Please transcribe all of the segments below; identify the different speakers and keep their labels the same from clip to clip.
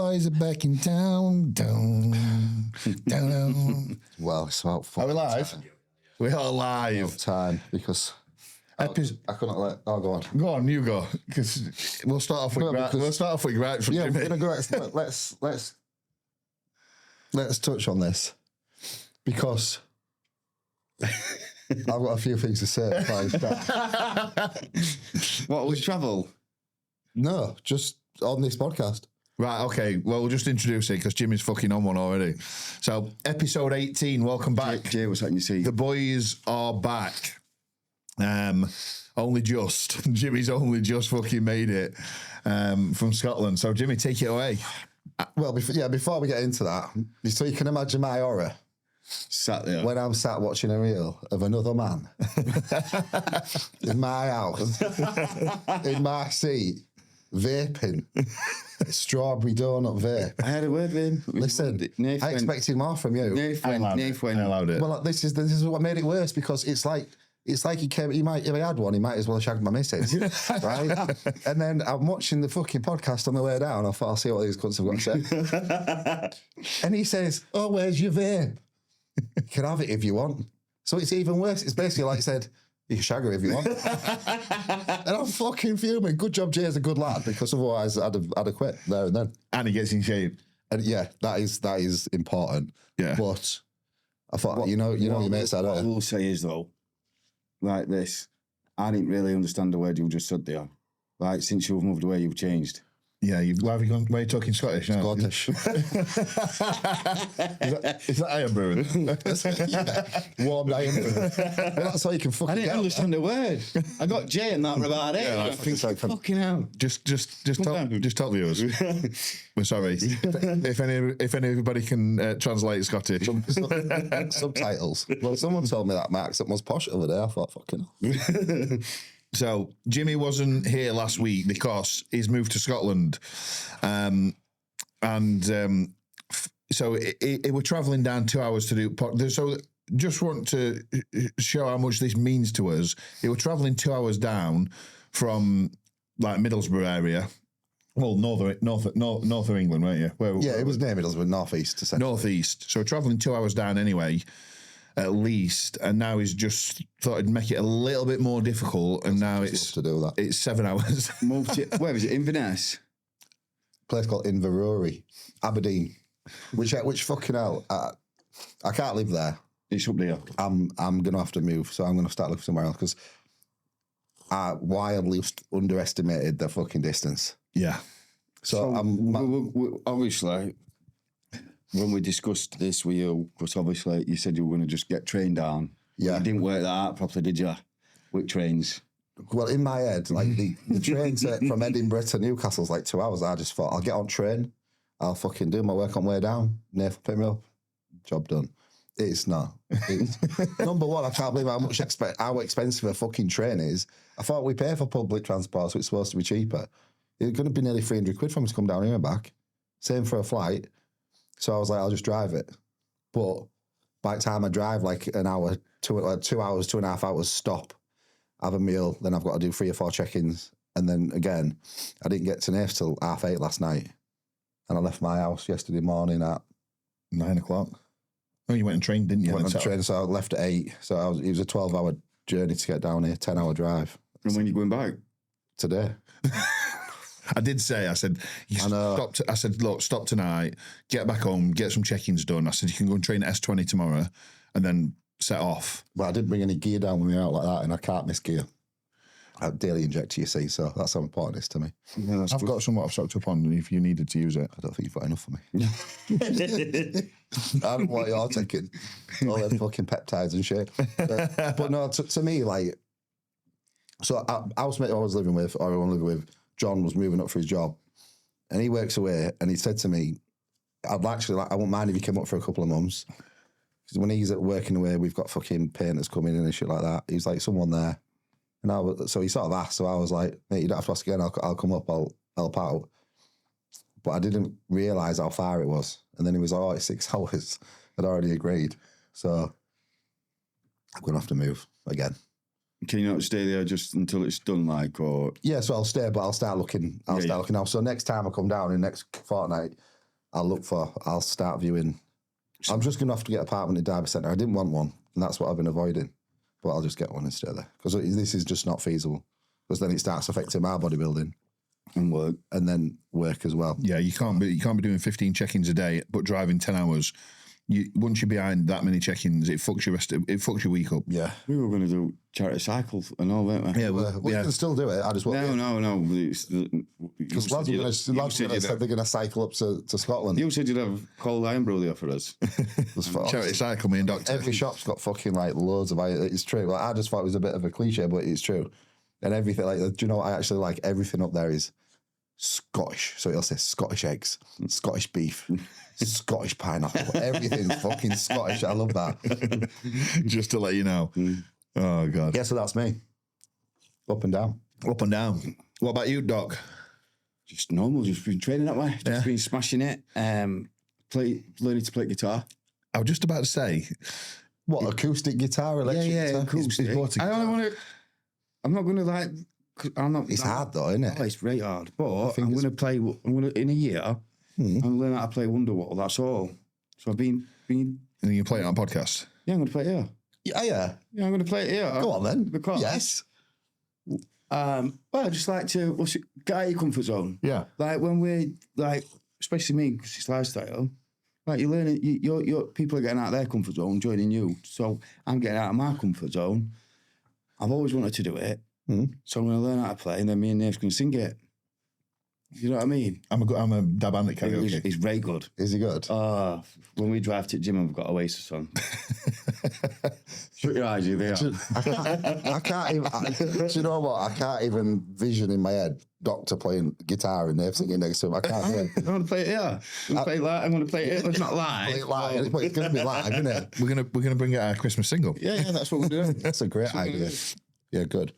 Speaker 1: boys are back in town. Down, down.
Speaker 2: Well, it's about
Speaker 1: Are we live? We are live.
Speaker 2: time because I couldn't let. Oh, go on.
Speaker 1: Go on, you go. Because we'll start off with we'll start off with right from Jimmy.
Speaker 2: We're gonna go. Let's touch on this because I've got a few things to say.
Speaker 3: What was travel?
Speaker 2: No, just on this podcast.
Speaker 1: Right, okay. Well, we'll just introduce it because Jimmy's fucking on one already. So, episode 18, welcome back.
Speaker 3: Jay, what's that you see?
Speaker 1: The boys are back. Only just. Jimmy's only just fucking made it from Scotland. So, Jimmy, take it away.
Speaker 2: Well, before we get into that, so you can imagine my horror
Speaker 3: Sat there.
Speaker 2: when I'm sat watching a reel of another man in my house, in my seat, vaping, strawberry donut vape.
Speaker 3: I had a word with him.
Speaker 2: Listen, I expected more from you.
Speaker 1: I allowed it.
Speaker 2: Well, this is what made it worse because it's like he came. He might, if he had one, he might as well have shagged my missus, right? And then I'm watching the fucking podcast on the way down. I thought I'll see what these cunts have got to say. And he says, "Oh, where's your vape? You can have it if you want." So it's even worse. It's basically like I said, "You can shag her if you want." And I'm fucking fuming. Good job, Jay's a good lad, because otherwise I'd have quit there and then.
Speaker 1: And he gets in shape.
Speaker 2: And yeah, that is important.
Speaker 1: Yeah.
Speaker 2: But I thought, you know, your mate said
Speaker 3: What I
Speaker 2: it.
Speaker 3: will say is, though, like this, I didn't really understand the word you just said there. Like, since you've moved away, you've changed.
Speaker 1: Yeah, where have you gone? Where are you talking Scottish now?
Speaker 2: Scottish.
Speaker 1: Is that iron brewing?
Speaker 2: Warm iron. Well, that's all you can fucking
Speaker 3: I didn't
Speaker 2: get.
Speaker 3: understand the word. I got Jay and that for about it.
Speaker 1: Yeah, I
Speaker 2: think so.
Speaker 3: Fucking hell.
Speaker 1: Just tell viewers. We're sorry. if anybody can translate Scottish.
Speaker 2: Subtitles. Well, someone told me that Mark's at most posh over there. I thought, fucking hell.
Speaker 1: So Jimmy wasn't here last week because he's moved to Scotland, so we're travelling down 2 hours to do. So just want to show how much this means to us. They were travelling 2 hours down from like Middlesbrough area. Well, north of England, weren't you?
Speaker 2: It was near Middlesbrough, northeast.
Speaker 1: Northeast. So we're travelling 2 hours down anyway. At least, and now he's just thought it'd make it a little bit more difficult, and now it's
Speaker 2: to do that.
Speaker 1: It's 7 hours.
Speaker 3: Moved to, where was it? Inverness?
Speaker 2: Place called Inverurie, Aberdeen. Which fucking hell, I can't live there.
Speaker 3: It's up there.
Speaker 2: I'm gonna have to move, so I'm gonna start looking somewhere else because I wildly underestimated the fucking distance.
Speaker 1: Yeah.
Speaker 2: So
Speaker 3: we obviously, when we discussed this with you, because obviously you said you were going to just get trained down.
Speaker 2: Yeah.
Speaker 3: You didn't work that out properly, did you? With trains.
Speaker 2: Well, in my head, like the train from Edinburgh to Newcastle is like 2 hours. I just thought, I'll get on train, I'll fucking do my work on the way down, Nathan pick me up, job done. It's not. Number one, I can't believe how expensive a fucking train is. I thought we pay for public transport, so it's supposed to be cheaper. It's going to be nearly 300 quid for me to come down here and back. Same for a flight. So I was like, I'll just drive it. But by the time I drive like an hour, 2 hours, 2.5 hours, stop, have a meal, then I've got to do 3 or 4 check-ins. And then again, I didn't get to Nath till 8:30 last night. And I left my house yesterday morning at
Speaker 1: 9 o'clock. Oh, you went and trained, didn't you?
Speaker 2: Went on train, so I left at 8. So it was a 12-hour journey to get down here, 10-hour drive.
Speaker 3: And when you going back?
Speaker 2: Today.
Speaker 1: I did say, I said, stop tonight, get back home, get some check-ins done. I said, you can go and train at S20 tomorrow and then set off.
Speaker 2: Well, I didn't bring any gear down with me out like that, and I can't miss gear. I daily inject, you see, so that's how important it is to me.
Speaker 3: Yeah,
Speaker 1: I've got some what I've stocked up on if you needed to use it.
Speaker 2: I don't think you've got enough for me. I don't know what you're taking. All them fucking peptides and shit. But no, to me, like, so housemate I was living with, or everyone living with, John was moving up for his job, and he works away, and he said to me, I wouldn't mind if he came up for a couple of months. Because when he's at working away, we've got fucking painters coming in and shit like that. He's like, someone there. And so he sort of asked, so I was like, mate, you don't have to ask again, I'll come up, I'll help out. But I didn't realise how far it was. And then he was like, oh, it's 6 hours. I'd already agreed. So I'm going to have to move again.
Speaker 3: Can you not stay there just until it's done, like, or?
Speaker 2: Yeah, so I'll stay, but I'll start looking. I'll start looking now. So next time I come down in next fortnight, I'll start viewing. I'm just going to have to get an apartment in Derby Centre. I didn't want one, and that's what I've been avoiding. But I'll just get one instead there. Because this is just not feasible. Because then it starts affecting my bodybuilding. And work. And then work as well.
Speaker 1: Yeah, you can't be doing 15 check-ins a day, but driving 10 hours. Once you're behind that many check-ins, it fucks your week up.
Speaker 2: Yeah.
Speaker 3: We were going to do charity cycles and all, weren't we?
Speaker 2: Yeah, we can still do it. I just want
Speaker 3: No.
Speaker 2: Because lads said they're going to cycle up to Scotland.
Speaker 3: You said you'd have cold iron brew there for us.
Speaker 1: Charity cycle, me and Doctor.
Speaker 2: Every shop's got fucking like loads of it. It's true. Like, I just thought it was a bit of a cliche, but it's true. And everything, like, do you know what I actually like? Everything up there is Scottish. So it'll say Scottish eggs, Scottish beef, Scottish pineapple. Everything's fucking Scottish. I love that.
Speaker 1: Just to let you know. Oh, God.
Speaker 2: Yeah, so that's me. Up and down.
Speaker 1: Up and down. What about you, Doc?
Speaker 3: Just normal, just been training that way. Just been smashing it. Learning to play guitar.
Speaker 1: I was just about to say.
Speaker 2: What, acoustic guitar, electric guitar?
Speaker 3: Acoustic. I'm not going to like...
Speaker 2: It's hard though, isn't it?
Speaker 3: Oh, it's very hard. But I'm going to play... in a year, I'm going to learn how to play Wonderwall. That's all. So I've been...
Speaker 1: And then you play it on a podcast?
Speaker 3: Yeah, I'm going to play it here.
Speaker 2: Yeah.
Speaker 3: Yeah, I'm going to play it here.
Speaker 2: Go on then.
Speaker 3: Because...
Speaker 2: Yes.
Speaker 3: Well, I just like to get out of your comfort zone.
Speaker 1: Yeah.
Speaker 3: Like when we're like, especially me, because it's lifestyle. Like you're learning, your people are getting out of their comfort zone, joining you. So I'm getting out of my comfort zone. I've always wanted to do it, so I'm going to learn how to play, and then me and Nave's going to sing it. You know what I mean?
Speaker 1: I'm a dab hand at karaoke.
Speaker 3: He's very good.
Speaker 2: Is he good?
Speaker 3: When we drive to the gym, we've got Oasis on. Shut your eyes, you there.
Speaker 2: I can't even. Do you know what? I can't even vision in my head Doctor playing guitar and Nave singing next to him. I can't do it.
Speaker 3: I'm going to play it here. I'm going to play it. It's not live.
Speaker 2: Play it live. It's going to be live, isn't it?
Speaker 1: We're gonna bring out our Christmas single.
Speaker 3: Yeah, that's what we're doing.
Speaker 2: That's a great idea. Yeah, good.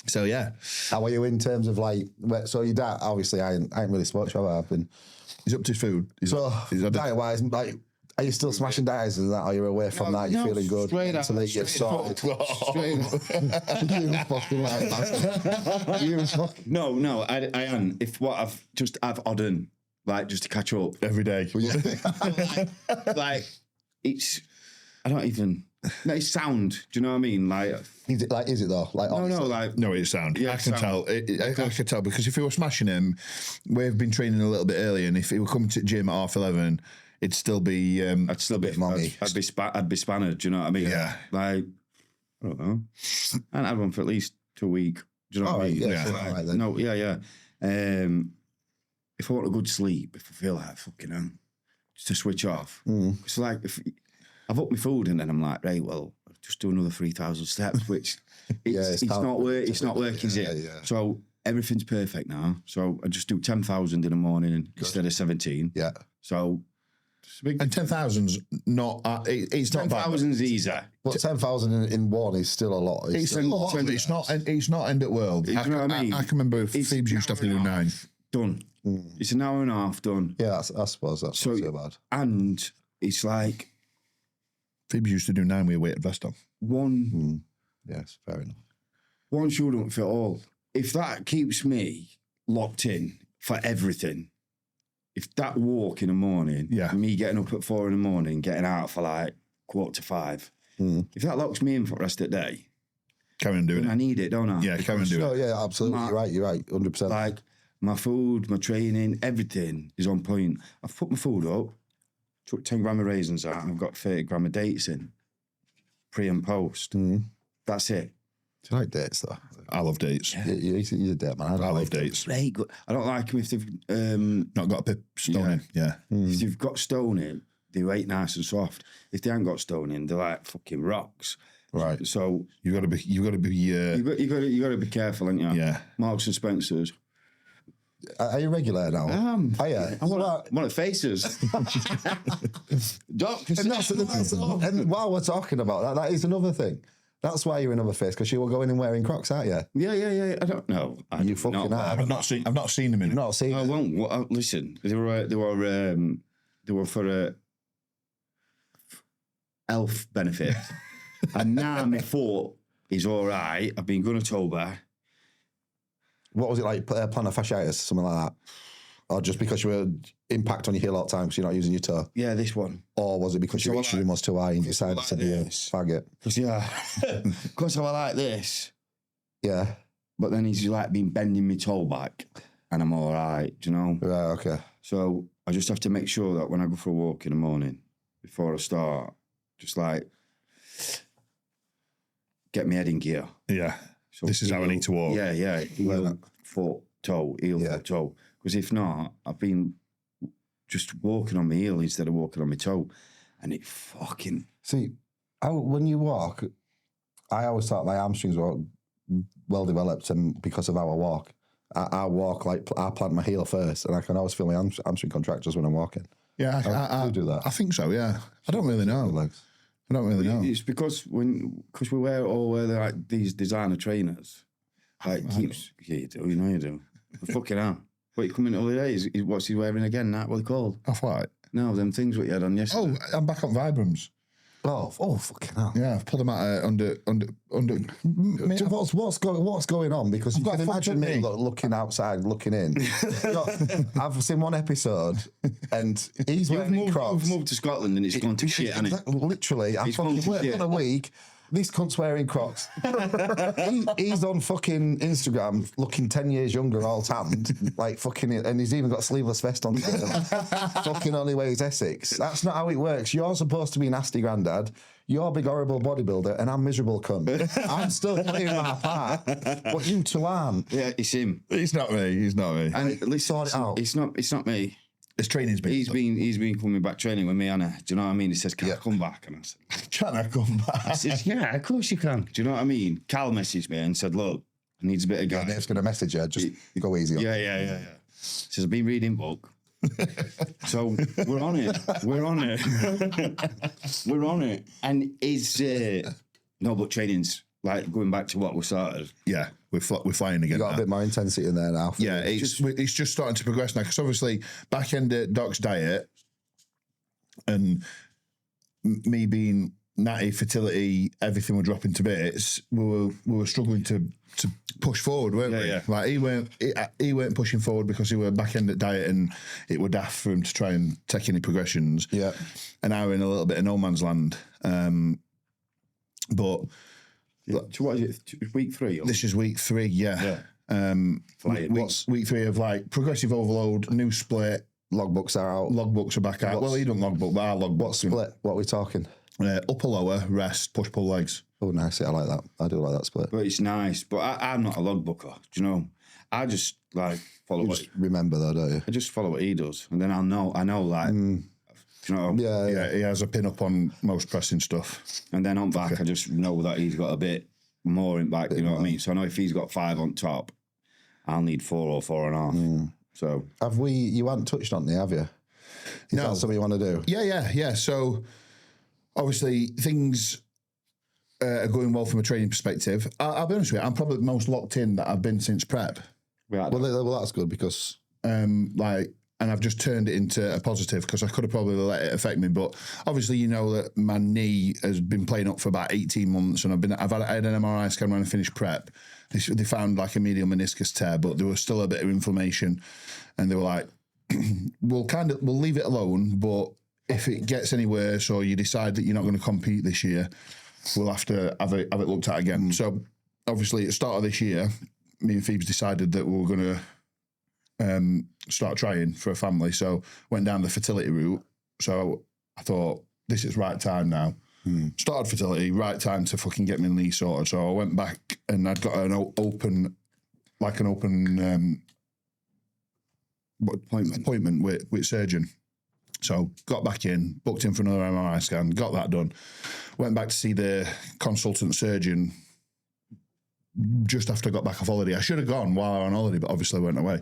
Speaker 1: So yeah,
Speaker 2: how are you in terms of like? So your dad, obviously, I ain't really spoke to you. I've been.
Speaker 1: He's up to food.
Speaker 2: Diet wise, like, are you still smashing diets and that? Are you away from that? You're feeling good until you get started.
Speaker 3: No, I am. If what I've odd like just to catch up
Speaker 1: every day.
Speaker 3: like it's. I don't even. No, it's sound. Do you know what I mean? Like,
Speaker 2: is it though? Like,
Speaker 1: no, it's sound. Yeah, I can tell. I can tell because if he was smashing him, we've been training a little bit earlier, and if he were coming to the gym at 11:30, it'd still be.
Speaker 3: I'd still be mommy. I'd be spannered. Do you know what I mean?
Speaker 1: Yeah.
Speaker 3: Like, I don't know. And I'd run for at least 2 weeks. Do you know what I mean?
Speaker 2: Yeah.
Speaker 3: No, yeah. If I want a good sleep, if I feel like fucking just to switch off, it's like if. I've upped my food and then I'm like, right, well, I'll just do another 3,000 steps, which it's not working, is it?
Speaker 2: Yeah.
Speaker 3: So everything's perfect now. So I just do 10,000 in the morning instead of 17.
Speaker 2: Yeah.
Speaker 3: So
Speaker 1: and 10,000's not. It's not
Speaker 3: 10,000's easy.
Speaker 2: But 10,000 in one is still a lot.
Speaker 1: It's a lot. It's not. It's not end of world.
Speaker 3: You know what I mean?
Speaker 1: I can remember Phoebe's used to have to do 9.
Speaker 3: Done. It's an hour and a half done.
Speaker 2: Yeah, I suppose that's not so bad.
Speaker 3: And it's like.
Speaker 1: Phoebe used to do 9 with a weighted vest on.
Speaker 2: Yes, fair enough.
Speaker 3: One shoe don't fit all. If that keeps me locked in for everything, if that walk in the morning, me getting up at 4 in the morning, getting out for like 4:45, if that locks me in for the rest of the day,
Speaker 1: carry on doing it.
Speaker 3: I need it, don't I?
Speaker 1: Yeah, carry on doing it.
Speaker 2: Yeah, absolutely. You're right, 100%.
Speaker 3: Like my food, my training, everything is on point. I've put my food up. Took 10 gram of raisins out and I've got 30 gram of dates in. Pre and post. That's it.
Speaker 2: Do you like dates though?
Speaker 1: I love dates.
Speaker 2: Yeah. You're a date man.
Speaker 1: I love dates.
Speaker 3: Very good. I don't like them if they've...
Speaker 1: not got a bit stone in. Yeah.
Speaker 3: If they've got stone in, they ain't nice and soft. If they haven't got stone in, they're like fucking rocks.
Speaker 2: Right.
Speaker 3: So...
Speaker 1: You've got to be... You got
Speaker 3: to be careful, ain't you?
Speaker 1: Yeah.
Speaker 3: Marks and Spencer's.
Speaker 2: Are you regular now?
Speaker 3: I want faces. Doc,
Speaker 2: and while we're talking about that is another thing. That's why you're another face, because you were going in wearing Crocs, aren't you?
Speaker 3: Yeah. I don't know.
Speaker 2: You fucking are.
Speaker 1: I've not seen them in.
Speaker 2: Not seen.
Speaker 3: I won't. Listen, they were for a elf benefit, and now my foot is all right. I've been going to October.
Speaker 2: What was it like? Plantar fasciitis, something like that. Or just because you were impact on your heel all the time because you're not using your toe?
Speaker 3: Yeah, this one.
Speaker 2: Or was it because your reaching was too high and you decided to be a faggot?
Speaker 3: Because I was like this.
Speaker 2: Yeah.
Speaker 3: But then he's like been bending my toe back and I'm all right, do you know?
Speaker 2: Right, okay.
Speaker 3: So I just have to make sure that when I go for a walk in the morning, before I start, just like get my head in gear.
Speaker 1: Yeah.
Speaker 3: So
Speaker 1: This is how I need to walk.
Speaker 3: Yeah. Heel, foot, toe, heel, foot, toe. Because if not, I've been just walking on my heel instead of walking on my toe. And it fucking...
Speaker 2: See, when you walk, I always thought my hamstrings were well developed, and because of how I walk, I walk like I plant my heel first, and I can always feel my hamstring contractures when I'm walking.
Speaker 1: Yeah,
Speaker 2: I do that.
Speaker 1: I think so. Yeah, I don't really know.
Speaker 2: Legs.
Speaker 1: I don't really know.
Speaker 3: It's because we wear like these designer trainers. Like keeps you know you do. But fucking hell. What you coming all the days? What's he wearing again? That what they called?
Speaker 1: Off white.
Speaker 3: No, them things what you had on yesterday.
Speaker 1: Oh, I'm back on Vibrams.
Speaker 2: Oh, fucking hell!
Speaker 1: Yeah, I've pulled them out under. Mate,
Speaker 2: What's going on? Because you
Speaker 1: got
Speaker 2: can
Speaker 1: a
Speaker 2: imagine me
Speaker 1: knee.
Speaker 2: looking outside, looking in. I've seen one episode, and he's wearing Crocs.
Speaker 3: You've moved to Scotland and it's gone to shit, hasn't it?
Speaker 2: Literally, I fucking worked for a week. This cunt's wearing Crocs. He's on fucking Instagram looking 10 years younger, all tanned, like fucking, and he's even got a sleeveless vest on. Fucking only weighs Essex. That's not how it works. You're supposed to be nasty granddad. You're a big horrible bodybuilder, and I'm miserable cunt. I'm still playing my part, but you two aren't.
Speaker 3: Yeah, it's him.
Speaker 1: He's not me. He's not me.
Speaker 3: And listen,
Speaker 2: sort it out.
Speaker 3: It's not me.
Speaker 1: His training's been.
Speaker 3: He's been coming back training with me, Anna. Do you know what I mean? He says, "Can I come back?" And I said,
Speaker 1: Can I come back?
Speaker 3: I said, "Yeah, of course you can." Do you know what I mean? Cal messaged me and said, "Look, I need a bit of guy."
Speaker 2: It's going to message you. Just go easy on.
Speaker 3: Yeah. Says, "I've been reading book." So we're on it. We're on it. And it's no, but training's like going back to what we started.
Speaker 1: Yeah, we're flying again.
Speaker 2: You got
Speaker 1: now.
Speaker 2: a bit more intensity in there now.
Speaker 1: Yeah, it's just starting to progress now because obviously back end of Doc's diet and me being natty, fertility, everything were dropping to bits. We were struggling to push forward, weren't we?
Speaker 3: Yeah.
Speaker 1: Like he weren't pushing forward because he were back end at diet and it would daft for him to try and take any progressions.
Speaker 2: Yeah,
Speaker 1: and now we're in a little bit of no man's land. But
Speaker 3: So what is it? Week 3? Or?
Speaker 1: this is week 3. Yeah. Week 3 of like progressive overload, new split.
Speaker 2: logbooks are out.
Speaker 1: Logbooks are back out. Well, he don't logbook, but our logbooks.
Speaker 2: What split? What are we talking?
Speaker 1: Upper, lower, rest, push, pull legs.
Speaker 2: Oh, nice. I like that. I do like that split.
Speaker 3: But it's nice. But I'm not a logbooker. Do you know? I just like follow
Speaker 2: You
Speaker 3: what
Speaker 2: just remember though, don't you?
Speaker 3: I just follow what he does, and then I know like. Do you know?
Speaker 2: Yeah.
Speaker 1: He has a pin up on most pressing stuff.
Speaker 3: And then on back, I just know that he's got a bit more in back. You know what I mean? So I know if he's got 5 on top, I'll need 4 or 4.5. So
Speaker 2: You hadn't touched on it, have you? Is
Speaker 1: No.
Speaker 2: that something you want to do?
Speaker 1: Yeah. So obviously things are going well from a training perspective. I'll be honest with you, I'm probably the most locked in that I've been since prep.
Speaker 2: Well, that's good because
Speaker 1: And I've just turned it into a positive because I could have probably let it affect me. But obviously, you know that my knee has been playing up for about 18 months, and I had an MRI scan when I finished prep. They found like a medial meniscus tear, but there was still a bit of inflammation, and they were like, "We'll leave it alone, but if it gets any worse or you decide that you're not going to compete this year, we'll have to have it looked at again." So obviously, at the start of this year, me and Phoebes decided that we were going to start trying for a family, so went down the fertility route. So I thought, this is right time now. Started fertility, right time to fucking get my knee sorted. So I went back and I'd got an open appointment with surgeon. So got back in, booked in for another MRI scan, got that done. Went back to see the consultant surgeon just after I got back off holiday. I should have gone while I was on holiday, but obviously I went away.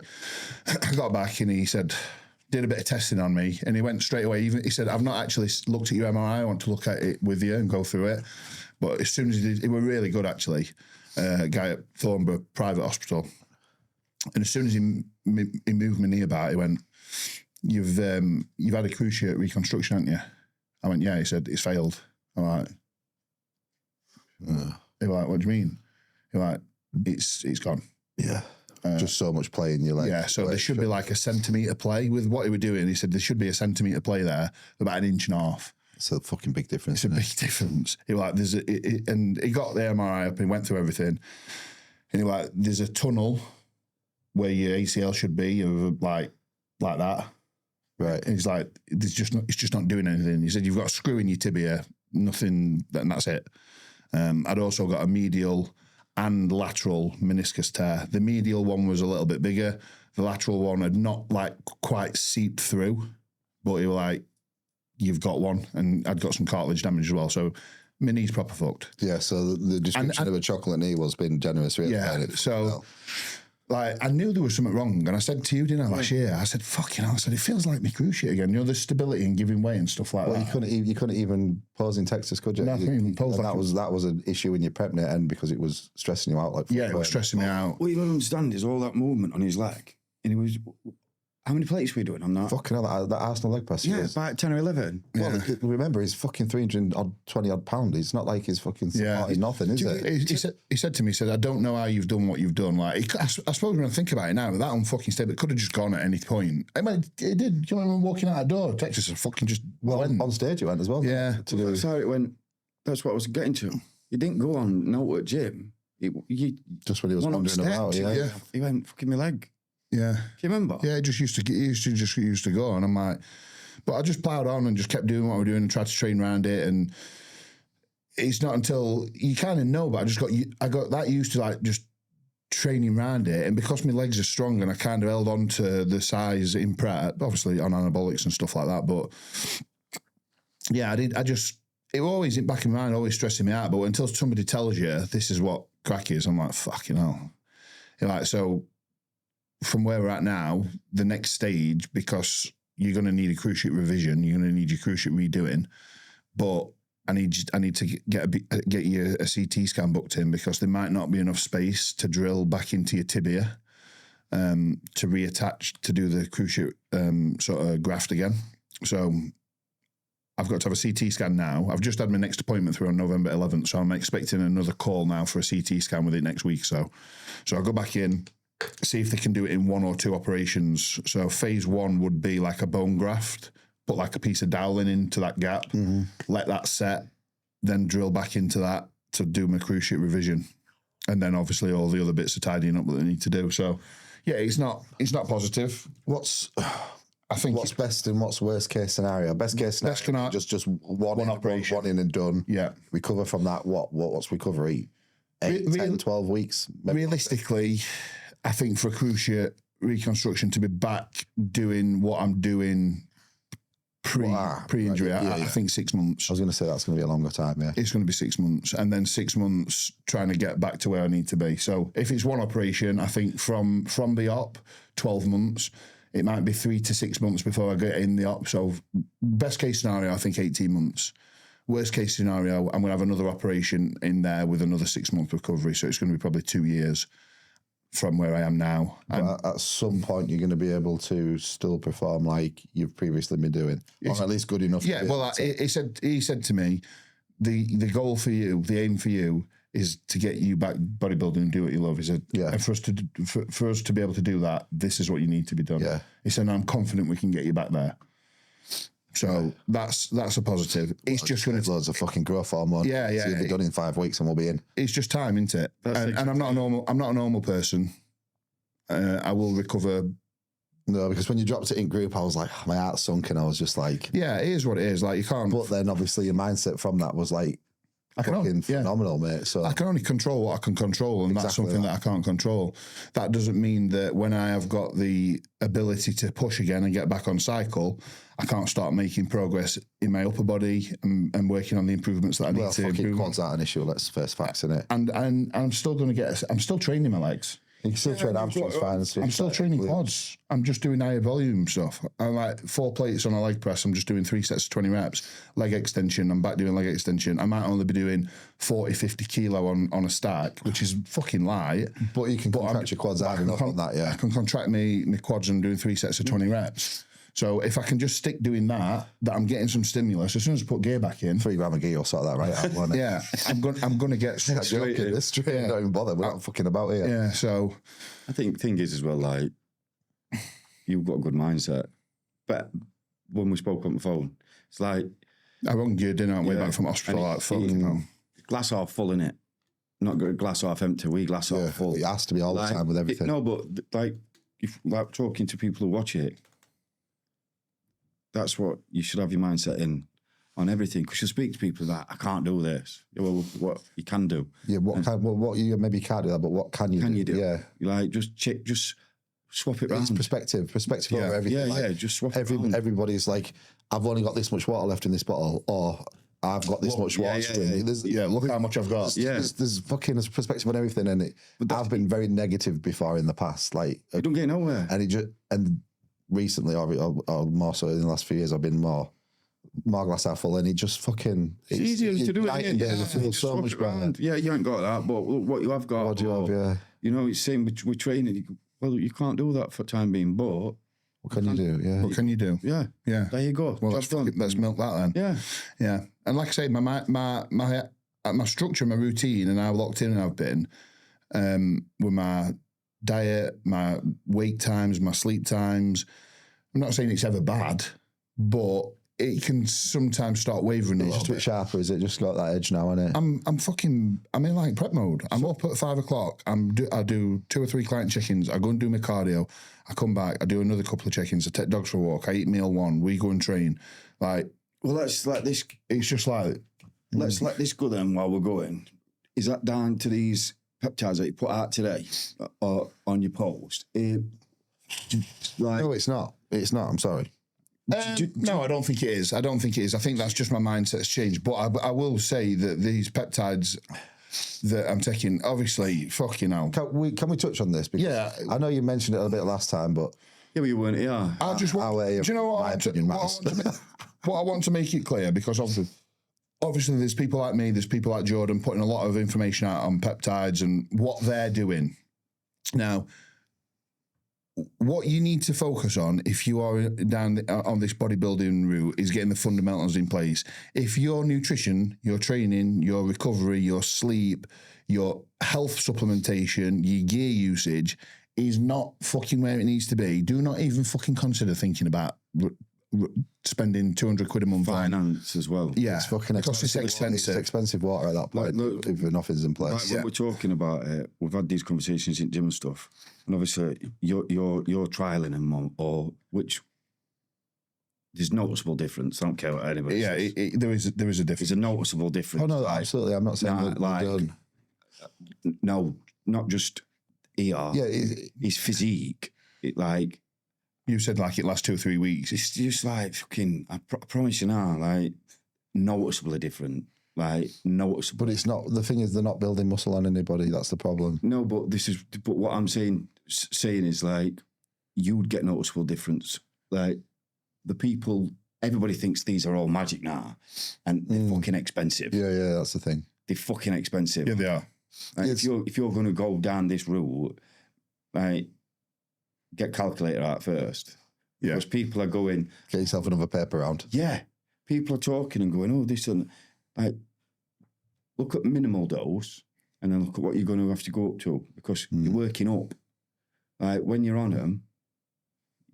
Speaker 1: I got back and he said, did a bit of testing on me, and he went straight away. He said, I've not actually looked at your MRI. I want to look at it with you and go through it. But as soon as he did, it was really good actually. Guy at Thornborough Private Hospital. And as soon as he moved my knee about, he went, you've had a cruciate reconstruction, haven't you? I went, yeah. He said, it's failed. I'm like, he was like, what do you mean? He was like, it's gone.
Speaker 2: Yeah. just so much play in your leg.
Speaker 1: Yeah, so there should be like a centimetre play with what he was doing. He said there should be a centimetre play there, about 1.5 inches.
Speaker 2: It's a fucking big difference.
Speaker 1: It's a big difference. He was like, and he got the MRI up and went through everything. And he was like, there's a tunnel where your ACL should be, of like that.
Speaker 2: Right.
Speaker 1: And he's like, it's just not doing anything. He said, you've got a screw in your tibia, nothing, and that's it. I'd also got a medial and lateral meniscus tear. The medial one was a little bit bigger. The lateral one had not like quite seeped through, but he was like, you've got one. And I'd got some cartilage damage as well. So my knee's proper fucked.
Speaker 2: Yeah, so the description of a chocolate knee was being generous, really.
Speaker 1: Yeah, so like I knew there was something wrong, and I said to you, didn't I, last year? I said, "Fucking hell!" I said, "It feels like me cruciate again." You know, the stability and giving weight and stuff like that.
Speaker 2: You couldn't even pose in Texas, could you?
Speaker 1: No, I couldn't even pose.
Speaker 2: That was an issue in your prep net end because it was stressing you out. Like
Speaker 1: yeah, it was stressing me out.
Speaker 3: What you don't understand is all that movement on his leg, and he was. How many plates were we doing on that?
Speaker 2: Fucking hell, that Arsenal leg press.
Speaker 3: Yeah, about 10 or 11.
Speaker 2: Well, remember, he's fucking 320 odd pounds. It's not like he's fucking nothing, is it?
Speaker 1: He said to me, I don't know how you've done what you've done. Like, I suppose when I think about it now, that unfucking step, it could have just gone at any point. I mean, it did. Do you remember walking out the door? Texas fucking just went.
Speaker 2: On stage you went as well.
Speaker 1: Yeah.
Speaker 3: That's how it went. That's what I was getting to. He didn't go on no at gym.
Speaker 2: Just when he was wandering about, yeah.
Speaker 3: He went, fucking my leg.
Speaker 1: Yeah.
Speaker 3: Do you remember?
Speaker 1: Yeah, he used to go, and I'm like, but I just ploughed on and just kept doing what we're doing and tried to train around it. And it's not until you kind of know, but I got that used to like just training around it, and because my legs are strong and I kind of held on to the size in prep, obviously on anabolics and stuff like that. But yeah, it always back in my mind, always stressing me out. But until somebody tells you this is what crack is, I'm like, fucking hell. You're like, so from where we're at now, the next stage, because you're going to need a cruciate revision, you're going to need your cruciate redoing, but I need to get you a CT scan booked in, because there might not be enough space to drill back into your tibia to reattach, to do the cruciate sort of graft again. So I've got to have a CT scan now. I've just had my next appointment through on November 11th, so I'm expecting another call now for a CT scan with it next week. So I'll go back in, see if they can do it in 1 or 2 operations. So phase 1 would be like a bone graft, put like a piece of dowling into that gap, let that set, then drill back into that to do my cruciate revision. And then obviously all the other bits are tidying up what they need to do. So yeah, it's not positive.
Speaker 2: What's best and what's worst case scenario? Best case scenario, just one operation, one in and done.
Speaker 1: Yeah.
Speaker 2: Recover from that. What's recovery? 8, 10, 12 weeks?
Speaker 1: Realistically, I think for cruciate reconstruction to be back doing what I'm doing pre-injury, I think 6 months.
Speaker 2: I was going to say that's going to be a longer time, yeah.
Speaker 1: It's going to be 6 months, and then 6 months trying to get back to where I need to be. So if it's one operation, I think from the op, 12 months. It might be 3 to 6 months before I get in the op. So best case scenario, I think 18 months. Worst case scenario, I'm going to have another operation in there with another 6 month recovery. So it's going to be probably 2 years from where I am now.
Speaker 2: But at some point, you're going to be able to still perform like you've previously been doing, or at least good enough.
Speaker 1: Yeah, well, he said to me, the goal for you, the aim for you, is to get you back bodybuilding and do what you love. He said, and for us to be able to do that, this is what you need to be done.
Speaker 2: Yeah.
Speaker 1: He said, I'm confident we can get you back there. So that's a positive. It's just going to
Speaker 2: loads of fucking growth hormone.
Speaker 1: Yeah.
Speaker 2: So you'll be done in 5 weeks and we'll be in.
Speaker 1: It's just time, isn't it? And I'm not a normal person. I will recover.
Speaker 2: No, because when you dropped it in group, I was like, my heart sunk, and I was just like,
Speaker 1: yeah, it is what it is. Like, you can't.
Speaker 2: But then obviously your mindset from that was like, phenomenal, mate. So
Speaker 1: I can only control what I can control, and that's something that I can't control. That doesn't mean that when I have got the ability to push again and get back on cycle, I can't start making progress in my upper body and working on the improvements that I need to improve.
Speaker 2: Quads aren't an issue. Let's face facts in it.
Speaker 1: And I'm still going to I'm still training my legs.
Speaker 2: You can still train hamstrings fine.
Speaker 1: I'm still training quads. I'm just doing higher volume stuff. I'm like 4 plates on a leg press. I'm just doing 3 sets of 20 reps. Leg extension. I'm back doing leg extension. I might only be doing 40, 50 kilo on a stack, which is fucking light.
Speaker 2: But you can contract your quads hard enough on that, yeah.
Speaker 1: I can contract my quads and doing 3 sets of 20 reps. So if I can just stick doing that I'm getting some stimulus. As soon as I put gear back in,
Speaker 2: 3 gram of gear, you'll sort that right out. Won't it?
Speaker 1: yeah, I'm going to get
Speaker 2: Straight.
Speaker 1: Yeah.
Speaker 2: Don't even bother. We're not fucking about here.
Speaker 1: Yeah, so
Speaker 3: I think thing is as well, like, you've got a good mindset. But when we spoke on the phone, it's like
Speaker 1: I rung you, didn't I? Way back from hospital, like fucking hell.
Speaker 3: Glass half full, innit? Not glass half empty, we glass half full.
Speaker 2: It has to be all the time with everything.
Speaker 3: No, but like, if like talking to people who watch it, that's what you should have your mindset in on everything. Because you speak to people that I can't do this. Yeah, well, what you can do?
Speaker 2: Yeah, what you maybe can't do that, but what can you do? Yeah,
Speaker 3: you like just swap it
Speaker 2: it's
Speaker 3: round.
Speaker 2: perspective over everything.
Speaker 3: Yeah, just swap it round.
Speaker 2: Everybody's like, I've only got this much water left in this bottle, or I've got this much water.
Speaker 1: Look how much I've got.
Speaker 3: Yeah,
Speaker 2: there's fucking perspective on everything, and I've been very negative before in the past. Like,
Speaker 3: you don't get nowhere.
Speaker 2: And recently, or more so in the last few years, I've been more glass half full, and it just fucking
Speaker 3: it's easier to do it.
Speaker 2: I feel so much better.
Speaker 3: Yeah, you ain't got that, but what you have got.
Speaker 2: What do you have? Yeah,
Speaker 3: you know, it's same with training. Well, you can't do that for time being, but
Speaker 2: what can you do? Yeah,
Speaker 1: What can you do?
Speaker 3: Yeah,
Speaker 1: Yeah.
Speaker 3: there you go.
Speaker 1: Well,
Speaker 3: Job done.
Speaker 1: let's milk that then.
Speaker 3: Yeah,
Speaker 1: Yeah. And like I say, my structure, my routine, and how locked in I've been with my diet, my wake times, my sleep times. I'm not saying it's ever bad, but it can sometimes start wavering a
Speaker 2: it's
Speaker 1: little
Speaker 2: just a bit sharper. Is it just got that edge now, isn't it?
Speaker 1: I'm in like prep mode. I'm up at 5 o'clock. I do 2 or 3 client check-ins. I go and do my cardio. I come back. I do another couple of check-ins. I take dogs for a walk. I eat meal 1. We go and train. Like,
Speaker 3: well, let's let this.
Speaker 1: it's just like,
Speaker 3: Let's let this go then while we're going. Is that down to these peptides that you put out today or on your post?
Speaker 2: No, it's not. It's not. I'm sorry.
Speaker 1: no, I don't think it is. I think that's just my mindset's changed. But I will say that these peptides that I'm taking, obviously, fucking hell.
Speaker 2: Can we touch on this? Because
Speaker 1: Yeah.
Speaker 2: I know you mentioned it a bit last time, but
Speaker 3: Yeah, but you weren't here.
Speaker 1: I just want, do you know what? What I want to make it clear, because obviously there's people like me, there's people like Jordan putting a lot of information out on peptides and what they're doing. Now, what you need to focus on if you are down on this bodybuilding route is getting the fundamentals in place. If your nutrition, your training, your recovery, your sleep, your health supplementation, your gear usage is not fucking where it needs to be, do not even fucking consider thinking about spending 200 quid a month
Speaker 3: Finance as well.
Speaker 1: Yeah,
Speaker 2: it's fucking
Speaker 1: because
Speaker 2: expensive.
Speaker 1: it's expensive.
Speaker 2: It's expensive water at that point if nothing's in place.
Speaker 3: Like when we're talking about it, we've had these conversations in gym and stuff, and obviously you're trialing them or which there's noticeable difference. I don't care what anybody says.
Speaker 1: There is a difference.
Speaker 3: There's a noticeable difference.
Speaker 2: Oh no, absolutely. I'm not saying that
Speaker 3: like
Speaker 2: done.
Speaker 3: No, not just ER.
Speaker 2: Yeah,
Speaker 3: his physique. Like
Speaker 1: you said, like it lasts 2 or 3 weeks.
Speaker 3: it's just like fucking. I promise you now, like noticeably different. Like noticeable.
Speaker 2: but it's not. The thing is, they're not building muscle on anybody. That's the problem.
Speaker 3: No, but what I'm saying is like you'd get noticeable difference. Like the people, everybody thinks these are all magic now, and they're fucking expensive.
Speaker 2: Yeah, that's the thing.
Speaker 3: They're fucking expensive.
Speaker 1: Yeah, they are.
Speaker 3: Like if you're going to go down this route, like get calculator out first.
Speaker 1: Yeah.
Speaker 3: Because people are going,
Speaker 2: Get yourself another paper round.
Speaker 3: yeah. People are talking and going, oh, this and like. Look at minimal dose, and then look at what you're going to have to go up to because you're working up. Like when you're on them,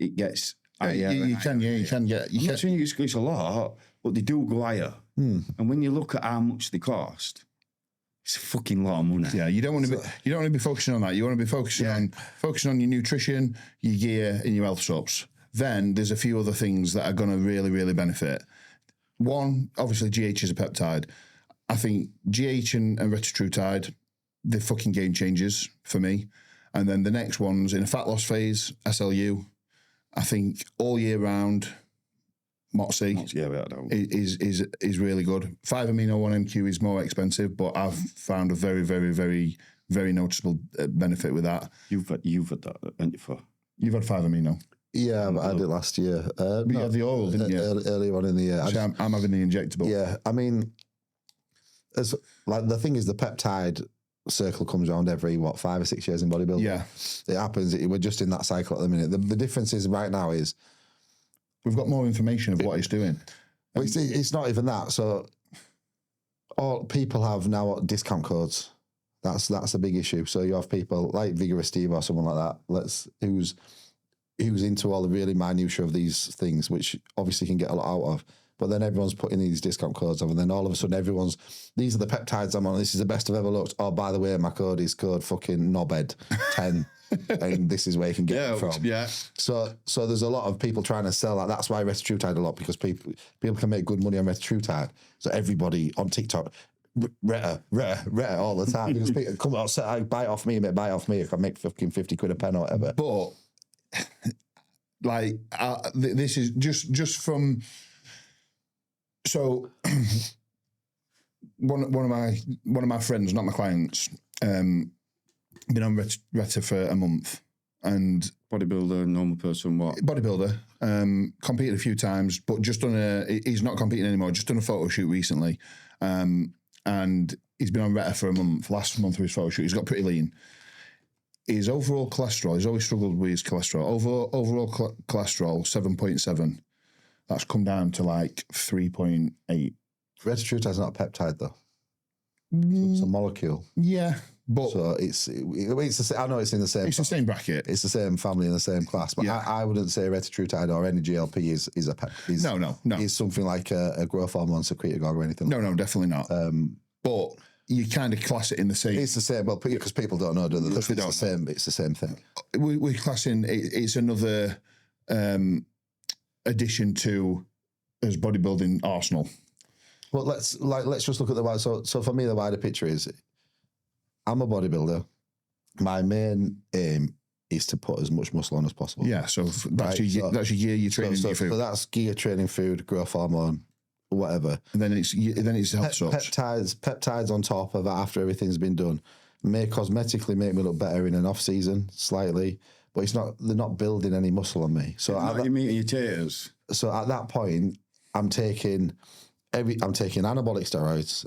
Speaker 3: it gets higher.
Speaker 1: You can get.
Speaker 3: I'm not saying it's a lot, but they do go higher. And when you look at how much they cost, it's a fucking lot of money.
Speaker 1: Yeah, you don't want to be focusing on that. You want to be focusing on your nutrition, your gear, and your health subs. Then there's a few other things that are going to really, really benefit. One, obviously, GH is a peptide. I think GH and retatrutide, they're fucking game changers for me. And then the next one's in a fat loss phase, SLU. I think all year round, Moxie is really good. 5-amino-1-MQ is more expensive, but I've found a very, very, very, very noticeable benefit with that.
Speaker 3: You've had that, haven't you?
Speaker 1: You've had 5-amino.
Speaker 2: Yeah, but I had it last year.
Speaker 1: You had the oil, didn't you?
Speaker 2: Earlier on in the year.
Speaker 1: I'm having the injectable.
Speaker 2: Yeah, I mean, as like the thing is, the peptide circle comes around every 5 or 6 years in bodybuilding.
Speaker 1: Yeah,
Speaker 2: it happens. We're just in that cycle at the minute. The difference is right now is
Speaker 1: We've got more information of what he's doing.
Speaker 2: But it's not even that. So all people have now discount codes. That's a big issue. So you have people like Vigorous Steve or someone like that. Who's into all the really minutiae of these things, which obviously can get a lot out of. But then everyone's putting these discount codes on, and then all of a sudden these are the peptides I'm on. This is the best I've ever looked. Oh, by the way, my code is code fucking knobhead 10, and this is where you can get it from.
Speaker 3: Yeah.
Speaker 2: So there's a lot of people trying to sell that. That's why retatrutide a lot, because people can make good money on retatrutide. So everybody on TikTok, Retta all the time, because people come out, say, buy it off me, mate, buy it off me. I can make fucking 50 quid a pen or whatever.
Speaker 1: But like this is just from. So one of my friends, not my clients, been on Retta for a month, and
Speaker 3: Bodybuilder, normal person, what?
Speaker 1: Bodybuilder, competed a few times, but just done he's not competing anymore. Just done a photo shoot recently, and he's been on Retta for a month. Last month for his photo shoot, he's got pretty lean. His overall cholesterol, he's always struggled with his cholesterol. Overall cholesterol 7.7. That's come down to like 3.8.
Speaker 2: Retatrutide's not a peptide though. It's a molecule.
Speaker 1: Yeah, but
Speaker 2: so it's the same, I know it's in the same.
Speaker 1: It's the same bracket.
Speaker 2: It's the same family in the same class. But yeah. I wouldn't say retatrutide or any GLP is a peptide.
Speaker 1: No.
Speaker 2: Is something like a growth hormone secretagogue or anything.
Speaker 1: No, definitely not. But you kind of class it in the same.
Speaker 2: It's the same. Well, because people don't know, do they? It's the same. It's the same thing.
Speaker 1: We're classing. It's another addition to his bodybuilding arsenal.
Speaker 2: Well, let's just look at the wide. So for me, the wider picture is, I'm a bodybuilder. My main aim is to put as much muscle on as possible.
Speaker 1: Yeah. So that's your gear, your training, your food.
Speaker 2: So that's gear, training, food, growth hormone, whatever.
Speaker 1: And then it's health sorts.
Speaker 2: Peptides on top of that after everything's been done may cosmetically make me look better in an off season slightly, but they're not building any muscle on me. So
Speaker 3: you meat and your taters.
Speaker 2: So at that point, I'm taking anabolic steroids.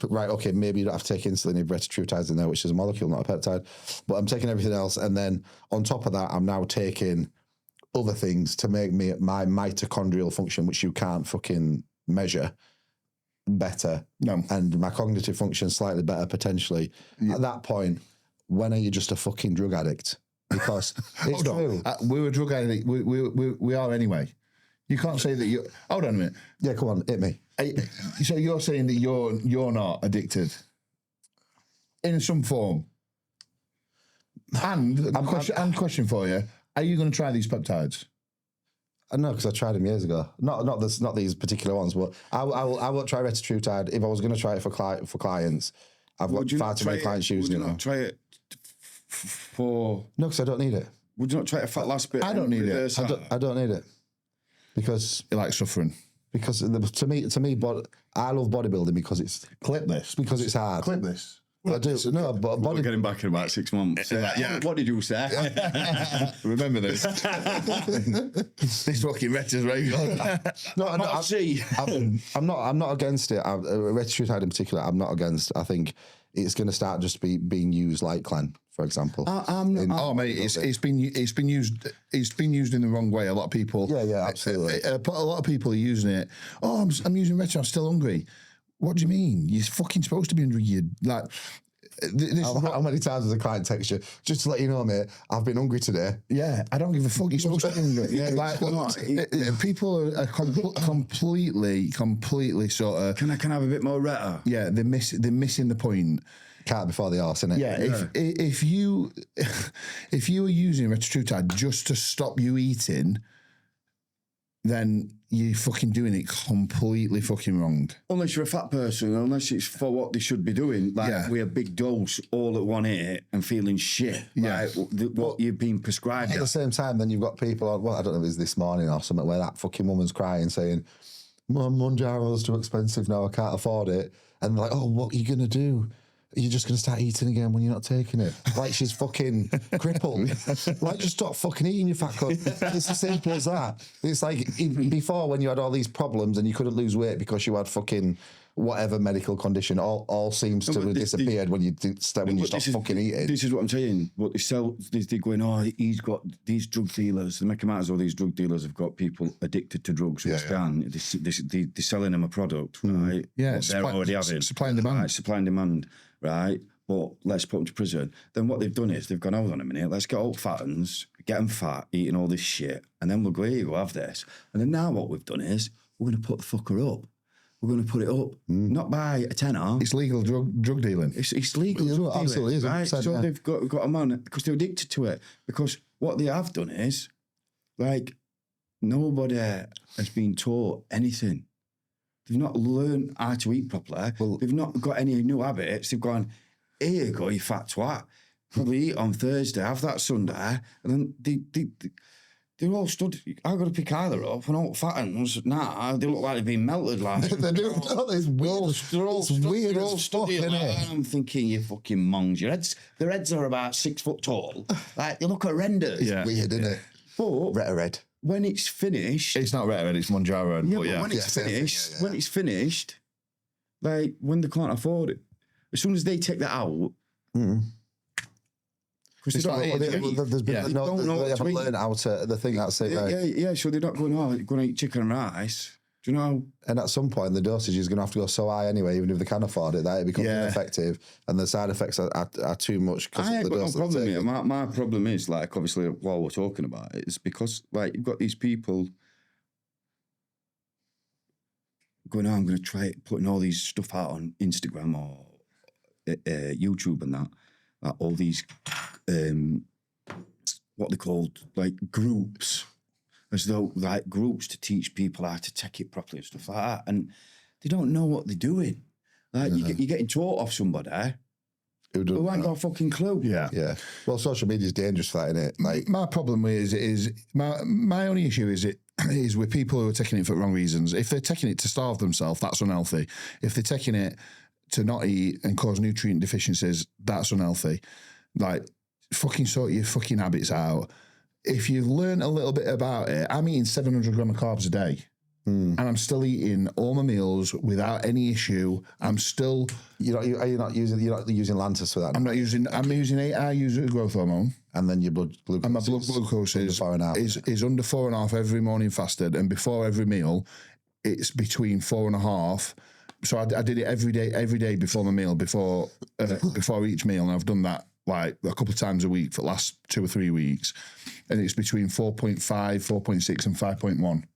Speaker 2: Right, okay, maybe you don't have to take insulin if retatrutide's in there, which is a molecule, not a peptide. But I'm taking everything else, and then on top of that, I'm now taking other things to make my mitochondrial function, which you can't fucking measure, better.
Speaker 1: No.
Speaker 2: And my cognitive function slightly better potentially. Yeah. At that point, when are you just a fucking drug addict? Because it's true.
Speaker 1: We were drug addict. We are anyway. You can't say that you. Hold on a minute.
Speaker 2: Yeah, come on, hit me.
Speaker 1: So you're saying that you're not addicted in some form. And question for you: are you going to try these peptides?
Speaker 2: No, because I tried them years ago. Not these particular ones, but I won't try retatrutide. If I was going to try it for clients, I've got far too many clients using it.
Speaker 3: Would you not try it for?
Speaker 2: No, because I don't need it.
Speaker 3: Would you not try it for last bit?
Speaker 1: I don't need it.
Speaker 2: I don't need it. Because
Speaker 1: you like suffering.
Speaker 2: Because to me, but I love bodybuilding because it's
Speaker 1: clip this.
Speaker 2: Because it's hard.
Speaker 1: Clip this.
Speaker 2: I do. No, but
Speaker 3: we're getting back in about 6 months.
Speaker 1: Yeah.
Speaker 3: What did you say?
Speaker 1: Remember this. This fucking Retta's very good.
Speaker 2: I'm not against it. Retatrutide in particular, I'm not against. I think it's going to start just being used like Clen, for example.
Speaker 1: Mate, it's been used in the wrong way. A lot of people.
Speaker 2: Yeah, absolutely.
Speaker 1: A lot of people are using it. Oh, I'm using Retta. I'm still hungry. What do you mean? You're fucking supposed to be hungry. You like.
Speaker 2: How many times has a client text you just to let you know, mate? I've been hungry today.
Speaker 1: Yeah, I don't give a fuck. You're supposed to be hungry. Yeah, like people are completely sort of.
Speaker 3: Can I have a bit more Retta?
Speaker 1: Yeah, they're missing the point.
Speaker 2: Cart before the horse, innit?
Speaker 1: Yeah, if you were using retatrutide just to stop you eating, then you're fucking doing it completely fucking wrong.
Speaker 3: Unless you're a fat person, unless it's for what they should be doing, with a big dose all at one hit and feeling shit.
Speaker 1: Yeah.
Speaker 3: What you've been prescribed.
Speaker 2: At the same time, then you've got people on, I don't know if it's this morning or something, where that fucking woman's crying saying, Monjaro's too expensive now, I can't afford it. And they're like, oh, what are you going to do? You're just going to start eating again when you're not taking it. Like she's fucking crippled. Like, just stop fucking eating, you fat cunt. It's as simple as that. It's like before when you had all these problems and you couldn't lose weight because you had fucking whatever medical condition, all seems to have disappeared when you stop fucking eating.
Speaker 3: This is what I'm saying. What they sell, they're going, oh, he's got these drug dealers. They make them out as all these drug dealers have got people addicted to drugs. They're selling them a product, right?
Speaker 1: Yeah,
Speaker 3: they're already having
Speaker 1: supply and demand.
Speaker 3: Right, supply and demand, right? But let's put them to prison. Then what they've done is they've gone, hold on a minute, let's get old fattens, get them fat, eating all this shit, and then we'll go, here, we'll have this. And then now what we've done is we're going to put the fucker up. We're going to put it up, not by a tenner.
Speaker 1: It's legal drug dealing.
Speaker 3: It's legal.
Speaker 2: Yeah, absolutely,
Speaker 3: right? So
Speaker 2: yeah.
Speaker 3: they've got them on because they're addicted to it. Because what they have done is, like, nobody has been taught anything. They've not learned how to eat properly. Well, they've not got any new habits. They've gone, here you go, you fat twat. Probably eat on Thursday, have that Sunday, and then they're all stood. I've got to pick either up, and all fattens. Nah, they look like they've been melted. Like
Speaker 2: they do. It's weird as fuck, isn't it?
Speaker 3: I'm thinking, you fucking mongs. Their heads are about 6 foot tall. Like they look horrendous.
Speaker 1: Yeah.
Speaker 2: Weird, isn't it?
Speaker 3: But
Speaker 2: Red.
Speaker 3: when it's finished,
Speaker 1: It's not Red, it's Monjaro.
Speaker 3: yeah.
Speaker 1: But
Speaker 3: But
Speaker 1: yeah.
Speaker 3: when it's finished,
Speaker 2: yeah.
Speaker 3: when it's finished, like when they can't afford it, as soon as they take that out. Because they don't
Speaker 2: They haven't learned how to. The thing that's it.
Speaker 3: Yeah. So they're not going, oh, going to eat chicken and rice. Do you know?
Speaker 2: And at some point, the dosage is going to have to go so high anyway, even if they can afford it, that it becomes ineffective, and the side effects are too much.
Speaker 3: I ain't
Speaker 2: the
Speaker 3: got no
Speaker 2: dose
Speaker 3: problem
Speaker 2: they're
Speaker 3: here. My problem is, like, obviously, while we're talking about it, is because, like, you've got these people going, oh, I'm going to try it, putting all these stuff out on Instagram or YouTube and that. All these, what they called, like, groups, as though, like, groups to teach people how to take it properly and stuff like that. And they don't know what they're doing. Like, you're getting taught off somebody who ain't got a fucking clue.
Speaker 1: Yeah.
Speaker 2: Well, social media is dangerous for that, isn't it? Like,
Speaker 1: my problem is my only issue is with people who are taking it for the wrong reasons. If they're taking it to starve themselves, that's unhealthy. If they're taking it to not eat and cause nutrient deficiencies, that's unhealthy. Like, fucking sort your fucking habits out. If you learn a little bit about it, I'm eating 700 gram of carbs a day. And I'm still eating all my meals without any issue. I'm still.
Speaker 2: You're not using Lantus for that.
Speaker 1: I'm using 8. I use a growth hormone.
Speaker 2: And then your blood glucose.
Speaker 1: And my blood glucose is under 4.5 every morning fasted, and before every meal, it's between 4.5. So I did it every day before my meal, before each meal, and I've done that like a couple of times a week for the last 2 or 3 weeks, and it's between 4.5, 4.6, and 5.1. And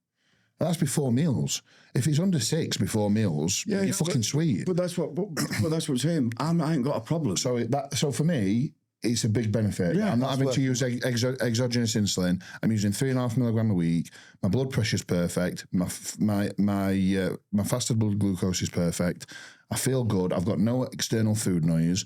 Speaker 1: that's before meals. If it's under 6 before meals, you're fucking sweet.
Speaker 3: But that's what I'm saying. I ain't got a problem.
Speaker 1: So for me, it's a big benefit.
Speaker 3: Yeah,
Speaker 1: I'm not having to use exogenous insulin. I'm using 3.5 milligram a week. My blood pressure's perfect. My fasted blood glucose is perfect. I feel good. I've got no external food noise.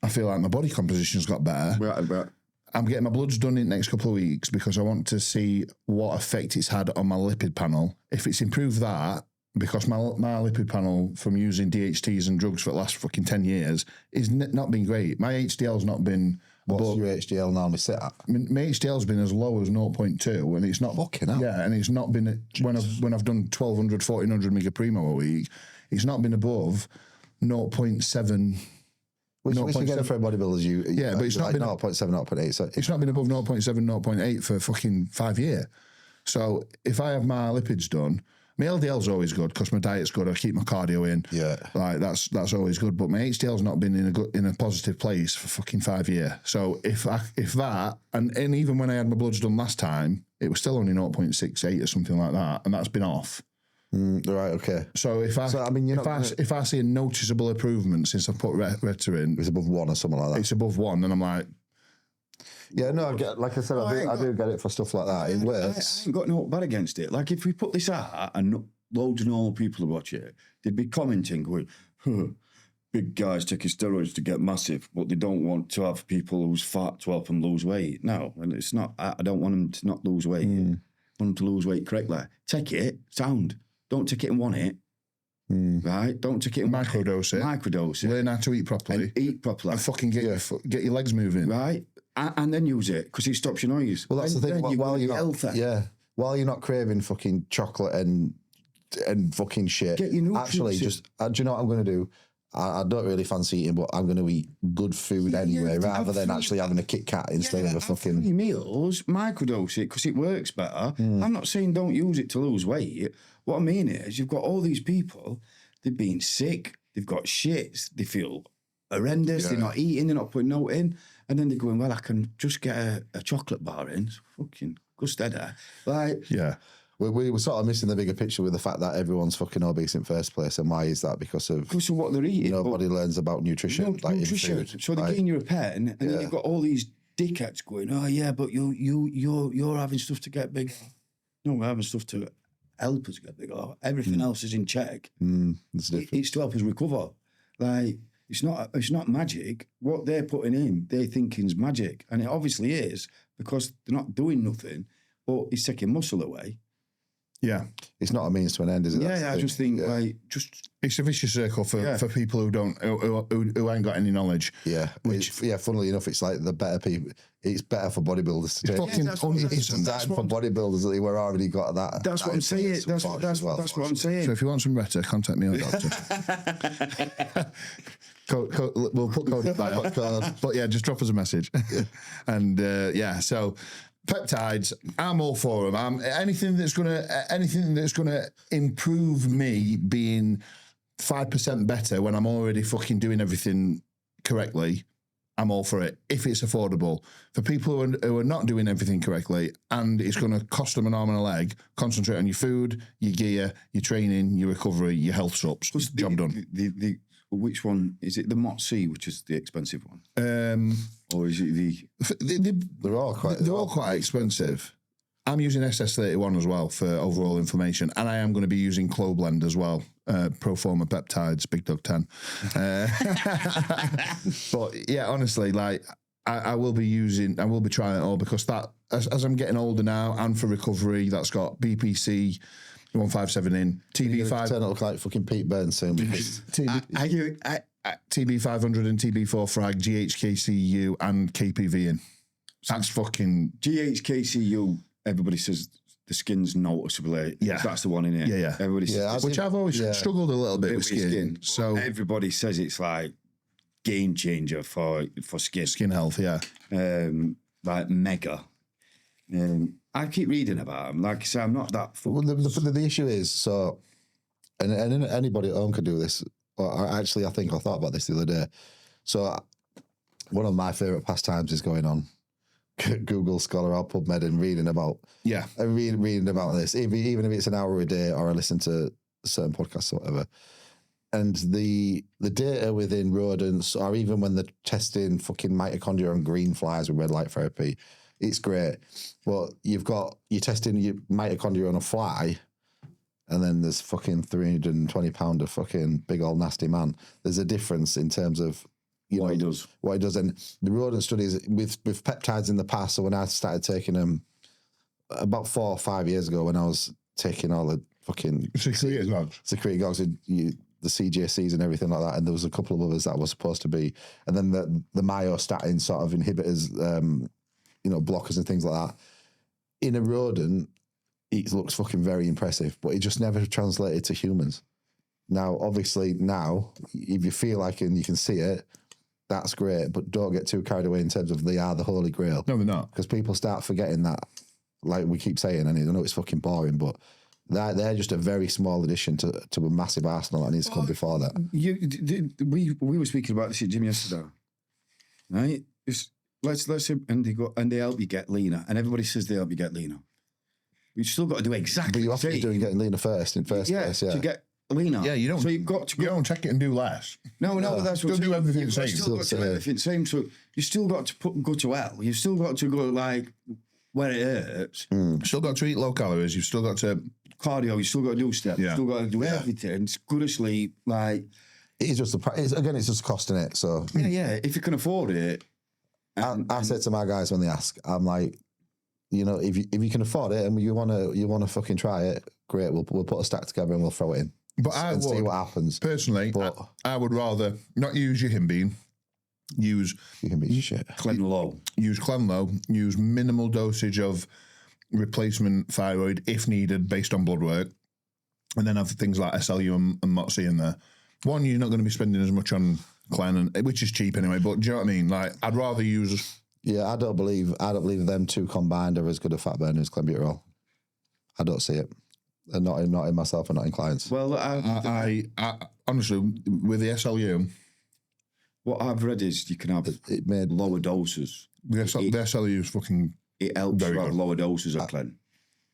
Speaker 1: I feel like my body composition's got better.
Speaker 3: Right.
Speaker 1: I'm getting my bloods done in the next couple of weeks because I want to see what effect it's had on my lipid panel. If it's improved that, because my lipid panel from using DHTs and drugs for the last fucking 10 years is not been great. My HDL's not been...
Speaker 2: What's your HDL normally sit at?
Speaker 1: My HDL's been as low as 0.2, and it's not...
Speaker 2: Fucking hell.
Speaker 1: Yeah, and it's not been... When I've done 1,200, 1,400 megaprimo a week, it's not been above 0.7...
Speaker 2: Which you get it for a bodybuilder,
Speaker 1: but it's not been
Speaker 2: 0.7, 0.8. So
Speaker 1: it's not been above 0.7, 0.8 for fucking 5 years. So if I have my lipids done, my LDL's always good because my diet's good. I keep my cardio in.
Speaker 2: Yeah,
Speaker 1: like that's always good. But my HDL's not been in a positive place for fucking 5 years. So if that and even when I had my bloods done last time, it was still only 0.68 or something like that, and that's been off.
Speaker 2: Right, okay.
Speaker 1: So if I see a noticeable improvement since I've put Reta in,
Speaker 2: it's above 1 or something like that.
Speaker 1: It's above 1, then I'm like,
Speaker 2: yeah, no, I get. Like I said, I do get it for stuff like that. It works.
Speaker 3: I ain't got no bad against it. Like if we put this out and loads of normal people would watch it, they'd be commenting, going, "Big guys taking steroids to get massive, but they don't want to have people who's fat to help them lose weight." No, and it's not. I don't want them to not lose weight. I want them to lose weight correctly. Take it, sound. Don't take it and want it. Right? Don't take it and
Speaker 1: microdose it.
Speaker 3: Microdose it.
Speaker 1: Learn how to eat properly.
Speaker 3: And eat properly.
Speaker 1: And fucking get your legs moving.
Speaker 3: Right? And then use it because it stops your noise.
Speaker 2: Well, that's the thing. While you're not craving fucking chocolate and and fucking shit.
Speaker 3: Get your nutrients
Speaker 2: Actually,
Speaker 3: in.
Speaker 2: just do you know what I'm going to do? I don't really fancy eating, but I'm going to eat good food anyway, rather than actually having a Kit Kat instead of a fucking
Speaker 3: 3 meals, microdose it because it works better. I'm not saying don't use it to lose weight. What I mean is, you've got all these people, they've been sick, they've got shits, they feel horrendous, they're not eating, they're not putting no in, and then they're going, well, I can just get a chocolate bar in, so fucking go steady. Like,
Speaker 1: Yeah.
Speaker 2: We were sort of missing the bigger picture with the fact that everyone's fucking obese in first place, and why is that? Because of
Speaker 3: what they're eating.
Speaker 2: nobody learns about nutrition, in food.
Speaker 3: So they're getting you a pen, and then you've got all these dickheads going, oh yeah, but you're having stuff to get big. No, we're having stuff to help us get bigger. Everything else is in check.
Speaker 2: It's different.
Speaker 3: It's to help us recover. Like, it's not magic. What they're putting in, they're thinking's magic, and it obviously is because they're not doing nothing, but it's taking muscle away.
Speaker 1: Yeah.
Speaker 2: It's not a means to an end, is it?
Speaker 3: Yeah, I just think
Speaker 1: It's a vicious circle for people who ain't got any knowledge.
Speaker 2: Yeah, funnily enough, it's like the better people. It's better for bodybuilders to take.
Speaker 1: Fucking
Speaker 2: It's designed for bodybuilders that we're already got that.
Speaker 3: That's what I'm saying. That's what I'm saying.
Speaker 1: So if you want some better, contact me on doctor. We'll put code in bio. But yeah, just drop us a message. And so peptides, I'm all for them. Anything that's gonna improve me being 5% better when I'm already fucking doing everything correctly, I'm all for it if it's affordable. For people who are not doing everything correctly and it's going to cost them an arm and a leg, concentrate on your food, your gear, your training, your recovery, your health subs. Job done.
Speaker 3: Which one is it? The Mott C, which is the expensive one, or is it
Speaker 2: They're all quite
Speaker 1: expensive. I'm using SS31 as well for overall information, and I am going to be using Cloblend as well. Proforma Peptides, Big Dog 10. But yeah, honestly, like I will be trying it all because that as I'm getting older now, and for recovery, that's got BPC 157 in TB5.
Speaker 2: Turn it look like fucking Pete Burns soon.
Speaker 1: TB500 and TB4 frag, GHKCU and KPV in. That's fucking
Speaker 3: GHKCU. Everybody says the skin's noticeably.
Speaker 1: Yeah,
Speaker 3: that's the one in it.
Speaker 1: Yeah.
Speaker 3: Everybody says,
Speaker 1: which I've always struggled a little bit with skin. So
Speaker 3: everybody says it's like game changer for skin
Speaker 1: health. Yeah,
Speaker 3: like mega. I keep reading about them. Like I say, I'm not that.
Speaker 2: Well, the issue is so, and anybody at home can do this. Or actually, I think I thought about this the other day. So, one of my favourite pastimes is going on Google Scholar or PubMed and reading about reading about this, even if it's an hour a day or I listen to certain podcasts or whatever. And the data within rodents, or even when they're testing fucking mitochondria on green flies with red light therapy, it's great. But you're testing your mitochondria on a fly, and then there's fucking 320 pound of fucking big old nasty man. There's a difference in terms of what he does. And the rodent studies with peptides in the past. So when I started taking them about 4 or 5 years ago, when I was taking all the fucking security dogs, the CJCs and everything like that, and there was a couple of others that was supposed to be, and then the myostatin sort of inhibitors, blockers and things like that. In a rodent, it looks fucking very impressive, but it just never translated to humans. Now, obviously, if you feel like and you can see it, that's great, but don't get too carried away in terms of they are the holy grail.
Speaker 1: No, they're not.
Speaker 2: Because people start forgetting that, like we keep saying, and I know it's fucking boring, but they're just a very small addition to a massive arsenal that needs to come before that.
Speaker 3: We were speaking about this at gym yesterday, right? Let's and they help you get leaner, and everybody says they help you get leaner. You still got to do exactly.
Speaker 2: But you have to be doing getting leaner first place. Yeah,
Speaker 3: to get leaner.
Speaker 1: Yeah, you don't.
Speaker 3: So you've got to.
Speaker 1: You don't check it and do less.
Speaker 3: No, that's what.
Speaker 1: Still do everything the same.
Speaker 3: Still got to do everything the same. So you still got to go to hell. You've still got to go like where it hurts.
Speaker 1: Still got to eat low calories. You've still got to
Speaker 3: cardio. You still got to do steps.
Speaker 1: Yeah.
Speaker 3: You still got to do everything. Go to sleep. Like
Speaker 2: it's just it's just costing it. So
Speaker 3: yeah. If you can afford it.
Speaker 2: I said to my guys when they ask, I'm like, if you can afford it and you wanna fucking try it, great. We'll put a stack together and we'll throw it in.
Speaker 1: But I would
Speaker 2: see what happens.
Speaker 1: Personally, I would rather not use your Himbean. Use
Speaker 2: shit.
Speaker 3: Clenlow.
Speaker 1: Use Clenlow. Use minimal dosage of replacement thyroid if needed, based on blood work. and then have things like SLU and Moxie in there. One, you're not going to be spending as much on Glen, which is cheap anyway. But do you know what I mean? Like, I'd rather use.
Speaker 2: Yeah, I don't believe them two combined are as good a fat burner as clenbuterol. I don't see it, and not in myself and not in clients.
Speaker 3: Well,
Speaker 1: I honestly, with the SLU,
Speaker 3: what I've read is you can have
Speaker 2: it made
Speaker 3: lower doses.
Speaker 1: the SLU is fucking.
Speaker 3: It helps
Speaker 1: Very
Speaker 3: to have
Speaker 1: good.
Speaker 3: lower doses of Clen.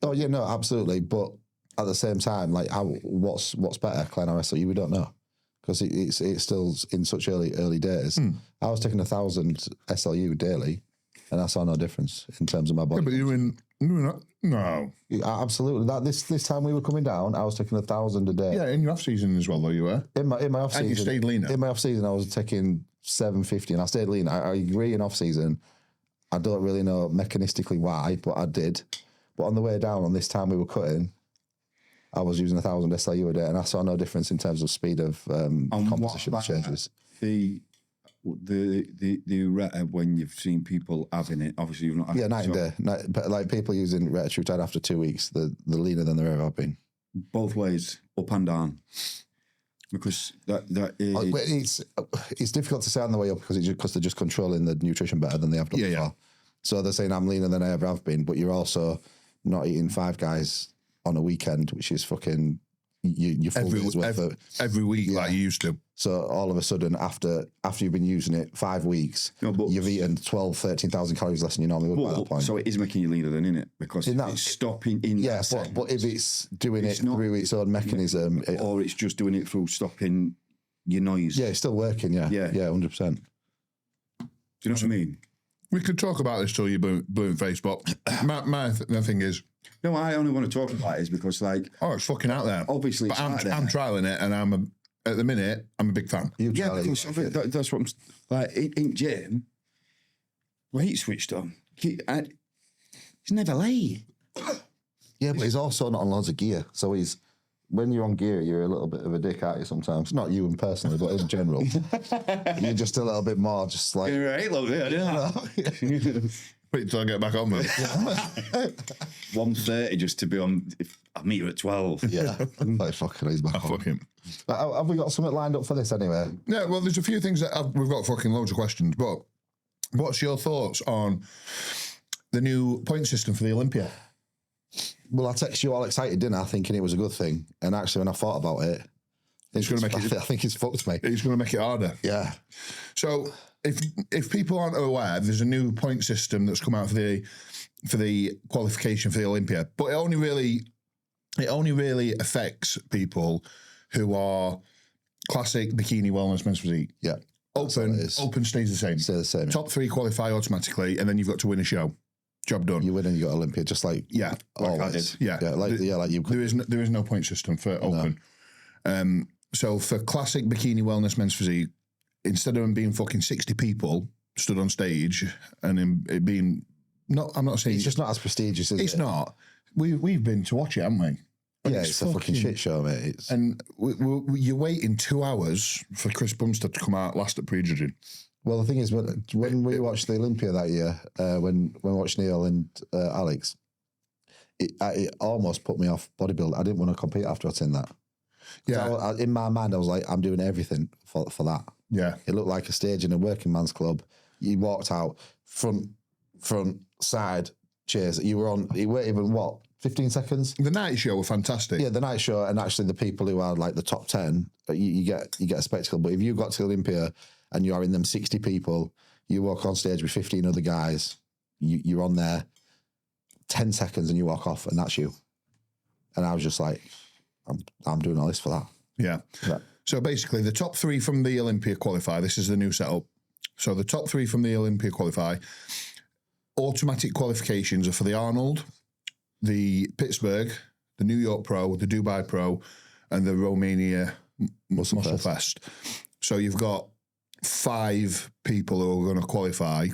Speaker 2: Oh yeah, no, absolutely. But at the same time, like, what's better, Clen or SLU? We don't know because it's still in such early days. I was taking 1,000 SLU daily, and I saw no difference in terms of my body.
Speaker 1: Yeah, but you're no.
Speaker 2: Yeah, absolutely. This time we were coming down, I was taking 1,000 a day.
Speaker 1: Yeah, in your off season as well, though you were.
Speaker 2: In my off season,
Speaker 1: And you stayed leaner.
Speaker 2: In my off season, I was taking 750, and I stayed lean. I agree. In off season, I don't really know mechanistically why, but I did. But on the way down, on this time we were cutting, I was using 1,000 SLU a day, and I saw no difference in terms of speed of composition changes.
Speaker 3: The Retta, when you've seen people having it, obviously you've not had
Speaker 2: Yeah,
Speaker 3: it,
Speaker 2: night and
Speaker 3: so
Speaker 2: day. But like people using retatrutide after 2 weeks, the leaner than they've ever been.
Speaker 3: both ways, up and down. Because that is...
Speaker 2: It's difficult to say on the way up because they're just controlling the nutrition better than they have done before.
Speaker 1: Yeah.
Speaker 2: So they're saying I'm leaner than I ever have been, but you're also not eating Five Guys on a weekend, which is fucking your full day's worth of.
Speaker 1: Every week like you used to.
Speaker 2: So all of a sudden, after you've been using it 5 weeks, you've eaten 12, 13,000 calories less than you normally would by that point.
Speaker 3: So it is making you leaner then, isn't it? Because it's stopping in
Speaker 2: Yeah,
Speaker 3: that sense.
Speaker 2: but if it's doing
Speaker 3: It's
Speaker 2: it
Speaker 3: not-
Speaker 2: through its own mechanism,
Speaker 3: or it's just doing it through stopping your noise.
Speaker 2: yeah, it's still working, yeah.
Speaker 3: Yeah.
Speaker 2: Yeah, 100%.
Speaker 3: Do you know what I mean?
Speaker 1: We could talk about this till you're blue in face, but my thing is,
Speaker 3: No, I only want to talk about it is because, like,
Speaker 1: it's fucking out there.
Speaker 3: obviously
Speaker 1: But
Speaker 3: it's out there.
Speaker 1: I'm trialing it, and at the minute, I'm a big fan.
Speaker 3: Yeah, because of it, that's what I'm like in gym. Weight switched on. He's never late.
Speaker 2: Yeah, but he's also not on loads of gear. So when you're on gear, you're a little bit of a dick, aren't you, sometimes? Not you personally, but in general. You're just a little bit more just like...
Speaker 3: Right, look, yeah.
Speaker 1: Wait till I get back on, man.
Speaker 3: 1:30 just to be on. If I meet you at 12.
Speaker 2: Yeah, like fucking he's back on.
Speaker 1: Fuck him.
Speaker 2: Have we got something lined up for this anyway?
Speaker 1: Yeah, well, there's a few things that we've got fucking loads of questions, but what's your thoughts on the new point system for the Olympia?
Speaker 2: Well, I texted you all excited, didn't I, thinking it was a good thing. And actually, when I thought about it, I think it's fucked me.
Speaker 1: It's going to make it harder.
Speaker 2: Yeah.
Speaker 1: So if people aren't aware, there's a new point system that's come out for the qualification for the Olympia, but it only really affects people who are classic bikini wellness men's physique.
Speaker 2: Yeah.
Speaker 1: Open stays the same.
Speaker 2: Stay the same.
Speaker 1: Top 3 qualify automatically, and then you've got to win a show. Job done.
Speaker 2: You win and you got Olympia, just like always.
Speaker 1: Yeah,
Speaker 2: like you.
Speaker 1: There is no point system for open. So for classic bikini wellness men's physique, instead of them being fucking 60 people stood on stage and it being I'm not saying
Speaker 2: It's just not as prestigious, is it?
Speaker 1: it's not. We've been to watch it, haven't we? And
Speaker 2: Yeah, it's a fucking shit show, mate.
Speaker 1: And you're waiting 2 hours for Chris Bumstead to come out last at prejudging.
Speaker 2: Well, the thing is, when we watched the Olympia that year, when we watched Neil and Alex, it almost put me off bodybuilding. I didn't want to compete after I'd seen that.
Speaker 1: Yeah.
Speaker 2: In my mind, I was like, I'm doing everything for that.
Speaker 1: Yeah.
Speaker 2: It looked like a stage in a working man's club. You walked out front, side, cheers. You weren't even 15 seconds?
Speaker 1: The night show were fantastic.
Speaker 2: Yeah, the night show, and actually the people who are like the top 10, you get a spectacle. But if you got to Olympia and you're in them 60 people, you walk on stage with 15 other guys, you're on there 10 seconds and you walk off, and that's you. And I was just like, I'm doing all this for that.
Speaker 1: Yeah. So basically, the top 3 from the Olympia qualify. This is the new setup. So the top 3 from the Olympia qualify. Automatic qualifications are for the Arnold, the Pittsburgh, the New York Pro, the Dubai Pro, and the Romania Muscle Fest. So you've got 5 people who are going to qualify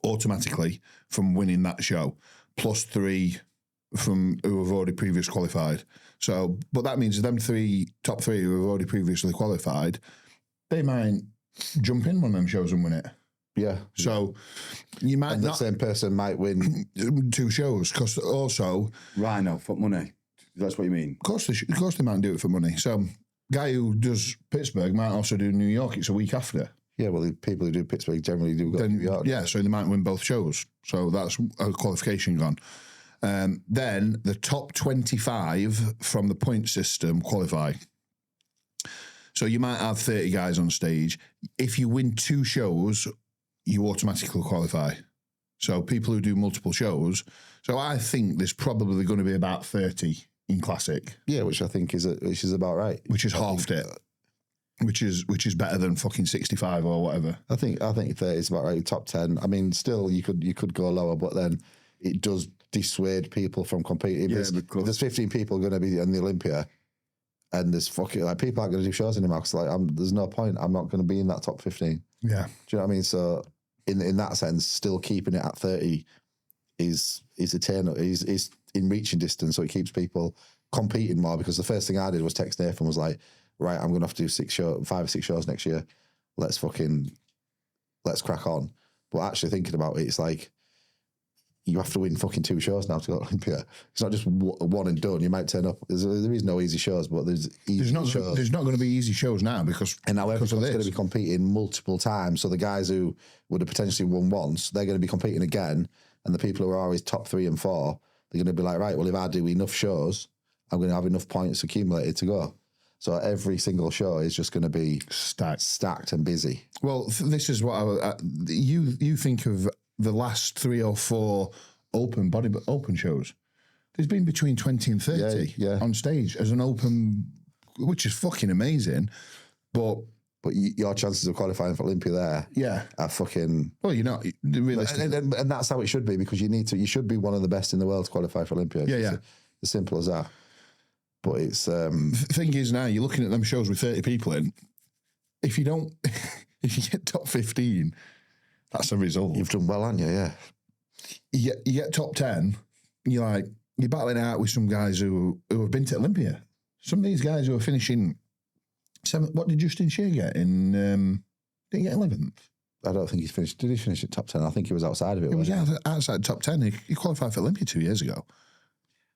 Speaker 1: automatically from winning that show, plus 3 from who have already previously qualified. So, but that means them top 3 who have already previously qualified, they might jump in one of them shows and win it.
Speaker 2: Yeah.
Speaker 1: So you might
Speaker 2: and
Speaker 1: not.
Speaker 2: The same person might win
Speaker 1: 2 shows, because also
Speaker 3: Rhino, fuck money. That's what you mean.
Speaker 1: Of course they might do it for money. So, guy who does Pittsburgh might also do New York. It's a week after.
Speaker 2: Yeah, well, the people who do Pittsburgh generally do go to New York.
Speaker 1: Yeah, so they might win both shows. So that's a qualification gone. Then the top 25 from the point system qualify. So you might have 30 guys on stage. If you win 2 shows, you automatically qualify. So people who do multiple shows. So I think there's probably going to be about 30 in Classic.
Speaker 2: Yeah, which I think is about right.
Speaker 1: Which is halved it. Which is better than fucking 65 or whatever.
Speaker 2: I think 30 is about right. Top 10. I mean, still you could go lower, but then it does dissuade people from competing.
Speaker 3: Yeah,
Speaker 2: If there's 15 people going to be in the Olympia, and there's fucking like people aren't going to do shows anymore. Cause there's no point. I'm not going to be in that top 15.
Speaker 1: Yeah.
Speaker 2: Do you know what I mean? So in that sense, still keeping it at 30 is attainable. Is in reaching distance, so it keeps people competing more. Because the first thing I did was text Nathan, was like, right, I'm going to have to do 5 or 6 shows next year. Let's crack on. But actually thinking about it, it's like, you have to win fucking 2 shows now to go to Olympia. It's not just one and done. You might turn up. There is no easy shows, but there's shows.
Speaker 1: There's not going to be easy shows now because
Speaker 2: and now everyone's going to be competing multiple times. So the guys who would have potentially won once, they're going to be competing again. And the people who are always top 3 and 4, they're going to be like, right, well, if I do enough shows, I'm going to have enough points accumulated to go. So every single show is just going to be stacked and busy.
Speaker 1: Well, this is what you think of the last 3 or 4 open shows. There's been between 20 and 30 on stage as an open, which is fucking amazing. But
Speaker 2: your chances of qualifying for Olympia are fucking...
Speaker 1: Well, you're not realistic.
Speaker 2: And that's how it should be, because you should be one of the best in the world to qualify for Olympia.
Speaker 1: Yeah.
Speaker 2: As simple as that. But it's...
Speaker 1: The thing is now, you're looking at them shows with 30 people in. If you get top 15, that's a result.
Speaker 2: You've done well, haven't you? Yeah.
Speaker 1: You get top 10, you're battling out with some guys who have been to Olympia. Some of these guys who are finishing 7th. What did Justin Shea get in? Didn't he get 11th?
Speaker 2: I don't think he's finished. Did he finish at top 10? I think he was outside of it.
Speaker 1: He was outside top 10. He qualified for Olympia 2 years ago.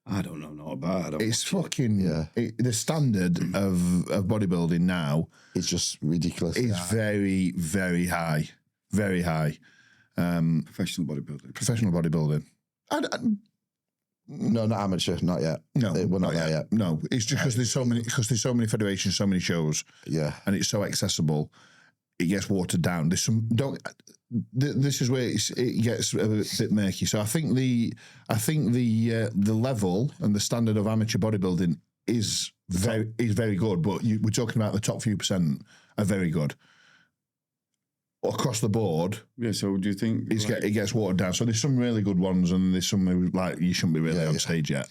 Speaker 3: I don't know not about it.
Speaker 1: It's fucking... the standard of bodybuilding now...
Speaker 2: It's just ridiculous.
Speaker 1: It's very, very high. Very high.
Speaker 3: Professional bodybuilding.
Speaker 2: No, not amateur, not yet.
Speaker 1: No,
Speaker 2: we're not there yet.
Speaker 1: No, it's just because there's so many federations, so many shows.
Speaker 2: Yeah,
Speaker 1: and it's so accessible, it gets watered down. This is where it gets a bit murky. So I think the level and the standard of amateur bodybuilding is very good, but we're talking about the top few percent are very good. Across the board,
Speaker 3: yeah. So do you think
Speaker 1: it gets watered down? So there's some really good ones, and there's some who, you shouldn't be really on stage yet.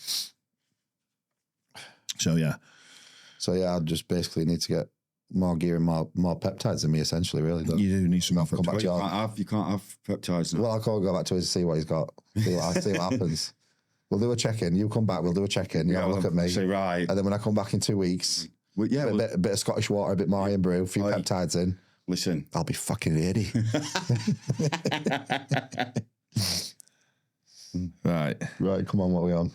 Speaker 1: So yeah,
Speaker 2: I just basically need to get more gear and more peptides in me. Essentially, really.
Speaker 1: You do need some.
Speaker 3: You can't have peptides now.
Speaker 2: Well, I'll go back to his and see what he's got. See what happens. We'll do a check-in. You come back. We'll do a check-in. You have a look at me.
Speaker 3: Say right.
Speaker 2: And then when I come back in 2 weeks, a bit of Scottish water, a bit more iron brew, a few peptides in.
Speaker 3: Listen,
Speaker 2: I'll be fucking ready.
Speaker 1: Right.
Speaker 2: Come on, what are we on?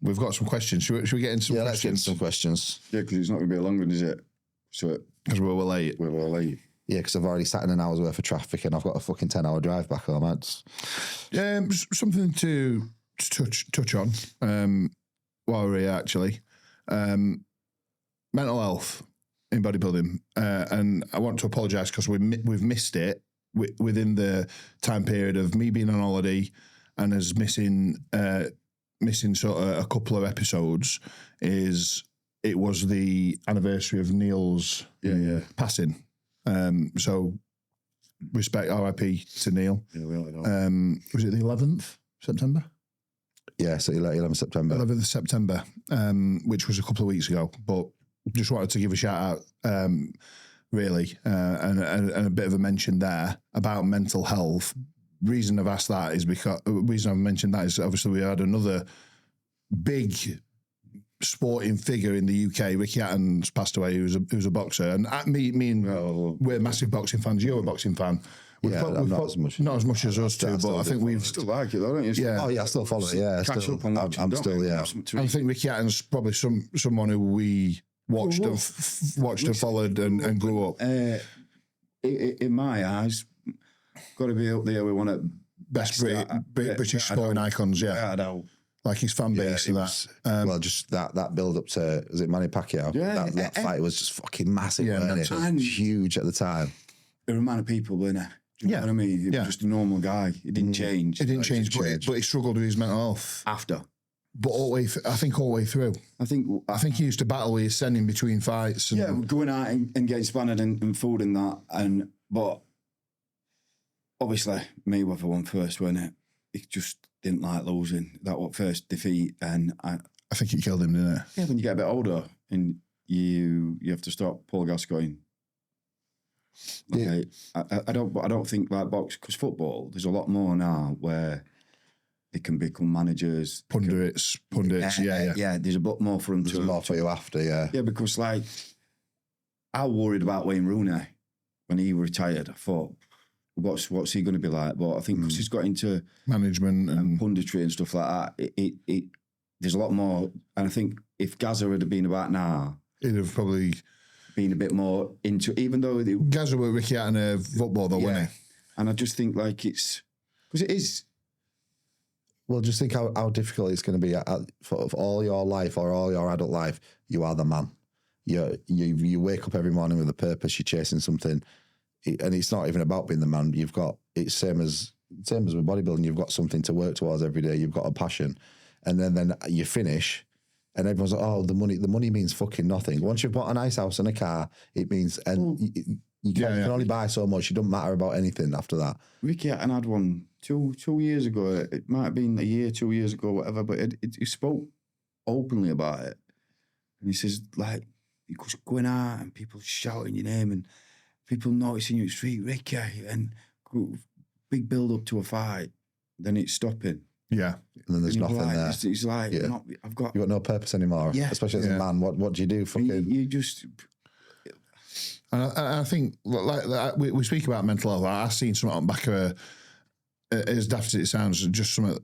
Speaker 1: We've got some questions. Should we get into some questions?
Speaker 2: Let's get into some questions.
Speaker 3: Yeah, because it's not going to be a long one, is it? So
Speaker 1: because we're late.
Speaker 3: We're late.
Speaker 2: Yeah, because I've already sat in an hour's worth of traffic and I've got a fucking 10-hour drive back home.
Speaker 1: Something to touch on while we're here, actually. Mental health in bodybuilding, and I want to apologise because we've missed it within the time period of me being on holiday and as missing sort of a couple of episodes. It was the anniversary of Neil's passing, so respect, RIP to Neil.
Speaker 3: Yeah, we all know.
Speaker 1: Was it the 11th September?
Speaker 2: Yeah, so 11th September.
Speaker 1: 11th September, which was a couple of weeks ago, but just wanted to give a shout out, really, and a bit of a mention there about mental health. Reason I've asked that is because reason I've mentioned that is obviously we had another big sporting figure in the UK. Ricky Hatton's passed away. Who's a boxer, and me and we're massive boxing fans. You're a boxing fan.
Speaker 2: Not as much
Speaker 1: as us two, but I think we've
Speaker 3: Still like it, though, don't you?
Speaker 1: Yeah.
Speaker 2: Oh yeah, I still follow it. Yeah,
Speaker 3: Catch up on watching,
Speaker 2: I'm
Speaker 3: don't
Speaker 2: still
Speaker 3: we?
Speaker 2: yeah.
Speaker 3: Have something to
Speaker 1: I
Speaker 3: eat.
Speaker 1: think Ricky Hatton's probably someone who we watched and followed and grew up.
Speaker 3: In my eyes, got to be up there with one of
Speaker 1: Best British sporting icons, yeah.
Speaker 3: I know.
Speaker 1: Like his fan base and that.
Speaker 2: Well, just that build up to, is it Manny Pacquiao?
Speaker 3: Yeah,
Speaker 2: that fight was just fucking massive,
Speaker 1: Yeah,
Speaker 2: wasn't it?
Speaker 3: and-
Speaker 2: Huge at the time.
Speaker 3: There were a man of people, weren't there? Do you know what I mean? He was just a normal guy. He didn't change.
Speaker 1: It didn't change, but he struggled with his mental health.
Speaker 3: After.
Speaker 1: But all the way through.
Speaker 3: I think
Speaker 1: he used to battle with his sending between fights. And,
Speaker 3: yeah, going out and getting spanned and food and that. But obviously, Mayweather won first, wasn't it? He just didn't like losing. That was first defeat. And
Speaker 1: I think it killed him, didn't it?
Speaker 3: yeah, when you get a bit older and you have to start Paul Gascoigne. Okay, I don't think like box, because football, there's a lot more now where they can become managers,
Speaker 1: Pundits, yeah.
Speaker 3: There's a bit more for them
Speaker 2: There's more for you after, yeah.
Speaker 3: Yeah, because like I worried about Wayne Rooney when he retired. I thought, what's he going to be like? But I think because he's got into
Speaker 1: management and
Speaker 3: punditry and stuff like that, it there's a lot more. And I think if Gaza had been about now,
Speaker 1: he'd have probably
Speaker 3: been a bit more into, even though
Speaker 1: Gaza were Ricky Hatton of football though, wasn't he?
Speaker 3: And I just think like it's, because it is.
Speaker 2: Well, just think how difficult it's going to be for all your life or all your adult life. You are the man. You wake up every morning with a purpose. You're chasing something, and it's not even about being the man. You've got, it's same as with bodybuilding. You've got something to work towards every day. You've got a passion, and then you finish, and everyone's like, "Oh, the money means fucking nothing." Once you've bought a nice house and a car, it means, and you can only buy so much. It doesn't matter about anything after that.
Speaker 3: Ricky Hatton had one two years ago. It might have been a year, 2 years ago, whatever. But he spoke openly about it, and he says like, you was going out and people shouting your name and people noticing you in the street, Ricky, and big build up to a fight, then it's stopping.
Speaker 1: Yeah,
Speaker 2: and then there's nothing there.
Speaker 3: It's like,
Speaker 2: Yeah.
Speaker 3: I've got.
Speaker 2: You've got no purpose anymore.
Speaker 3: Yeah.
Speaker 2: Especially as a man. What do you do? Fucking.
Speaker 3: You just.
Speaker 1: and I think like we speak about mental health. I've seen something on the back of as daft as it sounds, just some,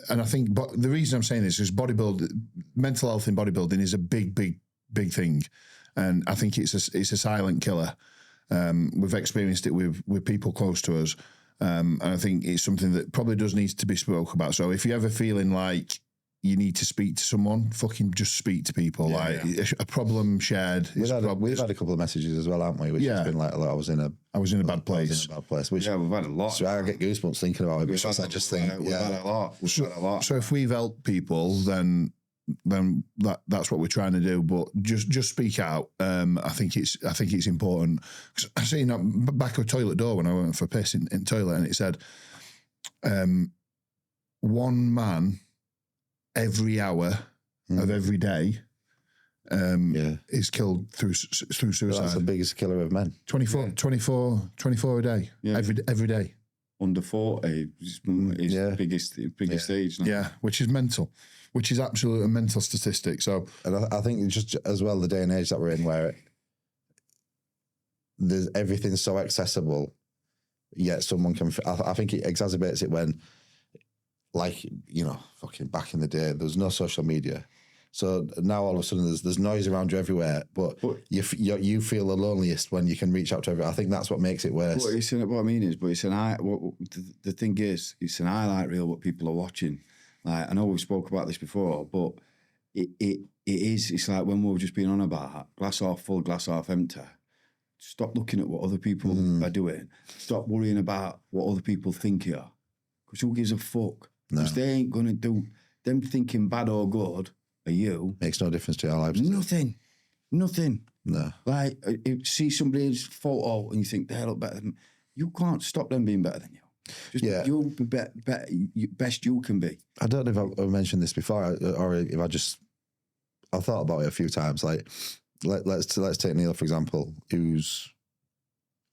Speaker 1: and I think, but the reason I'm saying this is mental health in bodybuilding is a big thing, and I think it's a silent killer. We've experienced it with people close to us, and I think it's something that probably does need to be spoke about. So if you're ever feeling like you need to speak to someone, fucking just speak to people. A problem shared.
Speaker 2: We've had a couple of messages as well, haven't we? Which has been like, I was in a bad place.
Speaker 3: Which, yeah, we've had a lot.
Speaker 2: So I get goosebumps thinking about it.
Speaker 3: We've had a lot.
Speaker 1: So if we've helped people, then that's what we're trying to do. But just speak out. I think it's important. Cause I seen that back of a toilet door when I went for a piss in toilet, and it said, one man every hour of every day is killed through suicide.
Speaker 2: That's the biggest killer of men.
Speaker 1: 24 a day, every day.
Speaker 3: Under 40 is biggest age. No?
Speaker 1: Yeah, which is mental, which is absolute mental statistic. So,
Speaker 2: and I think just as well the day and age that we're in, where there's everything's so accessible, yet someone can. I think it exacerbates it when, like, fucking back in the day, there was no social media. So now all of a sudden there's noise around you everywhere, but you feel the loneliest when you can reach out to everyone. I think that's what makes it worse.
Speaker 3: What I mean is, the thing is, it's an highlight reel what people are watching. Like, I know we've spoke about this before, but it's like when we've just been on about glass half full, glass half empty. Stop looking at what other people are doing. Stop worrying about what other people think here. Because who gives a fuck? Because they ain't going to do, them thinking bad or good are you.
Speaker 2: Makes no difference to our lives.
Speaker 3: Nothing.
Speaker 2: No.
Speaker 3: Like, you see somebody's photo and you think they look better than you, can't stop them being better than you. Just you'll be better, best you can be.
Speaker 2: I don't know if I've mentioned this before or if I've thought about it a few times. Like, let's take Neil, for example, who's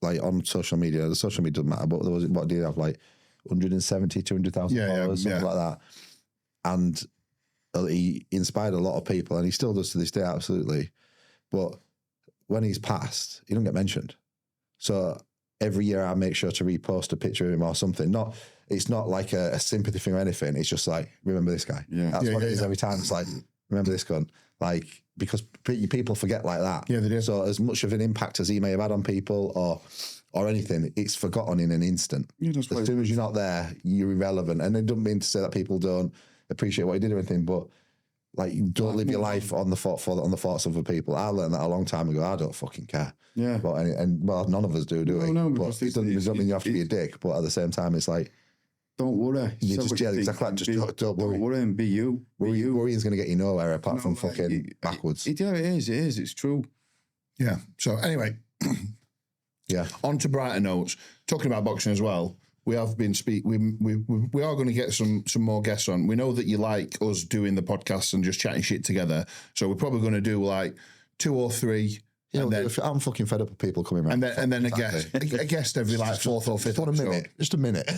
Speaker 2: like on social media. The social media doesn't matter, but what do you have, like 170, 200,000 followers, something like that. And he inspired a lot of people, and he still does to this day, absolutely. But when he's passed, he don't get mentioned. So every year I make sure to repost a picture of him or something. It's not like a sympathy thing or anything. It's just like, remember this guy.
Speaker 3: Yeah.
Speaker 2: That's what it is every time. It's like, remember this gun. Like, because people forget like that.
Speaker 1: Yeah, they do.
Speaker 2: So as much of an impact as he may have had on people or anything, it's forgotten in an instant.
Speaker 3: Yeah, that's
Speaker 2: As soon as you're not there, you're irrelevant. And it doesn't mean to say that people don't appreciate what he did or anything, but like, you don't live your life on the thoughts of other people. I learned that a long time ago. I don't fucking care.
Speaker 3: Yeah.
Speaker 2: But well, none of us do we?
Speaker 3: No,
Speaker 2: but
Speaker 3: because
Speaker 2: it doesn't mean you have to be a dick. But at the same time, it's like,
Speaker 3: don't worry.
Speaker 2: you
Speaker 3: Say
Speaker 2: just,
Speaker 3: what you
Speaker 2: yeah,
Speaker 3: think
Speaker 2: exactly.
Speaker 3: and
Speaker 2: Just
Speaker 3: be-
Speaker 2: don't worry.
Speaker 3: Don't worry and be you. Be you.
Speaker 2: Worrying's going to get you nowhere apart from
Speaker 3: No,
Speaker 2: fucking backwards.
Speaker 3: Yeah, it is. It's true.
Speaker 1: Yeah. So anyway,
Speaker 2: Yeah.
Speaker 1: on to brighter notes. Talking about boxing as well, we have been we are going to get some more guests on. We know that you like us doing the podcast and just chatting shit together. So we're probably going to do like 2 or 3.
Speaker 2: You
Speaker 1: and
Speaker 2: know,
Speaker 1: then,
Speaker 2: I'm fucking fed up of people coming around.
Speaker 1: and then a guest every like 4th or 5th
Speaker 2: Just a minute.
Speaker 1: episode.
Speaker 2: Just a minute.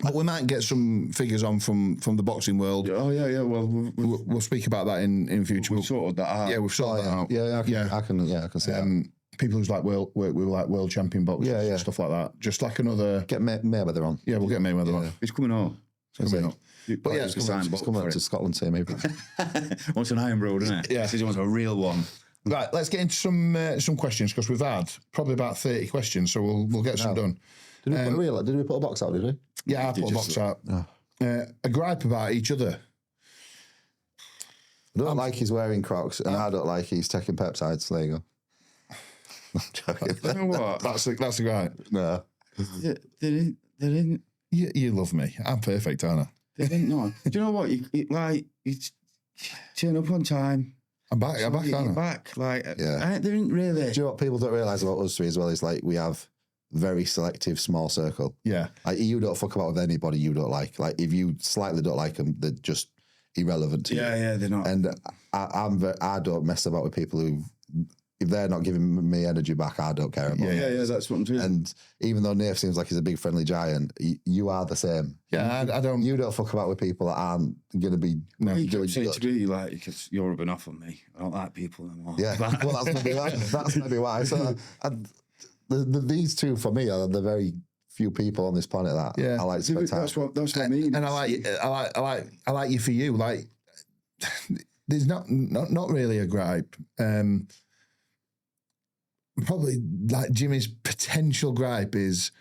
Speaker 1: But we might get some figures on from the boxing world.
Speaker 3: Oh, yeah. Well,
Speaker 1: We'll speak about that in future.
Speaker 3: we've sorted that out.
Speaker 1: Yeah, we've sorted that out.
Speaker 2: Yeah, I can see that.
Speaker 1: People who's like we were like world champion boxers,
Speaker 2: Yeah.
Speaker 1: stuff like that. Just like another.
Speaker 2: Get Mayweather on.
Speaker 1: Yeah, we'll get Mayweather on.
Speaker 3: It's coming on.
Speaker 1: Coming up.
Speaker 3: But
Speaker 1: yeah,
Speaker 3: it's
Speaker 2: He's coming to Scotland to maybe.
Speaker 3: Wants an Iron Road, isn't it?
Speaker 1: Yeah.
Speaker 3: Says he wants a real one.
Speaker 1: Right, let's get into some questions because we've had probably about 30 questions, so we'll get some done.
Speaker 2: Did we put a box out, did we?
Speaker 1: Yeah, I put a box out. A gripe about each other.
Speaker 2: I don't like he's wearing Crocs, and I don't like he's taking peptides. There you go. I'm joking.
Speaker 3: You know what?
Speaker 1: That's a gripe.
Speaker 2: No.
Speaker 3: They didn't.
Speaker 1: You love me. I'm perfect, aren't I?
Speaker 3: They didn't know. Do you know what? You turn up on time.
Speaker 1: I'm back,
Speaker 3: You're
Speaker 1: aren't I?
Speaker 3: back. Like,
Speaker 2: Yeah.
Speaker 3: they didn't really.
Speaker 2: Do you know what people don't realise about us three as well is like we have very selective small circle.
Speaker 1: Yeah.
Speaker 2: Like you don't fuck about with anybody you don't like. Like if you slightly don't like them, they're just irrelevant to you.
Speaker 3: Yeah, they're not.
Speaker 2: And I don't mess about with people who, if they're not giving me energy back, I don't care about.
Speaker 3: Yeah, that's what I'm doing.
Speaker 2: And even though Nath seems like he's a big friendly giant, you are the same.
Speaker 1: Yeah, I don't.
Speaker 2: You don't fuck about with people that aren't going to be.
Speaker 3: He
Speaker 2: doing
Speaker 3: kept saying
Speaker 2: good.
Speaker 3: to me, like, you're rubbing off on me. I don't like people anymore.
Speaker 2: Yeah, well, that's maybe why. That's maybe why. So, these two for me are the very few people on this planet that I like to spend time.
Speaker 3: That's what I mean.
Speaker 1: And I like you for you. Like, there's not really a gripe. Probably like Jimmy's potential gripe is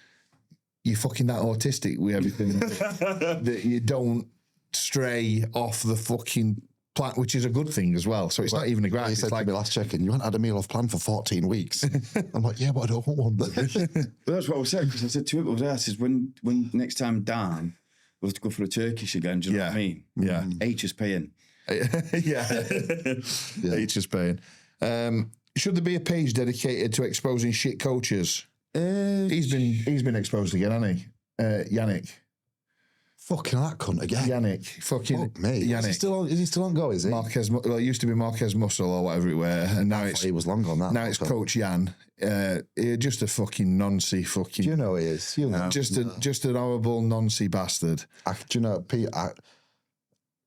Speaker 1: you're fucking that autistic with everything that you don't stray off the fucking plan, which is a good thing as well. So it's not even a gripe.
Speaker 2: He
Speaker 1: It's
Speaker 2: said
Speaker 1: like
Speaker 2: to me last check-in, you haven't had a meal off plan for 14 weeks. I'm like, yeah, but I don't want one.
Speaker 3: But that's what I was saying, because I said to it, I said, when next time Dan, we'll have to go for a Turkish again, do you know what I mean?
Speaker 1: Yeah.
Speaker 3: H is paying.
Speaker 1: yeah. H is paying. Should there be a page dedicated to exposing shit coaches? He's been exposed again, hasn't he? Yannick.
Speaker 2: Fucking that cunt again.
Speaker 1: Yannick. Fucking
Speaker 2: Fuck me.
Speaker 1: Yannick.
Speaker 2: Is he still on go, is he?
Speaker 1: Marquez, well, it used to be Marquez Muscle or whatever it were, and now it's
Speaker 2: He was long on that.
Speaker 1: now it's Coach Jan. Just a fucking noncy fucking.
Speaker 2: Do you know who he is? You know.
Speaker 1: just an horrible noncy bastard.
Speaker 2: Do you know, Pete,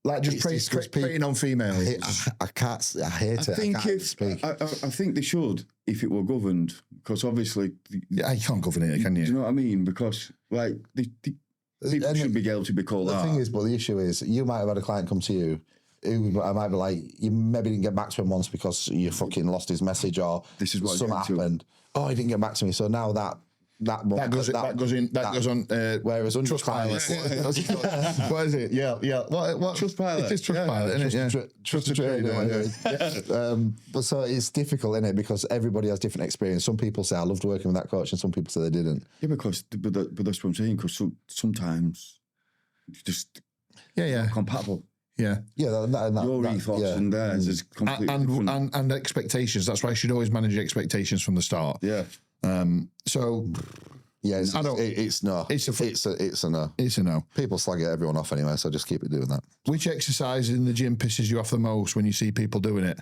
Speaker 1: Like just
Speaker 2: It's just
Speaker 1: preying on females.
Speaker 2: I can't, I hate
Speaker 3: I
Speaker 2: it.
Speaker 3: think
Speaker 2: I can't
Speaker 3: if
Speaker 2: speak.
Speaker 3: I think they should, if it were governed, because obviously,
Speaker 1: Yeah, you can't govern it, can
Speaker 3: do you
Speaker 1: you?
Speaker 3: know what I mean? Because like people should be able to be called
Speaker 2: The
Speaker 3: out.
Speaker 2: thing is, but the issue is, you might have had a client come to you who I might be like, you maybe didn't get back to him once because you fucking lost his message or
Speaker 3: This is what
Speaker 2: something
Speaker 3: I'm getting to.
Speaker 2: happened. Oh, he didn't get back to me. So now that
Speaker 1: Goes on.
Speaker 2: Whereas under
Speaker 1: Trustpilot. What is it? Yeah. What?
Speaker 3: Trustpilot.
Speaker 1: It is Trustpilot, isn't it? Yeah.
Speaker 2: Trust trader. But so it's difficult, isn't it? Because everybody has different experience. Some people say I loved working with that coach, and some people say they didn't.
Speaker 3: Yeah, because but that's what I'm saying. Because sometimes it's just
Speaker 1: Yeah.
Speaker 3: compatible.
Speaker 1: Yeah.
Speaker 2: Yeah,
Speaker 3: Your ethos and theirs is completely different.
Speaker 1: And expectations. That's why you should always manage expectations from the start.
Speaker 3: Yeah.
Speaker 1: So
Speaker 2: yeah,
Speaker 1: I don't-
Speaker 2: it's no.
Speaker 1: It's a
Speaker 2: no.
Speaker 1: it's a no.
Speaker 2: People slag everyone off anyway, so just keep it doing that.
Speaker 1: Which exercise in the gym pisses you off the most when you see people doing it?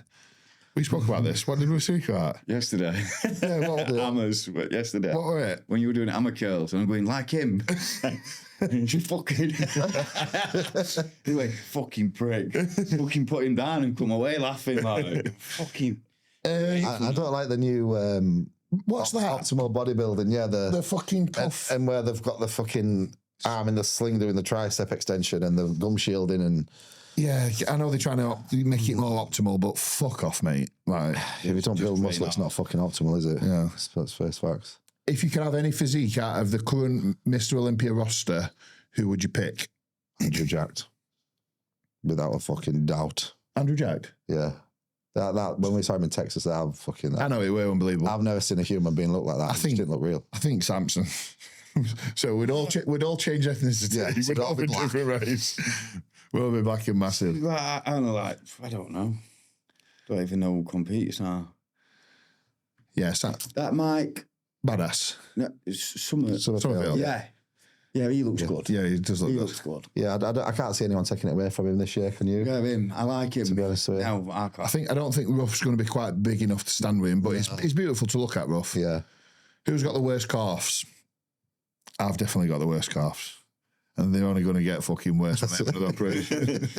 Speaker 1: We spoke about this. What did we speak about?
Speaker 3: Yesterday.
Speaker 1: Yeah, what the-
Speaker 3: Hammers. Yesterday.
Speaker 1: What were it?
Speaker 3: When you were doing hammer curls, and I'm going, like him. You fucking. Anyway, fucking prick. Fucking put him down and come away laughing like, fucking.
Speaker 2: I don't like the new
Speaker 1: What's that?
Speaker 2: Optimal bodybuilding, yeah.
Speaker 1: The fucking cuff.
Speaker 2: And where they've got the fucking arm in the sling doing the tricep extension and the gum shielding and...
Speaker 1: Yeah, I know they're trying to make it more optimal, but fuck off, mate. Like,
Speaker 2: if you don't build muscle, it's not fucking optimal, is it?
Speaker 1: Yeah.
Speaker 2: That's first facts.
Speaker 1: if you could have any physique out of the current Mr. Olympia roster, who would you pick?
Speaker 2: Andrew Jacked. Without a fucking doubt.
Speaker 1: Andrew Jacked?
Speaker 2: Yeah. That when we saw him in Texas, I
Speaker 1: know, it were unbelievable.
Speaker 2: I've never seen a human being look like that. It didn't look real.
Speaker 1: I think Samson. So we'd all change ethnicity.
Speaker 2: Yeah,
Speaker 1: we'd all be different race. We'll be back in massive.
Speaker 3: I don't know. Don't even know who competes now.
Speaker 1: Yeah,
Speaker 3: that Mike.
Speaker 1: Badass.
Speaker 3: No,
Speaker 1: Summerfield.
Speaker 3: Yeah, he looks good.
Speaker 1: Yeah, he does look good.
Speaker 3: Looks good.
Speaker 2: Yeah, I can't see anyone taking it away from him this year, can you?
Speaker 3: Yeah, him. I like him.
Speaker 2: To be honest with you.
Speaker 3: No, I can't.
Speaker 1: I don't think Ruff's going to be quite big enough to stand with him, but it's beautiful to look at, Ruff.
Speaker 2: Yeah.
Speaker 1: Who's got the worst calves? I've definitely got the worst calves. And they're only going to get fucking worse when they have another operation.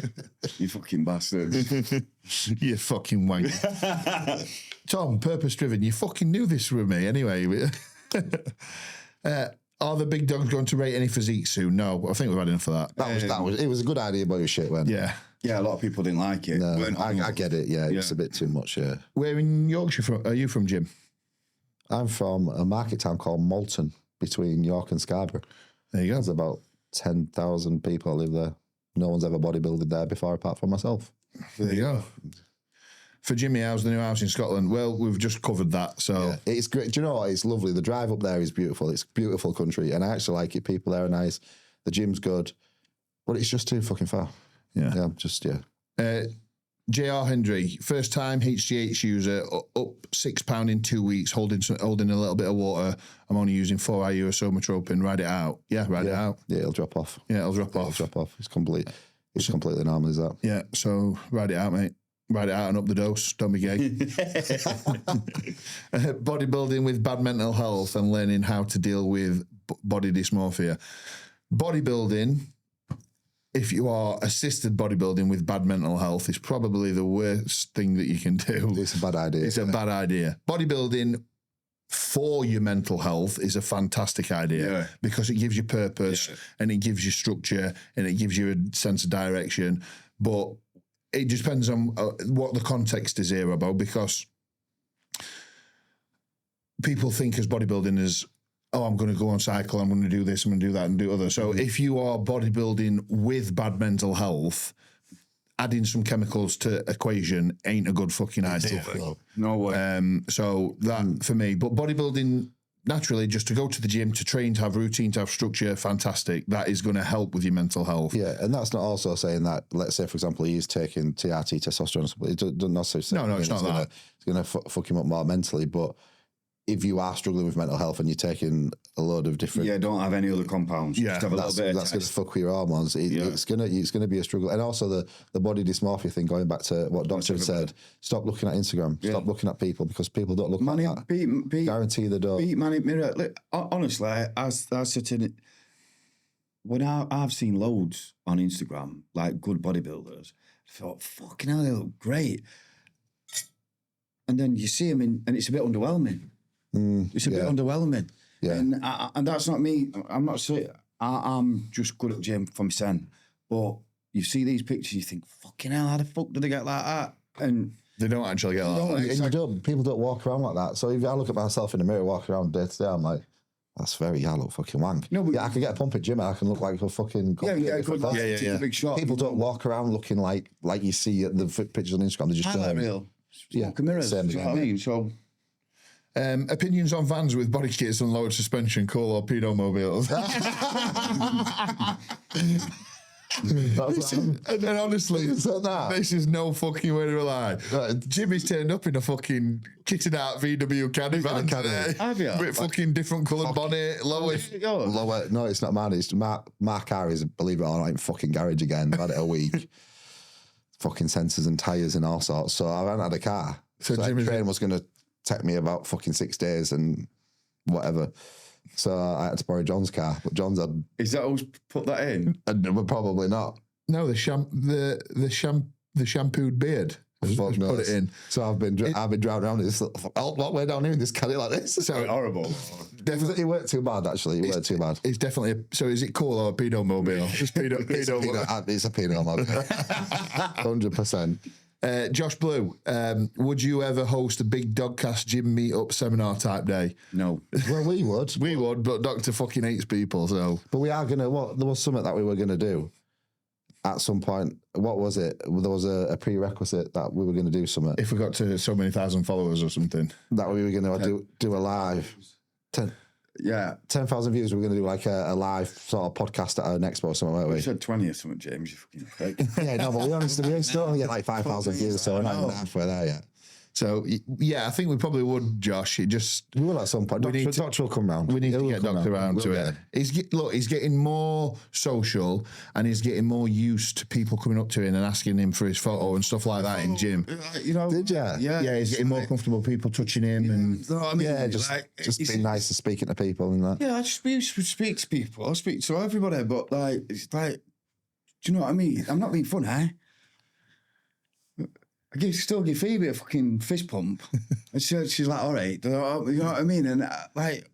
Speaker 3: You fucking bastard.
Speaker 1: You fucking wank. Tom, purpose driven. You fucking knew this with me anyway. Are the big dogs going to rate any physique soon? No, I think we've had enough of that.
Speaker 2: It was a good idea, but it was shit, wasn't it?
Speaker 1: Yeah.
Speaker 3: Yeah, a lot of people didn't like it.
Speaker 2: No, I get it, yeah. It's a bit too much, yeah.
Speaker 1: Where in Yorkshire are you from, Jim?
Speaker 2: I'm from a market town called Malton, between York and Scarborough.
Speaker 1: There you go.
Speaker 2: There's about 10,000 people live there. No one's ever bodybuilded there before, apart from myself.
Speaker 1: There you go. For Jimmy, how's the new house in Scotland? Well, we've just covered that, so...
Speaker 2: Yeah, it's great. Do you know what? It's lovely. The drive up there is beautiful. It's a beautiful country, and I actually like it. People there are nice. The gym's good, but it's just too fucking far.
Speaker 1: Yeah. JR Hendry, first time HGH user, up £6 in 2 weeks, holding a little bit of water. I'm only using 4 IU of somatropin. Ride it out. Yeah, ride it out.
Speaker 2: Yeah, it'll drop off.
Speaker 1: Yeah, it'll drop off.
Speaker 2: It's completely normal, is that?
Speaker 1: Yeah, so ride it out, mate. Ride it out and up the dose. Don't be gay. Bodybuilding with bad mental health and learning how to deal with body dysmorphia. Bodybuilding, if you are assisted bodybuilding with bad mental health, is probably the worst thing that you can do.
Speaker 2: It's a bad idea.
Speaker 1: It's a bad idea. Bodybuilding for your mental health is a fantastic idea because it gives you purpose and it gives you structure and it gives you a sense of direction. But it just depends on what the context is here about, because people think as bodybuilding is, oh, I'm going to go on cycle, I'm going to do this, I'm going to do that and do other. So if you are bodybuilding with bad mental health, adding some chemicals to equation ain't a good fucking idea.
Speaker 3: No way.
Speaker 1: So that for me, but bodybuilding naturally, just to go to the gym, to train, to have routine, to have structure, fantastic. That is going to help with your mental health.
Speaker 2: Yeah, and that's not also saying that, let's say, for example, he is taking TRT, testosterone. It doesn't necessarily say
Speaker 1: no, it's not that.
Speaker 2: It's going to fuck him up more mentally, but if you are struggling with mental health and you're taking a load of different...
Speaker 3: Yeah, don't have any other compounds.
Speaker 1: Yeah,
Speaker 3: just have a little bit
Speaker 2: that's going to fuck with your hormones. It's going to be a struggle. And also the body dysmorphia thing, going back to what Doctor had said, stop looking at Instagram, stop looking at people, because people don't look like that. Guarantee they don't.
Speaker 3: Beat Manic Mirror. Look, honestly, I said to it, when I've seen loads on Instagram, like good bodybuilders, I thought, fucking hell, they look great. And then you see them and it's a bit underwhelming. It's a bit underwhelming.
Speaker 2: Yeah.
Speaker 3: And that's not me. I'm not saying I'm just good at gym for myself. But you see these pictures, you think, fucking hell, how the fuck do they get like that? And
Speaker 1: they don't actually get like that.
Speaker 2: People don't walk around like that. So if I look at myself in the mirror, walk around day to day, I'm like, I look fucking wank. No, but I can get a pump at gym and I can look like a fucking...
Speaker 3: Big shot.
Speaker 2: People don't walk around looking like you see the pictures on Instagram. They just don't.
Speaker 3: Real. Smoke mirrors.
Speaker 2: Same
Speaker 3: you know what I mean? So...
Speaker 1: opinions on vans with body kits and lowered suspension, cool or pedo mobiles? And then honestly, this is no fucking way to rely. Jimmy's turned up in a fucking kitted out VW caddy van today.
Speaker 3: Have you?
Speaker 1: With fucking different coloured bonnet, lower.
Speaker 2: No, it's not mine. It's my car is, believe it or not, in fucking garage again. I've had it a week. Fucking sensors and tyres and all sorts. So I haven't had a car. So Jimmy's train was going to take me about fucking 6 days and whatever. So I had to borrow John's car, but John's had...
Speaker 3: Is that who's put that in?
Speaker 2: But probably not.
Speaker 1: No, the shampooed beard.
Speaker 2: Fuck
Speaker 1: Just put
Speaker 2: knows.
Speaker 1: it in.
Speaker 2: So I've been driving around in this what way down here in this caddy like this. So
Speaker 3: Horrible.
Speaker 2: definitely, it weren't too bad actually. It weren't too bad.
Speaker 1: It's definitely so. Is it cool or a pedo mobile? It's pedo.
Speaker 2: It's a peanut mobile. 100%.
Speaker 1: Josh Blue, would you ever host a big Dogcast gym meetup seminar type day?
Speaker 3: No.
Speaker 2: Well, we would.
Speaker 1: We would, but Doctor fucking hates people, so.
Speaker 2: But we are gonna. There was something that we were gonna do at some point. What was it? There was a prerequisite that we were gonna do something.
Speaker 1: If we got to so many thousand followers or something,
Speaker 2: That we were gonna do a live. 10,000 views. We were gonna do like a live sort of podcast at an expo or something, weren't
Speaker 3: You
Speaker 2: we?
Speaker 3: said 20 or something, James. You fucking prick.
Speaker 2: Yeah, no, but we still only get like 5,000 views, so we're not even halfway there yet.
Speaker 1: so yeah, I think we probably would, Josh. It just
Speaker 2: We will at some point. Doctor will come round.
Speaker 1: we need
Speaker 2: He
Speaker 1: to
Speaker 2: will
Speaker 1: get
Speaker 2: come
Speaker 1: Doctor
Speaker 2: round.
Speaker 1: around to
Speaker 2: We'll
Speaker 1: it.
Speaker 2: get him.
Speaker 1: He's getting more social and he's getting more used to people coming up to him and asking him for his photo and stuff like that in gym.
Speaker 3: You know,
Speaker 2: Did ya?
Speaker 3: Yeah.
Speaker 1: Yeah, he's getting more comfortable people touching him and.
Speaker 3: You know what I mean?
Speaker 2: Yeah, just being nice and speaking to people and that.
Speaker 3: Yeah, I just speak to people. I speak to everybody, but like, it's like, do you know what I mean? I'm not being funny. I still give Phoebe a fucking fist pump. And she's like, all right. You know what I mean? And like,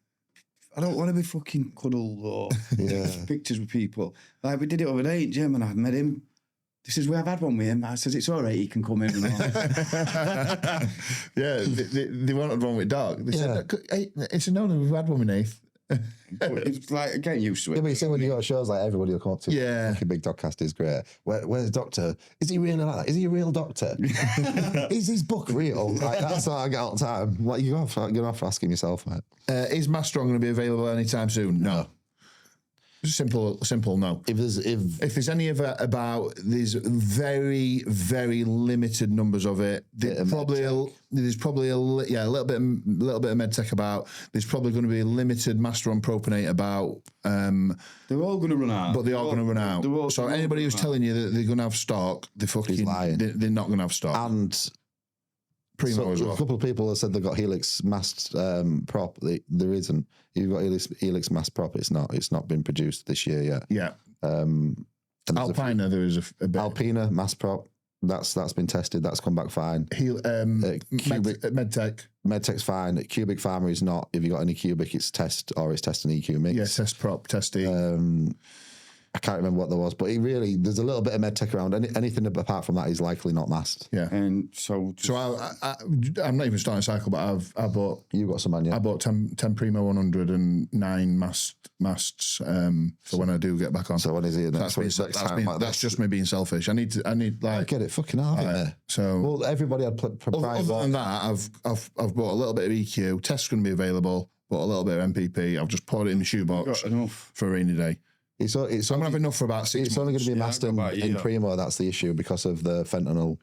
Speaker 3: I don't want to be fucking cuddled or pictures with people. Like, we did it over day, Jim, and I met him. He says, we have had one with him. I says, it's all right, he can come in. And all.
Speaker 1: Yeah, they wanted one with Doc. They said, hey, it's a no, we've had one with Nath.
Speaker 3: It's like getting used to it.
Speaker 2: Yeah, but you see when you go to shows, like everybody will come up to you.
Speaker 1: Yeah.
Speaker 2: Like a big Dogcast is great. Where's Doctor? Is he really like that? Is he a real doctor? Is his book real? Like, that's what I get all the time. Like, you're going to have to ask him yourself, mate.
Speaker 1: Is Mastron going to be available anytime soon? No. Simple no.
Speaker 2: If
Speaker 1: there's any of it about, there's very, very limited numbers of it. There's probably a little bit of medtech about. There's probably going to be a limited Master on Propionate about.
Speaker 3: They're all going to run out.
Speaker 1: But they are going to run out. So anybody who's telling you that they're going to have stock, they're fucking
Speaker 2: lying.
Speaker 1: They're not going to have stock.
Speaker 2: and
Speaker 1: Primo as well.
Speaker 2: a couple of people have said they've got Helix masked prop. There isn't. You've got Helix masked prop. It's not been produced this year yet.
Speaker 1: Yeah.
Speaker 2: And there's
Speaker 1: Alpina, there is a bit.
Speaker 2: Alpina mask prop. That's been tested. That's come back fine.
Speaker 1: Medtech.
Speaker 2: Medtech's fine. Cubic Pharma is not. If you got any Cubic, it's test and EQ mix.
Speaker 1: Yeah, test prop, testy.
Speaker 2: I can't remember what there was, but there's a little bit of medtech around. Anything apart from that is likely not masked.
Speaker 1: Yeah.
Speaker 3: And so
Speaker 1: I'm not even starting a cycle, but I bought.
Speaker 2: You got some man, yeah.
Speaker 1: I bought 10 Primo 100 and 9 masts for when I do get back on.
Speaker 2: So when is it?
Speaker 1: That's just me being selfish. I need like.
Speaker 2: I get it. Fucking hell.
Speaker 1: So
Speaker 2: well, everybody had
Speaker 1: other than that, I've bought a little bit of EQ. Test's going to be available. Bought a little bit of MPP. I've just poured it in the shoebox for a rainy day.
Speaker 2: It's
Speaker 1: I'm gonna have enough for about 6 months.
Speaker 2: It's only going to be masked in Primo. That's the issue because of the fentanyl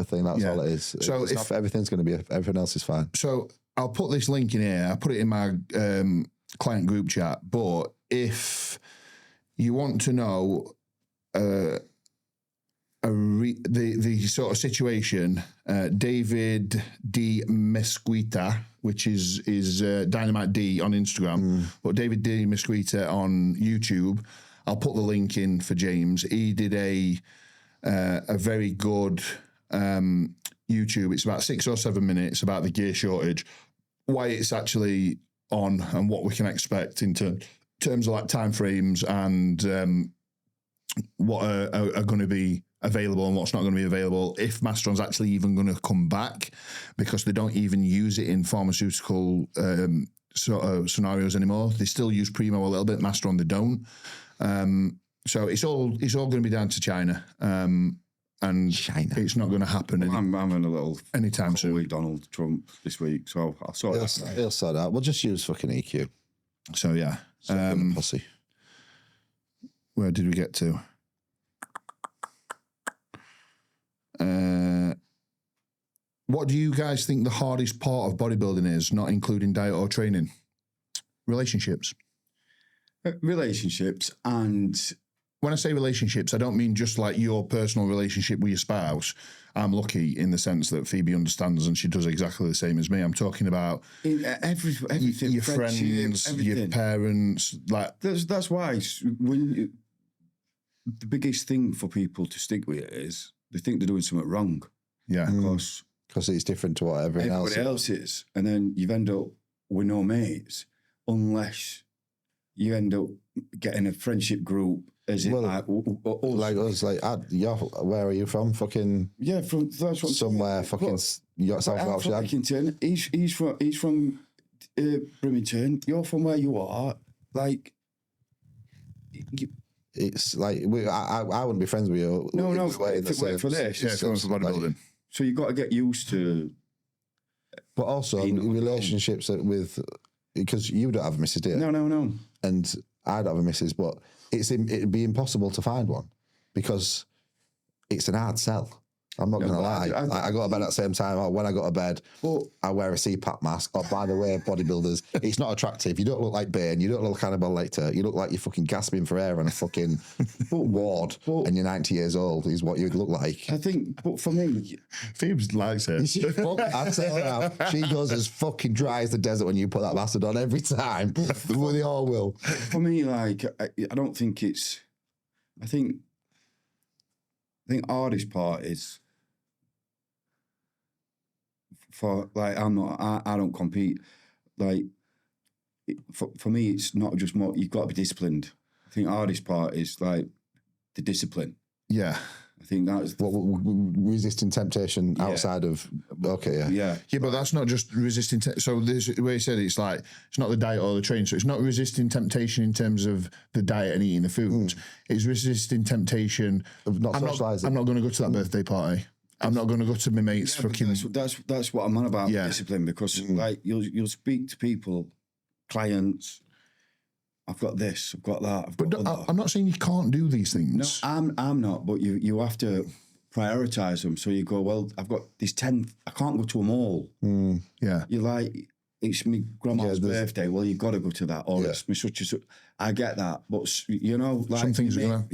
Speaker 2: thing. That's all it is. So everything's going to be. Everything else is fine.
Speaker 1: So I'll put this link in here. I put it in my client group chat. But if you want to know the sort of situation, David D Mesquita, which is Dynamite D on Instagram, but David D Mesquita on YouTube. I'll put the link in for James. He did a very good YouTube. It's about 6 or 7 minutes about the gear shortage, why it's actually on, and what we can expect in terms of like timeframes and what are going to be available and what's not going to be available, if Mastron's actually even going to come back, because they don't even use it in pharmaceutical sort of scenarios anymore. They still use Primo a little bit, Mastron they don't. So it's all going to be down to China. And China. It's not going to happen
Speaker 3: I'm having a little
Speaker 1: anytime soon
Speaker 3: with Donald Trump this week, so I'll sort that.
Speaker 2: He'll sort that. We'll just use fucking EQ.
Speaker 1: So yeah.
Speaker 2: Pussy.
Speaker 1: Where did we get to? What do you guys think the hardest part of bodybuilding is, not including diet or training? Relationships.
Speaker 3: Relationships, and
Speaker 1: when I say relationships, I don't mean just like your personal relationship with your spouse. I'm lucky in the sense that Phoebe understands and she does exactly the same as me. I'm talking about
Speaker 3: everything,
Speaker 1: your friends, everything. Your parents. Like
Speaker 3: that's why the biggest thing for people to stick with it is they think they're doing something wrong.
Speaker 1: Yeah.
Speaker 3: Because
Speaker 2: it's different to what everyone
Speaker 3: everybody else is. And then you end up with no mates unless you end up getting a friendship group. As it
Speaker 2: like us, like, where are you from? Fucking
Speaker 3: from that's what
Speaker 2: somewhere fucking South Yorkshire.
Speaker 3: Accrington. He's from Brimington. You're from where you are. Like,
Speaker 2: it's like I wouldn't be friends with you.
Speaker 3: No. For this,
Speaker 1: Yeah, for bodybuilding.
Speaker 3: So you got to get used to.
Speaker 2: But also relationships with, because you don't have a missus, do you?
Speaker 3: No.
Speaker 2: And I don't have a missus, but it'd be impossible to find one because it's an hard sell. I'm not going to lie. I go to bed at the same time. Or when I go to bed, I wear a CPAP mask. Or by the way, bodybuilders, it's not attractive. You don't look like Bane. You don't look like Hannibal Lecter. You look like you're fucking gasping for air on a fucking ward, and you're 90 years old. Is what you'd look like.
Speaker 3: I think, but for me,
Speaker 1: Phoebes likes it.
Speaker 2: I tell her now, she goes as fucking dry as the desert when you put that bastard on every time. They all will.
Speaker 3: For me, like, I don't think it's. I think hardest part is. For like, I don't compete. Like, for me, it's not just more. You've got to be disciplined. I think hardest part is like the discipline.
Speaker 1: Yeah,
Speaker 3: I think that's
Speaker 2: resisting temptation outside of. Okay,
Speaker 3: yeah.
Speaker 1: But that's not just resisting. So this way you said it's like it's not the diet or the training. So it's not resisting temptation in terms of the diet and eating the foods. It's resisting temptation
Speaker 2: of not socialising.
Speaker 1: I'm not going to go to that birthday party. I'm not going to go to my mates. Fucking.
Speaker 3: That's what I'm on about. Discipline, because like you'll speak to people, clients. I've got this. I've got that.
Speaker 1: I'm not saying you can't do these things.
Speaker 3: No, I'm not. But you have to prioritize them. So you go, well, I've got these 10. I can't go to them all.
Speaker 1: Yeah.
Speaker 3: You're like, it's my grandma's birthday. Well, you've got to go to that. Or it's my such and such. I get that, but you know, like
Speaker 1: some things are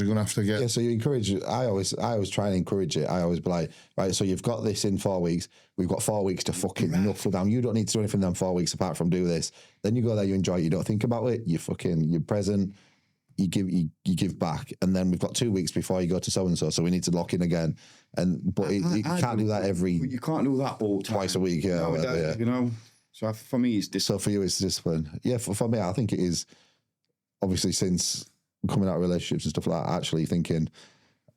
Speaker 1: gonna have to get.
Speaker 2: Yeah, so you encourage it. I always try and encourage it. I always be like, right, so you've got this in 4 weeks. We've got 4 weeks to fucking knuckle down. You don't need to do anything in them 4 weeks apart from do this. Then you go there, you enjoy it. You don't think about it. You're present. You give back, and then we've got 2 weeks before you go to so and so. So we need to lock in again. But you can't do that
Speaker 3: You can't do that all time.
Speaker 2: Twice a week. Yeah,
Speaker 3: no,
Speaker 2: yeah.
Speaker 3: You know. So for me, it's discipline.
Speaker 2: So for you, it's discipline. Yeah, for me, I think it is. Obviously, since coming out of relationships and stuff like that, actually thinking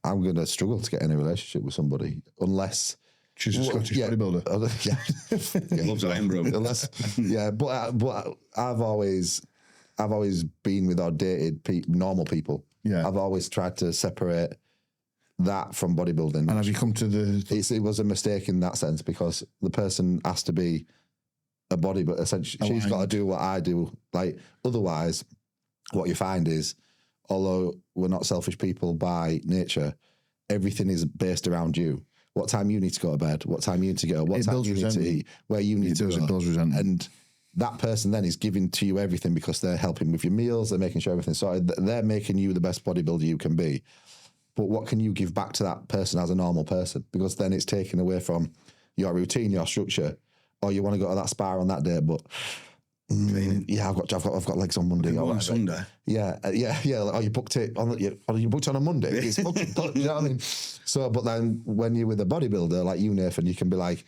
Speaker 2: I'm going to struggle to get in a relationship with somebody unless
Speaker 1: she's a Scottish bodybuilder.
Speaker 3: Yeah, loves that, bro.
Speaker 2: Unless, but I've always been with or dated normal people.
Speaker 1: Yeah,
Speaker 2: I've always tried to separate that from bodybuilding.
Speaker 1: And have you come to the?
Speaker 2: It was a mistake in that sense because the person has to be a body, but essentially she's got to do what I do. Like otherwise, what you find is, although we're not selfish people by nature, everything is based around you. What time you need to go to bed, what time you need to get up, what time you need to eat, where you need to go.
Speaker 1: It builds resentment.
Speaker 2: And that person then is giving to you everything because they're helping with your meals, they're making sure everything's sorted, they're making you the best bodybuilder you can be. But what can you give back to that person as a normal person? Because then it's taken away from your routine, your structure, or you want to go to that spa on that day, but yeah, I've got legs on Monday.
Speaker 3: On Sunday.
Speaker 2: Yeah. Oh, you booked it on you booked on a Monday. It's booked, you know what I mean? So, but then when you're with a bodybuilder like you, Nathan, you can be like,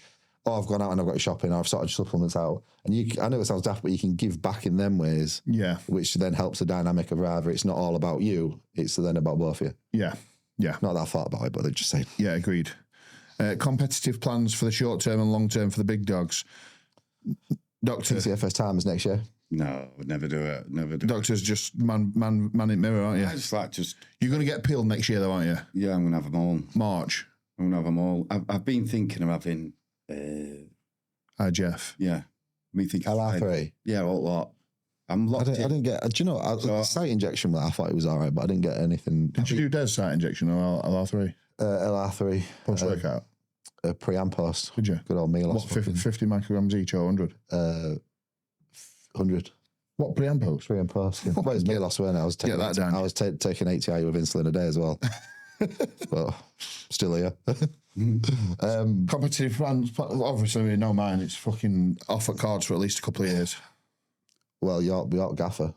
Speaker 2: oh, I've gone out and I've got shopping, or I've sorted supplements out, and I know it sounds daft, but you can give back in them ways.
Speaker 1: Yeah,
Speaker 2: which then helps the dynamic of rather it's not all about you, it's then about both of you.
Speaker 1: Yeah.
Speaker 2: Not that I thought about it, but they're just saying.
Speaker 1: Yeah, agreed. Competitive plans for the short term and long term for the big dogs. Doctor.
Speaker 2: TCFS Times next year.
Speaker 3: No, would never do it. Never do.
Speaker 1: Doctor's just man in mirror, aren't you?
Speaker 3: I just like
Speaker 1: You're going to get peeled next year, though, aren't you?
Speaker 3: Yeah, I'm going to have them all.
Speaker 1: March.
Speaker 3: I'm going to have them all. I've been thinking of having.
Speaker 1: Jeff.
Speaker 3: Yeah, me thinking.
Speaker 2: LR3.
Speaker 3: Yeah, a lot. I'm locked.
Speaker 2: I didn't get. Do you know? Site injection. I thought it was all right, but I didn't get anything.
Speaker 1: Did you do Des site injection or LR3?
Speaker 2: LR3.
Speaker 1: Post workout.
Speaker 2: Pre and post.
Speaker 1: Did you?
Speaker 2: Good old meal.
Speaker 1: What, 50 micrograms each or 100?
Speaker 2: 100.
Speaker 1: What, pre and post?
Speaker 2: Pre and post. Yeah. Well, it's meal loss, wasn't it? I was taking, I was taking 80 IU of insulin a day as well. But still here.
Speaker 1: Competitive plans, obviously we know mine. It's fucking off at cards for at least a couple of years.
Speaker 2: Well, you're gaffer.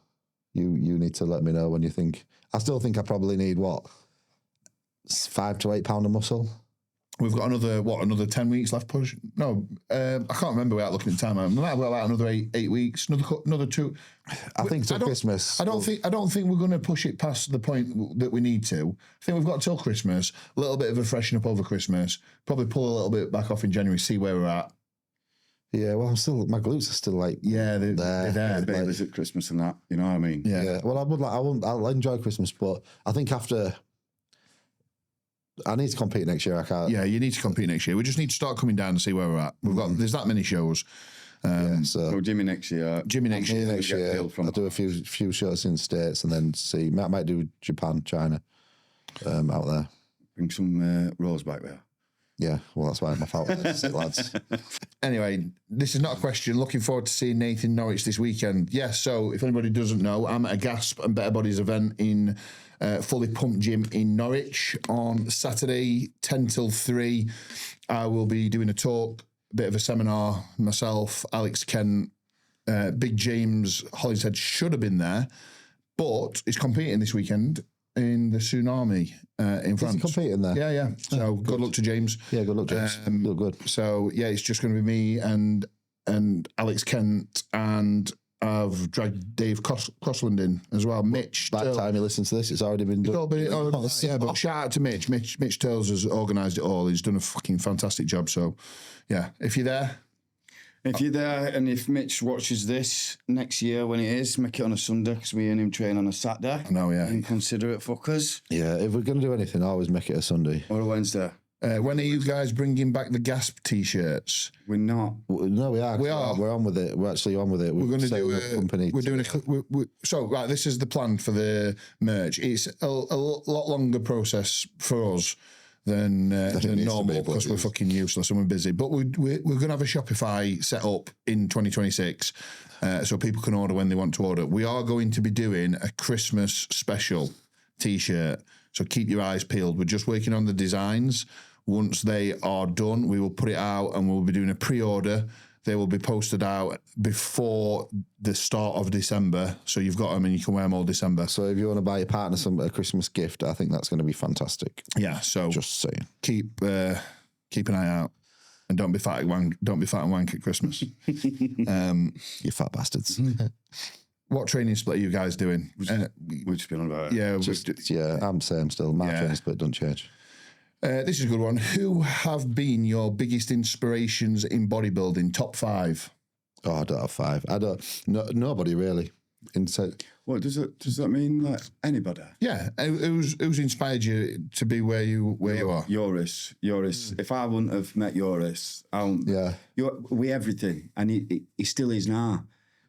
Speaker 2: You need to let me know when you think. I still think I probably need what, 5 to 8 pound of muscle.
Speaker 1: We've got another 10 weeks left push? No, I can't remember without looking at time. We might have got about another eight weeks, another 2.
Speaker 2: I think till Christmas.
Speaker 1: I don't think we're going to push it past the point that we need to. I think we've got till Christmas, a little bit of a freshen up over Christmas, probably pull a little bit back off in January, see where we're at.
Speaker 2: Yeah, well, my glutes are still like
Speaker 1: they're there.
Speaker 3: Baileys at Christmas and that, you know what I mean?
Speaker 1: Yeah.
Speaker 2: Well, I'll enjoy Christmas, but I think after. I need to compete next year. I can't.
Speaker 1: Yeah, you need to compete next year. We just need to start coming down and see where we're at. There's that many shows.
Speaker 3: So Jimmy next year.
Speaker 2: Next year, I'll do a few shows in the States and then see. Might do Japan, China, out there.
Speaker 3: Bring some rolls back there.
Speaker 2: Yeah, well, that's why my fault, lads.
Speaker 1: Anyway, this is not a question. Looking forward to seeing Nathan Norwich this weekend. Yes, so if anybody doesn't know, I'm at a Gasp and Better Bodies event in Fully Pumped Gym in Norwich on Saturday, 10 till 3. I will be doing a talk, a bit of a seminar, myself, Alex Kent, Big James Hollingshead should have been there, but he's competing this weekend in the Tsunami in France.
Speaker 2: Is he competing there?
Speaker 1: Yeah. So good luck to James.
Speaker 2: Yeah, good luck, James. Look good.
Speaker 1: So yeah, it's just going to be me and Alex Kent, and I've dragged Dave Crossland in as well. Mitch.
Speaker 2: By the time you listen to this, it's already been done.
Speaker 1: But shout out to Mitch. Mitch Tales has organised it all. He's done a fucking fantastic job. So yeah, if you're there.
Speaker 3: If you're there, and if Mitch watches this next year when it is, make it on a Sunday, because me and him train on a Saturday.
Speaker 1: I know, yeah.
Speaker 3: Inconsiderate fuckers.
Speaker 2: Yeah, if we're going to do anything, always make it a Sunday.
Speaker 3: Or a Wednesday.
Speaker 1: When are you guys bringing back the Gasp t-shirts?
Speaker 3: We're not.
Speaker 2: No, we are.
Speaker 1: We are.
Speaker 2: We're on with it. We're actually on with it.
Speaker 1: We're going to do
Speaker 2: a company.
Speaker 1: We're doing so right. This is the plan for the merch. It's a lot longer process for us than normal because we're fucking useless and we're busy. But we're going to have a Shopify set up in 2026 so people can order when they want to order. We are going to be doing a Christmas special t-shirt, so keep your eyes peeled. We're just working on the designs. Once they are done, we will put it out and we'll be doing a pre-order. They will be posted out before the start of December. So you've got them and you can wear them all December.
Speaker 2: So if you want to buy your partner a Christmas gift, I think that's going to be fantastic.
Speaker 1: Yeah, so
Speaker 2: just saying.
Speaker 1: Keep an eye out. And don't be fat and wank at Christmas.
Speaker 2: You fat bastards.
Speaker 1: What training split are you guys doing?
Speaker 3: We've just been on about it.
Speaker 2: Yeah, I'm same still. My training split don't change.
Speaker 1: This is a good one. Who have been your biggest inspirations in bodybuilding? Top 5?
Speaker 2: Oh, I don't have 5. Nobody really.
Speaker 3: What does that mean? Like anybody?
Speaker 1: Yeah. Who's inspired you to be where you are?
Speaker 3: Yoris. If I wouldn't have met Yoris, we everything, and he still is now.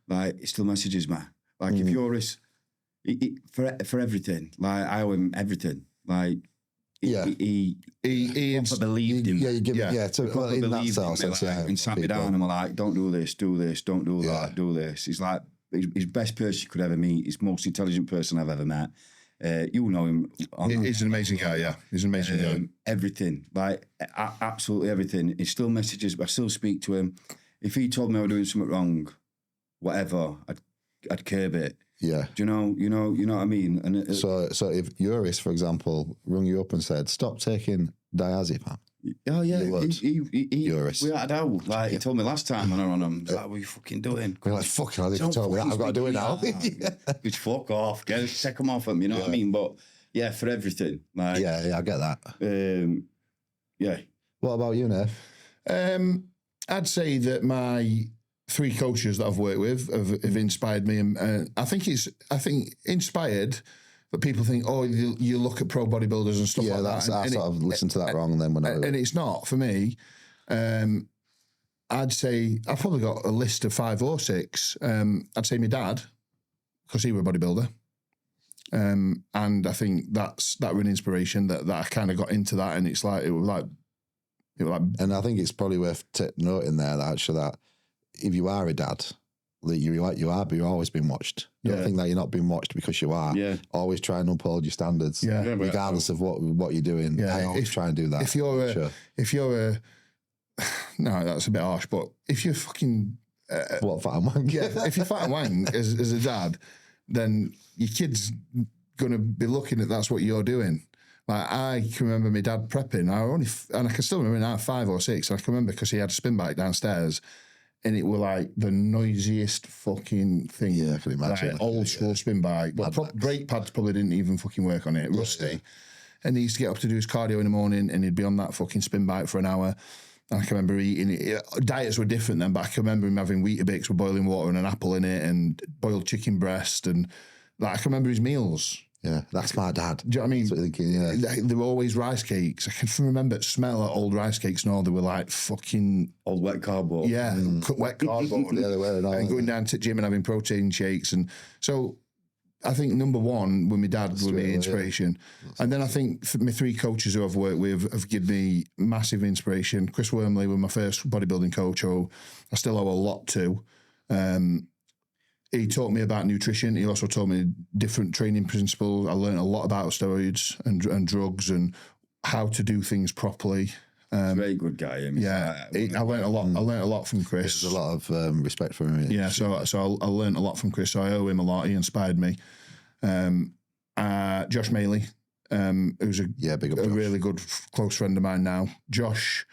Speaker 3: Like he still messages me. Like if Yoris, for everything. Like I owe him everything. Like. He believed him.
Speaker 2: Yeah, you give in that sense,
Speaker 3: and sat me down and were like, don't do this, don't do that, do this. He's like, he's best person you could ever meet. He's the most intelligent person I've ever met. You know him.
Speaker 1: He's an amazing guy, yeah. He's an amazing guy.
Speaker 3: Everything, like absolutely everything. He still messages, I still speak to him. If he told me I was doing something wrong, whatever, I'd curb it.
Speaker 2: Yeah.
Speaker 3: Do you know what I mean? And
Speaker 2: so if Uris, for example, rung you up and said, "Stop taking diazepam."
Speaker 3: Oh yeah,
Speaker 2: Uris.
Speaker 3: We had out. Like he told me last time when I ran him, like, "What are you fucking doing?"
Speaker 2: We're like, "Fucking hell, you told me that. I've got to do it now."
Speaker 3: Just fuck off. Take them off him. You know what I mean? But yeah, for everything. Like
Speaker 2: yeah, I get that.
Speaker 3: Yeah.
Speaker 2: What about you, Nev?
Speaker 1: I'd say that my 3 coaches that I've worked with have inspired me, and I think inspired, but people think, oh, you look at pro bodybuilders and stuff like that.
Speaker 2: I sort of listened to that wrong, and then
Speaker 1: and it's not for me. I'd say I've probably got a list of 5 or 6. I'd say my dad, because he was a bodybuilder, and I think that was an inspiration that I kind of got into that, and it was like,
Speaker 2: and I think it's probably worth noting there that actually that. If you are a dad, you are, but you've always been watched. Don't think that you're not being watched because you are.
Speaker 3: Yeah.
Speaker 2: Always try and uphold your standards, regardless of what you're doing. Yeah. I always try and do that.
Speaker 1: If you're no, that's a bit harsh, but if you're fucking
Speaker 2: what fat and wank?
Speaker 1: Yeah, if you're fat and wank as a dad, then your kid's gonna be looking at that's what you're doing. Like I can remember my dad prepping. And I can still remember now, 5 or 6. And I can remember because he had a spin bike downstairs, and it were like the noisiest fucking thing.
Speaker 2: Yeah, I can imagine.
Speaker 1: Like, old school spin bike. But brake pads probably didn't even fucking work on it. Rusty. Yeah. And he used to get up to do his cardio in the morning, and he'd be on that fucking spin bike for an hour. And I can remember eating it. Diets were different then, but I can remember him having Weetabix with boiling water and an apple in it, and boiled chicken breast, and like I can remember his meals.
Speaker 2: Yeah, that's my dad.
Speaker 1: Do you know what I mean?
Speaker 2: That's what you're thinking, yeah.
Speaker 1: They were always rice cakes. I can remember smell of old rice cakes and all. They were like fucking
Speaker 3: old wet cardboard.
Speaker 1: Yeah, wet cardboard.
Speaker 2: Yeah, they were.
Speaker 1: And going down to the gym and having protein shakes, and so I think number one with my dad was my inspiration, and then I think my 3 coaches who I've worked with have given me massive inspiration. Chris Wormley was my first bodybuilding coach, who I still owe a lot to. He taught me about nutrition. He also taught me different training principles. I learned a lot about steroids and drugs and how to do things properly.
Speaker 3: Very good guy.
Speaker 1: I learned a lot. I learned a lot from Chris.
Speaker 2: There's a lot of respect for him.
Speaker 1: Yeah, so I learned a lot from Chris. So I owe him a lot. He inspired me. Josh Maley, who's a really good close friend of mine now. Josh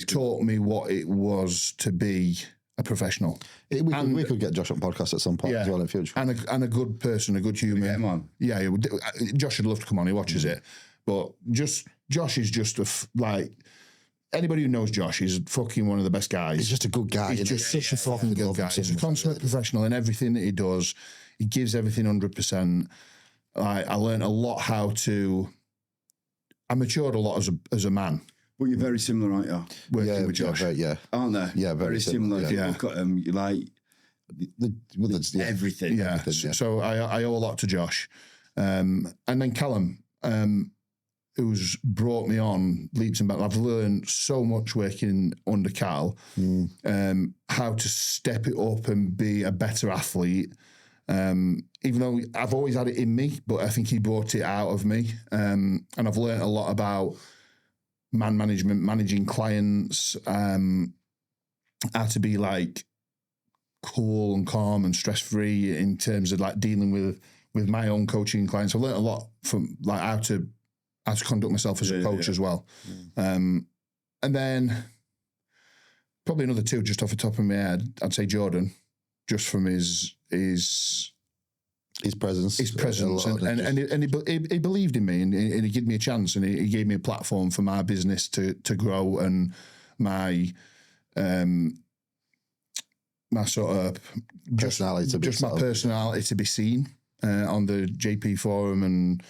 Speaker 1: taught me what it was to be a professional.
Speaker 2: We could get Josh on podcast at some point as well in the future.
Speaker 1: And a good person, a good human.
Speaker 3: Get him on.
Speaker 1: Yeah, Josh would love to come on. He watches it. But Josh is just like, anybody who knows Josh is fucking one of the best guys.
Speaker 2: He's just a good guy.
Speaker 1: He's just such a fucking good guy. He's a consummate professional in everything that he does. He gives everything 100%. I learned a lot I matured a lot as a man.
Speaker 3: But you're very similar, aren't you?
Speaker 1: Working with Josh.
Speaker 3: Aren't they?
Speaker 2: Yeah, very
Speaker 3: similar. If you look at them, you like everything.
Speaker 1: Yeah. So I owe a lot to Josh. And then Callum, who's brought me on leaps and bounds. I've learned so much working under Cal, how to step it up and be a better athlete. Even though I've always had it in me, but I think he brought it out of me. And I've learned a lot about man management, managing clients, how to be like cool and calm and stress-free in terms of like dealing with my own coaching clients. I've learned a lot from like how to conduct myself as a coach as well. And then probably another 2 just off the top of my head. I'd say Jordan, just from his presence. And he believed in me, and he gave me a chance, and he gave me a platform for my business to grow, and my sort of personality to be seen on the JP forum and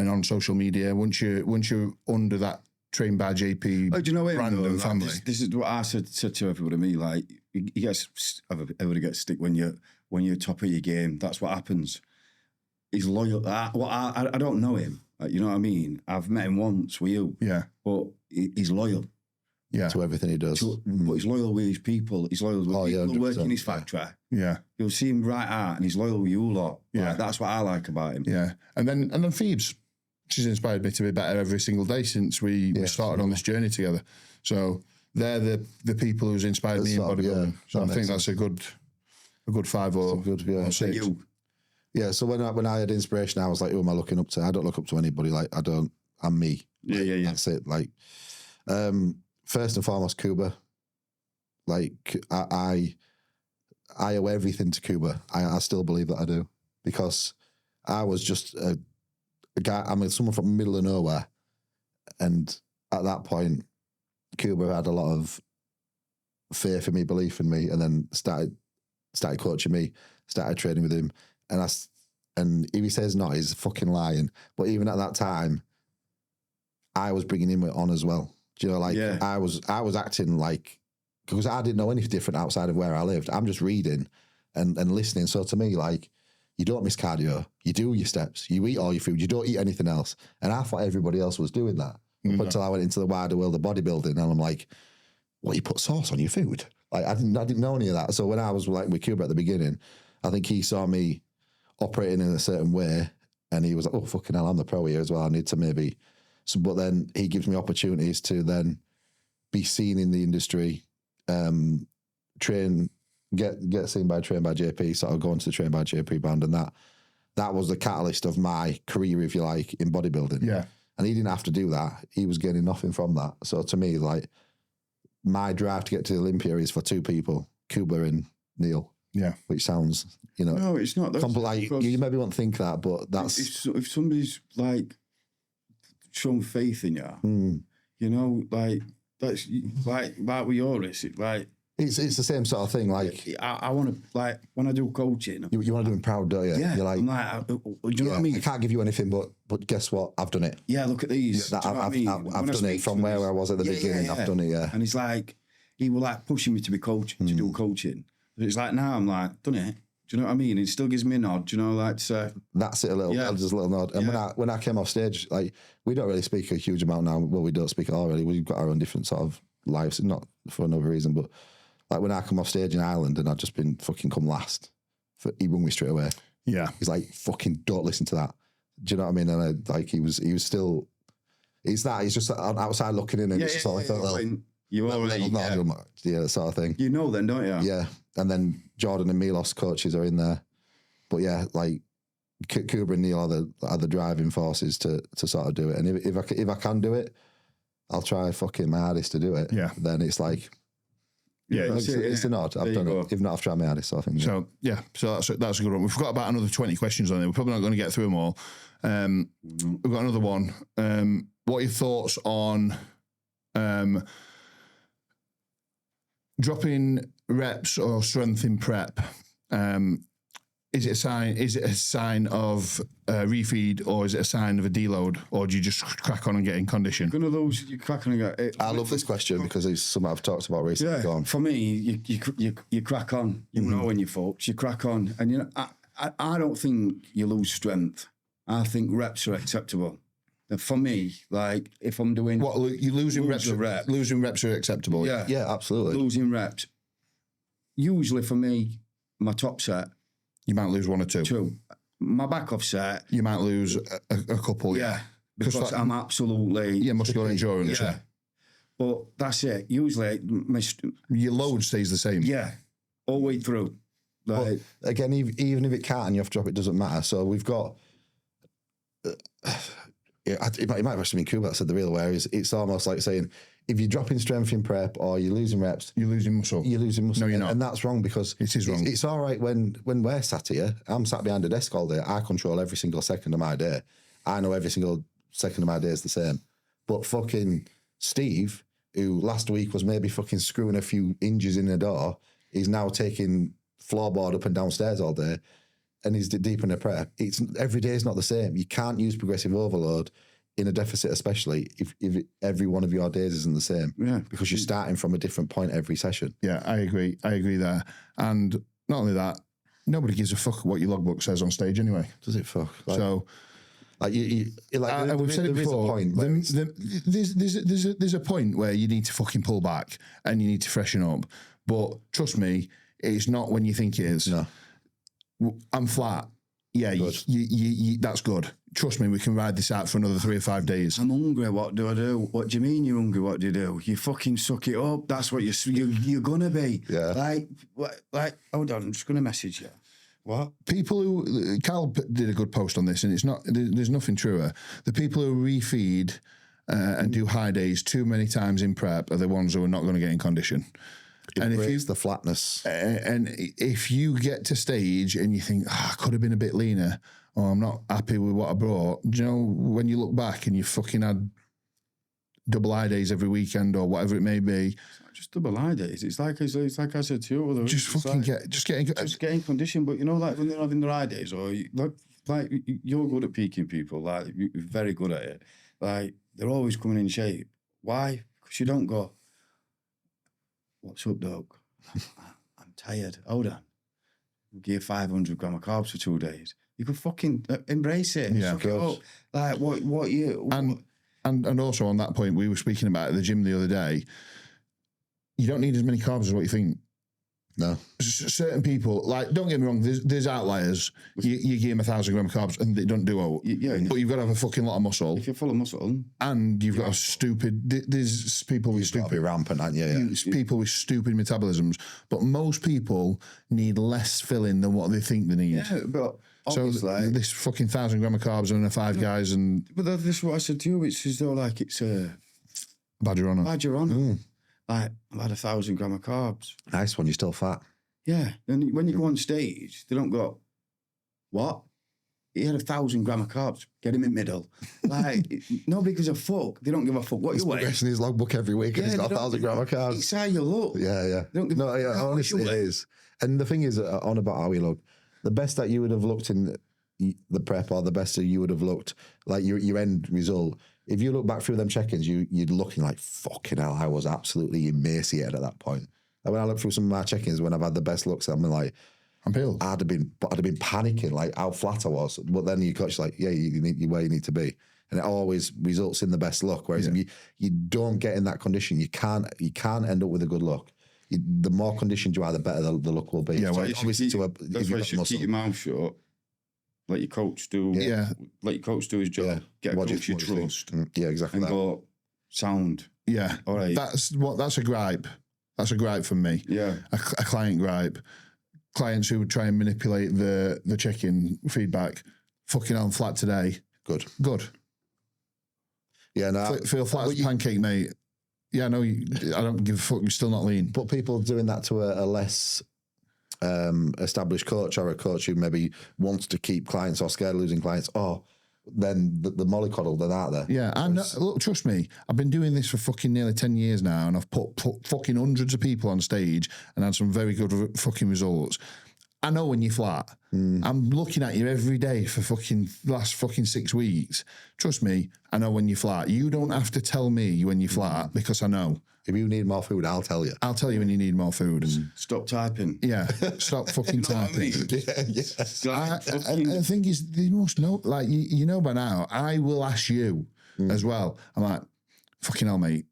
Speaker 1: on social media. Once you're under that Trained by JP brand and family.
Speaker 3: This is what I said to everybody. Me, like, everybody gets stick when you're top of your game. That's what happens. He's loyal. I don't know him. You know what I mean? I've met him once with you.
Speaker 1: Yeah.
Speaker 3: But he's loyal.
Speaker 1: Yeah.
Speaker 2: To everything he does.
Speaker 3: But he's loyal with his people. He's loyal with people working in his factory.
Speaker 1: Yeah.
Speaker 3: You'll see him right out, and he's loyal with you lot.
Speaker 1: Yeah.
Speaker 3: Like, that's what I like about him.
Speaker 1: Yeah. And then Phoebes. She's inspired me to be better every single day since we started on this journey together. So they're the people who's inspired me in bodybuilding. Yeah, so I think that's a good 5 or 6.
Speaker 2: Yeah. So when I had inspiration, I was like, who am I looking up to? I don't look up to anybody. Like I'm me.
Speaker 3: Yeah.
Speaker 2: That's it. Like, first and foremost, Cuba. Like I owe everything to Cuba. I still believe that I do, because I was just a guy. I mean, someone from the middle of nowhere, and at that point, Cuba had a lot of faith in me, belief in me, and then started coaching me, started training with him, and if he says not, he's fucking lying. But even at that time, I was bringing him on as well. Do you know, like I was acting like, because I didn't know any different outside of where I lived. I'm just reading and listening. So to me, like, you don't miss cardio. You do your steps. You eat all your food. You don't eat anything else. And I thought everybody else was doing that until I went into the wider world of bodybuilding, and I'm like, what, you put sauce on your food? Like, I didn't know any of that. So when I was like with Cuba at the beginning, I think he saw me operating in a certain way, and he was like, oh, fucking hell, I'm the pro here as well. I need to maybe. So, but then he gives me opportunities to then be seen in the industry, train, get seen by Trained by JP, sort of go into the Trained by JP band, and that was the catalyst of my career, if you like, in bodybuilding.
Speaker 1: Yeah.
Speaker 2: And he didn't have to do that. He was gaining nothing from that. So to me, like, my drive to get to the Olympia is for two people, Cuba and Neil.
Speaker 1: Yeah.
Speaker 2: Which sounds, you know,
Speaker 3: no, it's not.
Speaker 2: like, you maybe won't think that, but that's...
Speaker 3: If somebody's, like, shown faith in you, you know, like, that's, like with your race, like...
Speaker 2: It's the same sort of thing, like...
Speaker 3: I want to, like, when I do coaching...
Speaker 2: You want to do them proud, don't you?
Speaker 3: Yeah,
Speaker 2: You're like,
Speaker 3: I'm like, do you know what I mean?
Speaker 2: I can't give you anything, but guess what? I've done it.
Speaker 3: Yeah, look at these.
Speaker 2: I've done it from where I was at the beginning. I've done it, yeah.
Speaker 3: And it's like, he was like pushing me to be coaching, to do coaching. But it's like, now I'm like, done it. Do you know what I mean? It still gives me a nod, do you know, like to say...
Speaker 2: That's it, just a little nod. And when I came off stage, like, we don't really speak a huge amount now. Well, we don't speak at all, really. We've got our own different sort of lives, not for another reason, but like when I come off stage in Ireland and I've just been fucking come last, he rung me straight away.
Speaker 1: Yeah.
Speaker 2: He's like, fucking don't listen to that. Do you know what I mean? And he was still... He's just outside looking in and it's just like...
Speaker 3: You already...
Speaker 2: Yeah, sort of thing.
Speaker 3: You know then, don't you?
Speaker 2: Yeah. And then Jordan and Milos coaches are in there. But yeah, like Kuba and Neil are the driving forces to sort of do it. And if I can do it, I'll try fucking my hardest to do it.
Speaker 1: Yeah.
Speaker 2: Then it's like...
Speaker 1: Yeah,
Speaker 2: it's an odd. I've done it. If not, I've tried my hardest, sort of thing.
Speaker 1: So that's a good one. We've got about another 20 questions on there. We're probably not going to get through them all. We've got another one. What are your thoughts on dropping reps or strength in prep? Is it a sign of refeed, or is it a sign of a deload, or do you just crack on and get in condition?
Speaker 3: You're gonna lose. You crack on and get it.
Speaker 2: I love this question because it's something I've talked about recently.
Speaker 3: Yeah, for me, you crack on. You know when you're fucked, you crack on, and you know I don't think you lose strength. I think reps are acceptable. And for me, like if I'm doing
Speaker 1: losing reps are acceptable.
Speaker 2: Yeah, absolutely.
Speaker 3: Losing reps. Usually for me, my top set.
Speaker 1: You might lose one or two.
Speaker 3: Two. My back off set.
Speaker 1: You might lose a couple.
Speaker 3: Yeah. Because I'm absolutely...
Speaker 1: Yeah, muscular endurance.
Speaker 3: Yeah. But that's it. Usually...
Speaker 1: your load stays the same.
Speaker 3: Yeah. All the way through. Like,
Speaker 2: but again, even if it can't and you have to drop, it doesn't matter. So we've got... it might have actually been Cuba that said the real aware is it's almost like saying, if you're dropping strength in prep or you're losing reps,
Speaker 1: you're losing muscle.
Speaker 2: You're losing muscle.
Speaker 1: No, you're not.
Speaker 2: And that's wrong because
Speaker 1: it is wrong.
Speaker 2: It's all right when we're sat here. I'm sat behind a desk all day. I control every single second of my day. I know every single second of my day is the same. But fucking Steve, who last week was maybe fucking screwing a few hinges in the door, is now taking floorboard up and downstairs all day, and he's deep in the prep. Every day is not the same. You can't use progressive overload in a deficit, especially if every one of your days isn't the same.
Speaker 3: Yeah.
Speaker 2: Because you're starting from a different point every session.
Speaker 1: Yeah, I agree. I agree there. And not only that, nobody gives a fuck what your logbook says on stage anyway.
Speaker 2: Does it fuck?
Speaker 1: So...
Speaker 2: Like
Speaker 1: we've said it before. There's a point where you need to fucking pull back and you need to freshen up. But trust me, it's not when you think it is.
Speaker 2: No.
Speaker 1: I'm flat. Yeah, that's good. Trust me, we can ride this out for another 3 or 5 days.
Speaker 3: I'm hungry. What do I do? What do you mean you're hungry? What do you do? You fucking suck it up. That's what you're gonna be.
Speaker 2: Yeah.
Speaker 3: Like. Hold on. I'm just gonna message you. What?
Speaker 1: People who... Cal did a good post on this, and it's not... There's nothing truer. The people who refeed and do high days too many times in prep are the ones who are not going to get in condition.
Speaker 2: And if the flatness.
Speaker 1: And if you get to stage and you think, I could have been a bit leaner, or I'm not happy with what I brought, do you know, when you look back and you fucking had double high days every weekend or whatever it may be...
Speaker 3: Just double eye days. It's like I said to you.
Speaker 1: Just fucking
Speaker 3: get in condition. But you know, like when they're having their eye days, or like you're good at peaking people. Like you're very good at it. Like they're always coming in shape. Why? Because you don't go, "What's up, dog? I'm tired. Hold on. We'll give you 500 gram of carbs for 2 days." You could fucking embrace it.
Speaker 1: Yeah,
Speaker 3: suck it up. Like what you
Speaker 1: and also on that point, we were speaking about at the gym the other day. You don't need as many carbs as what you think.
Speaker 2: No.
Speaker 1: Certain people, like, don't get me wrong, there's outliers. You give them 1,000 grams of carbs and they don't do out.
Speaker 3: Yeah.
Speaker 1: But you've got to have a fucking lot of muscle.
Speaker 3: If you're full of muscle,
Speaker 1: And you've got a stupid. There's people with
Speaker 2: You've got to be rampant, aren't you? Yeah.
Speaker 1: People with stupid metabolisms, but most people need less filling than what they think they need.
Speaker 3: yeah, but
Speaker 1: So
Speaker 3: obviously,
Speaker 1: this fucking 1,000 grams of carbs and a Five Guys and
Speaker 3: but this is what I said to you. It's as though like it's a
Speaker 1: Badger on.
Speaker 3: badger on. Like I've had 1,000 grams of carbs.
Speaker 2: Nice one. You're still fat.
Speaker 3: Yeah, and when you go on stage, they don't go, "What? He had 1,000 grams of carbs. Get him in middle." Like nobody gives a fuck. They don't give a fuck what you weigh.
Speaker 2: Progressing his logbook every week, and he's got
Speaker 3: they
Speaker 2: 1,000
Speaker 3: don't-
Speaker 2: grams of carbs.
Speaker 3: It's how you look.
Speaker 2: Yeah, yeah.
Speaker 3: They don't give
Speaker 2: No,
Speaker 3: a
Speaker 2: yeah,
Speaker 3: fuck what
Speaker 2: honestly,
Speaker 3: you
Speaker 2: it
Speaker 3: weigh.
Speaker 2: is. And the thing is, on about how we look, the best that you would have looked in the prep, or the best that you would have looked, like your end result, if you look back through them check-ins, you'd looking like, fucking hell, I was absolutely emaciated at that point. Like when I look through some of my check-ins, when I've had the best looks, I'm like,
Speaker 1: I'm peeled.
Speaker 2: I'd have been panicking, like how flat I was. But then your coach like, yeah, you need where you need to be. And it always results in the best look. Whereas if you don't get in that condition, you can't end up with a good look. The more conditioned you are, the better the look will be.
Speaker 1: Yeah,
Speaker 2: So
Speaker 1: well,
Speaker 2: obviously,
Speaker 3: That's
Speaker 2: if
Speaker 3: why
Speaker 2: you've
Speaker 3: you
Speaker 2: got
Speaker 3: should
Speaker 2: muscle.
Speaker 3: keep your mouth shut. Let your coach do.
Speaker 1: Yeah.
Speaker 3: Let your coach do his job.
Speaker 2: Yeah.
Speaker 3: Get a
Speaker 2: What do
Speaker 3: coach you
Speaker 2: what do you think?
Speaker 3: trust,
Speaker 2: Yeah, exactly.
Speaker 3: and
Speaker 2: That.
Speaker 3: go sound.
Speaker 1: Yeah.
Speaker 3: All right.
Speaker 1: That's a gripe. That's a gripe from me.
Speaker 3: Yeah.
Speaker 1: A client gripe. Clients who would try and manipulate the check-in feedback. Fucking on flat today.
Speaker 2: Good.
Speaker 1: Good.
Speaker 2: Yeah, no.
Speaker 1: Feel flat as a pancake, mate. Yeah, no, I don't give a fuck. You're still not lean.
Speaker 2: But people doing that to a less established coach, or a coach who maybe wants to keep clients or scared of losing clients, then the mollycoddle, they're out there.
Speaker 1: Yeah, and look, trust me, I've been doing this for fucking nearly 10 years now, and I've put fucking hundreds of people on stage and had some very good fucking results. I know when you're flat. I'm looking at you every day for fucking last fucking 6 weeks. Trust me, I know when you're flat. You don't have to tell me when you're flat because I know.
Speaker 2: If you need more food, I'll tell you.
Speaker 1: I'll tell you when you need more food.
Speaker 3: Stop typing.
Speaker 1: Yeah, stop fucking
Speaker 3: You know what I
Speaker 1: typing.
Speaker 3: mean?
Speaker 2: Yeah.
Speaker 1: And the thing is, they must know, like, you know by now, I will ask you as well. I'm like, fucking hell, mate,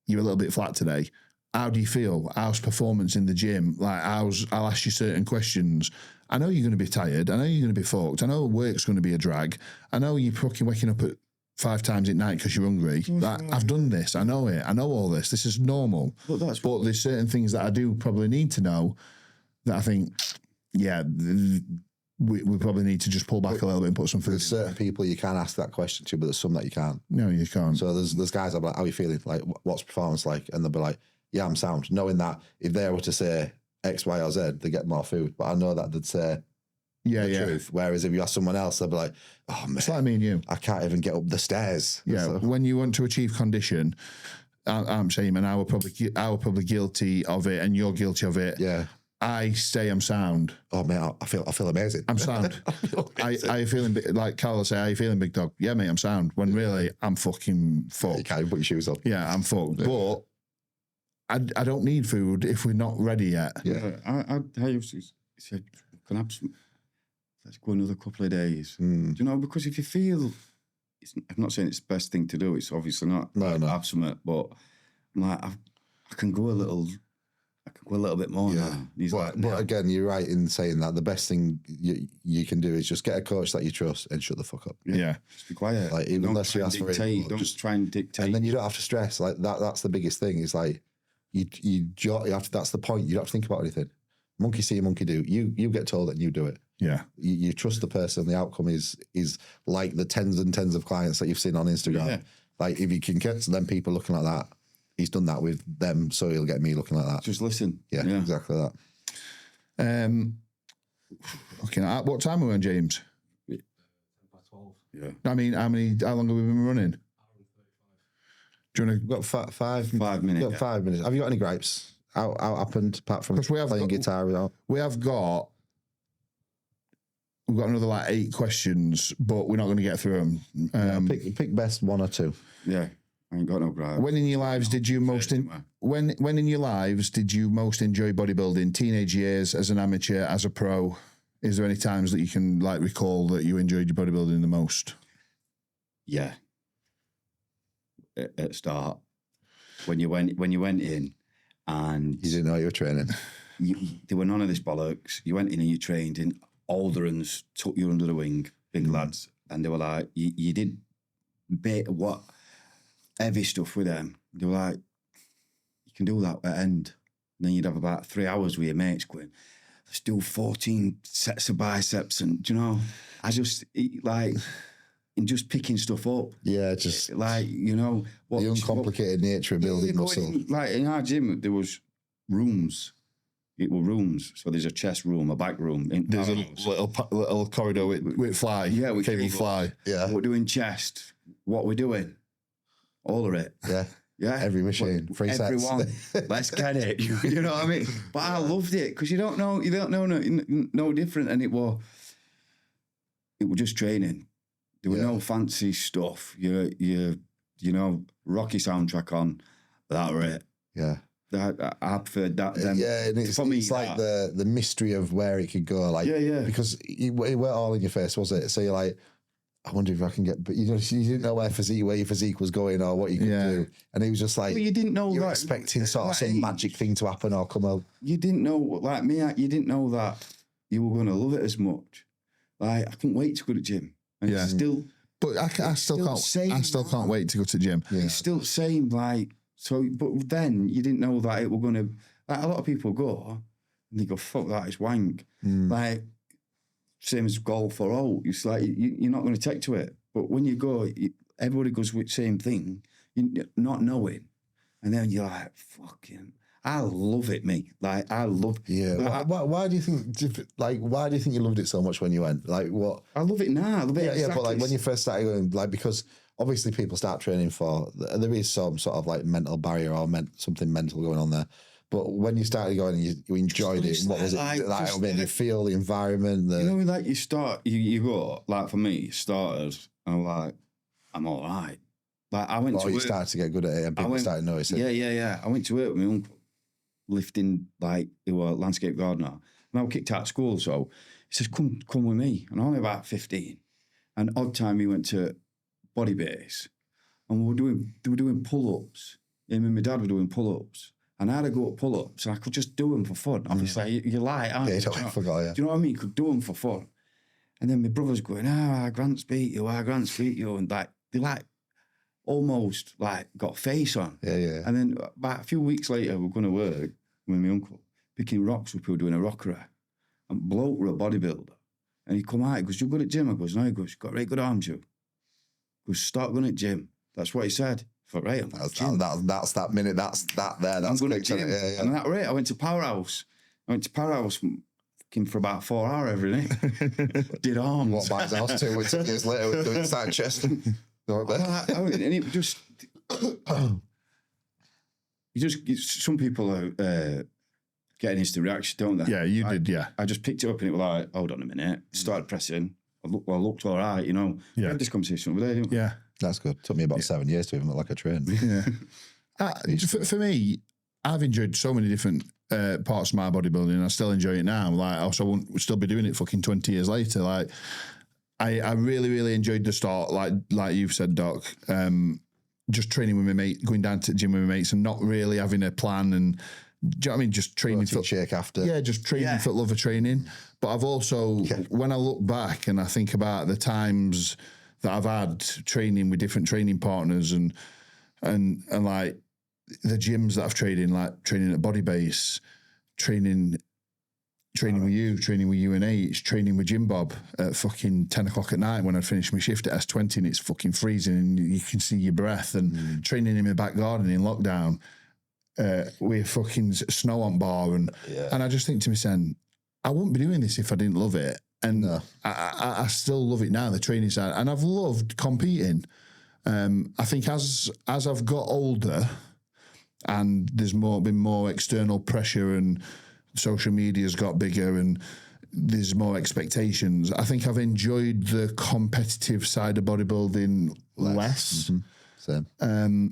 Speaker 1: you're a little bit flat today. How do you feel? How's performance in the gym? Like, I'll ask you certain questions. I know you're going to be tired. I know you're going to be fucked. I know work's going to be a drag. I know you're fucking waking up at 5 times at night because you're hungry. Like, I've done this. I know it. I know all this. This is normal.
Speaker 3: But
Speaker 1: There's certain things that I do probably need to know that I think, yeah, we probably need to just pull back a little bit and put some food.
Speaker 2: There's certain people you can ask that question to, but there's some that you can't.
Speaker 1: No, you can't.
Speaker 2: So there's guys that are like, how are you feeling? Like, what's performance like? And they'll be like, yeah, I'm sound. Knowing that if they were to say X, Y, or Z, they get more food. But I know that they'd say the truth. Whereas if you ask someone else, they'll be like, oh, man,
Speaker 1: It's like me and you.
Speaker 2: I can't even get up the stairs.
Speaker 1: Yeah,
Speaker 2: So,
Speaker 1: when you want to achieve condition, I'm saying, and I were probably guilty of it, and you're guilty of it.
Speaker 2: yeah.
Speaker 1: I say I'm sound.
Speaker 2: Oh, mate, I feel amazing.
Speaker 1: I'm sound. Are you feeling like Carl will say? Are you feeling big dog? Yeah, mate, I'm sound. When really I'm fucking
Speaker 2: You
Speaker 1: fucked.
Speaker 2: can't even put your shoes on.
Speaker 1: Yeah, I'm fucked. But I don't need food if we're not ready yet.
Speaker 2: Yeah.
Speaker 3: I used to say, can I have some, let's go another couple of days.
Speaker 2: Mm.
Speaker 3: Do you know, because if you feel, I'm not saying it's the best thing to do, it's obviously not.
Speaker 2: No.
Speaker 3: Have something, but I'm like, I can go a little bit more
Speaker 2: Yeah.
Speaker 3: now. He's
Speaker 2: But
Speaker 3: like,
Speaker 2: again, you're right in saying that the best thing you can do is just get a coach that you trust and shut the fuck up.
Speaker 1: Yeah.
Speaker 3: just be quiet.
Speaker 2: Like, even
Speaker 3: Don't
Speaker 2: unless
Speaker 3: try
Speaker 2: you
Speaker 3: and
Speaker 2: ask for it,
Speaker 3: dictate.
Speaker 2: but
Speaker 3: Don't try and dictate.
Speaker 2: And then you don't have to stress. Like that's the biggest thing. Is like you have to, that's the point. You don't have to think about anything. Monkey see, monkey do. You get told it and you do it.
Speaker 1: Yeah.
Speaker 2: You trust the person. The outcome is like the tens and tens of clients that you've seen on Instagram.
Speaker 3: Yeah.
Speaker 2: Like if you can get to them people looking like that, he's done that with them, so he'll get me looking like that.
Speaker 3: Just listen.
Speaker 2: Yeah, exactly that.
Speaker 1: Okay. What time are we on, James?
Speaker 4: 12.
Speaker 3: Yeah.
Speaker 1: I mean, how long have we been running? Do you want
Speaker 2: We've got 5
Speaker 3: 5 minutes.
Speaker 2: We've got 5 minutes. Have you got any gripes? How happened apart from
Speaker 1: 'Cause we have
Speaker 2: playing
Speaker 1: got-
Speaker 2: guitar?
Speaker 1: we've got another like 8 questions, but we're not going to get through them.
Speaker 2: Pick best 1 or 2.
Speaker 3: Yeah. I ain't got no gripe.
Speaker 1: When in your lives did you most when in your lives did you most enjoy bodybuilding? Teenage years, as an amateur, as a pro? Is there any times that you can like recall that you enjoyed your bodybuilding the most?
Speaker 3: Yeah. At start, when you went in, and
Speaker 2: You didn't know you were training.
Speaker 3: there were none of this bollocks. You went in and you trained, and older uns took you under the wing, big lads, and they were like, you did heavy stuff with them. They were like, you can do that at end. And then you'd have about 3 hours with your mates going, let's do 14 sets of biceps, and do you know, I just like. And just picking stuff up.
Speaker 2: Yeah, just
Speaker 3: like, you know.
Speaker 2: The uncomplicated nature of building muscle.
Speaker 3: Like in our gym, there was rooms. It were rooms. So there's a chest room, a back room.
Speaker 1: There's a little corridor with fly.
Speaker 3: Yeah, with
Speaker 1: cable fly.
Speaker 2: Yeah.
Speaker 3: We're doing chest. What we're doing. All of it.
Speaker 2: Yeah.
Speaker 3: Yeah.
Speaker 2: Every machine. 3 sets.
Speaker 3: Everyone. Let's get it. You know what I mean? But I loved it because you don't know no different. And it was just training. There were no fancy stuff. You know, Rocky soundtrack on. That were it.
Speaker 2: Yeah.
Speaker 3: I preferred that.
Speaker 2: Yeah, and it's like the mystery of where it could go. Like, because it weren't all in your face, was it? So you're like, I wonder if I can get, but you didn't know where your physique was going or what you could do. And it was just like,
Speaker 3: well, you didn't know
Speaker 2: you're
Speaker 3: that,
Speaker 2: expecting sort of some magic thing to happen or come out.
Speaker 3: You didn't know, like me, you didn't know that you were going to love it as much. Like, I couldn't wait to go to the gym. And it's still,
Speaker 1: but I still can't wait to go to the gym.
Speaker 3: Yeah. It's still the same, like, so, but then you didn't know that it were going to, like, a lot of people go and they go, fuck that, it's wank. Like, same as golf or all, it's like, you're not going to take to it. But when you go, everybody goes with the same thing, you're not knowing. And then you're like, fucking, I love it, mate. Like, I love it.
Speaker 2: Yeah. Why do you think, like, why do you think you loved it so much when you went? Like, what?
Speaker 3: I love it now. I love it.
Speaker 2: Yeah,
Speaker 3: exactly.
Speaker 2: But like when you first started going, like, because obviously people start training there is some sort of like mental barrier or something mental going on there. But when you started going and you enjoyed it, what was it like? I mean, you feel the environment.
Speaker 3: You know, like you go, like for me, you started, and I'm like, I'm all right. Like I went to work.
Speaker 2: You started to get good at it and people started noticing.
Speaker 3: Yeah. I went to work with my uncle, lifting, like, he was a landscape gardener. And I was kicked out of school, so he says, come with me. And I'm only about 15. And odd time he went to Body Base, and they were doing pull-ups. Him and my dad were doing pull-ups. And I had to go at pull-ups, and I could just do them for fun. Obviously, you're light, aren't you?
Speaker 2: Yeah, I forgot, yeah.
Speaker 3: Do you know what I mean? You could do them for fun. And then my brother's going, our Grant's beat you, and like, they like, almost like got face on.
Speaker 2: Yeah.
Speaker 3: And then about a few weeks later, we're going to work with my uncle, picking rocks up, we were doing a rockery. And bloke were a bodybuilder. And he come out, he goes, you good at gym? I goes, no. He goes, got very good arms, you. He goes, start going at gym. That's what he said. For right,
Speaker 2: that's that minute. That's that there. That's
Speaker 3: I'm going to gym. Yeah. And that rate, I went to Powerhouse. For about 4 hours every day. Did arms.
Speaker 2: What, by his house 2 years later, we're doing side chest. And
Speaker 3: it just, some people are getting instant reaction, don't they?
Speaker 1: Yeah, you did, yeah.
Speaker 3: I just picked it up and it was like, hold on a minute. Started pressing. I looked all right, you know. We had this conversation over there, didn't we?
Speaker 1: Yeah.
Speaker 2: That's good. Took me about 7 years to even look like a train.
Speaker 1: Yeah. For me, I've enjoyed so many different parts of my bodybuilding, and I still enjoy it now. Like, also, I won't still be doing it fucking 20 years later. Like, I really, really enjoyed the start, like you've said, Doc. Just training with my mate, going down to the gym with my mates, and not really having a plan. And do you know what I mean? Just training for
Speaker 2: shake after.
Speaker 1: Yeah, just training for love of training. But I've also, when I look back and I think about the times that I've had training with different training partners and like the gyms that I've trained in, like training at Body Base, training with you, training with UNH, training with Jim Bob at fucking 10 o'clock at night when I'd finished my shift at S20 and it's fucking freezing and you can see your breath, and training in my back garden in lockdown with fucking snow on bar. And I just think to myself, I wouldn't be doing this if I didn't love it. And I still love it now, the training side. And I've loved competing. I think as I've got older and there's been more external pressure and social media's got bigger and there's more expectations, I think I've enjoyed the competitive side of bodybuilding less.
Speaker 2: Same.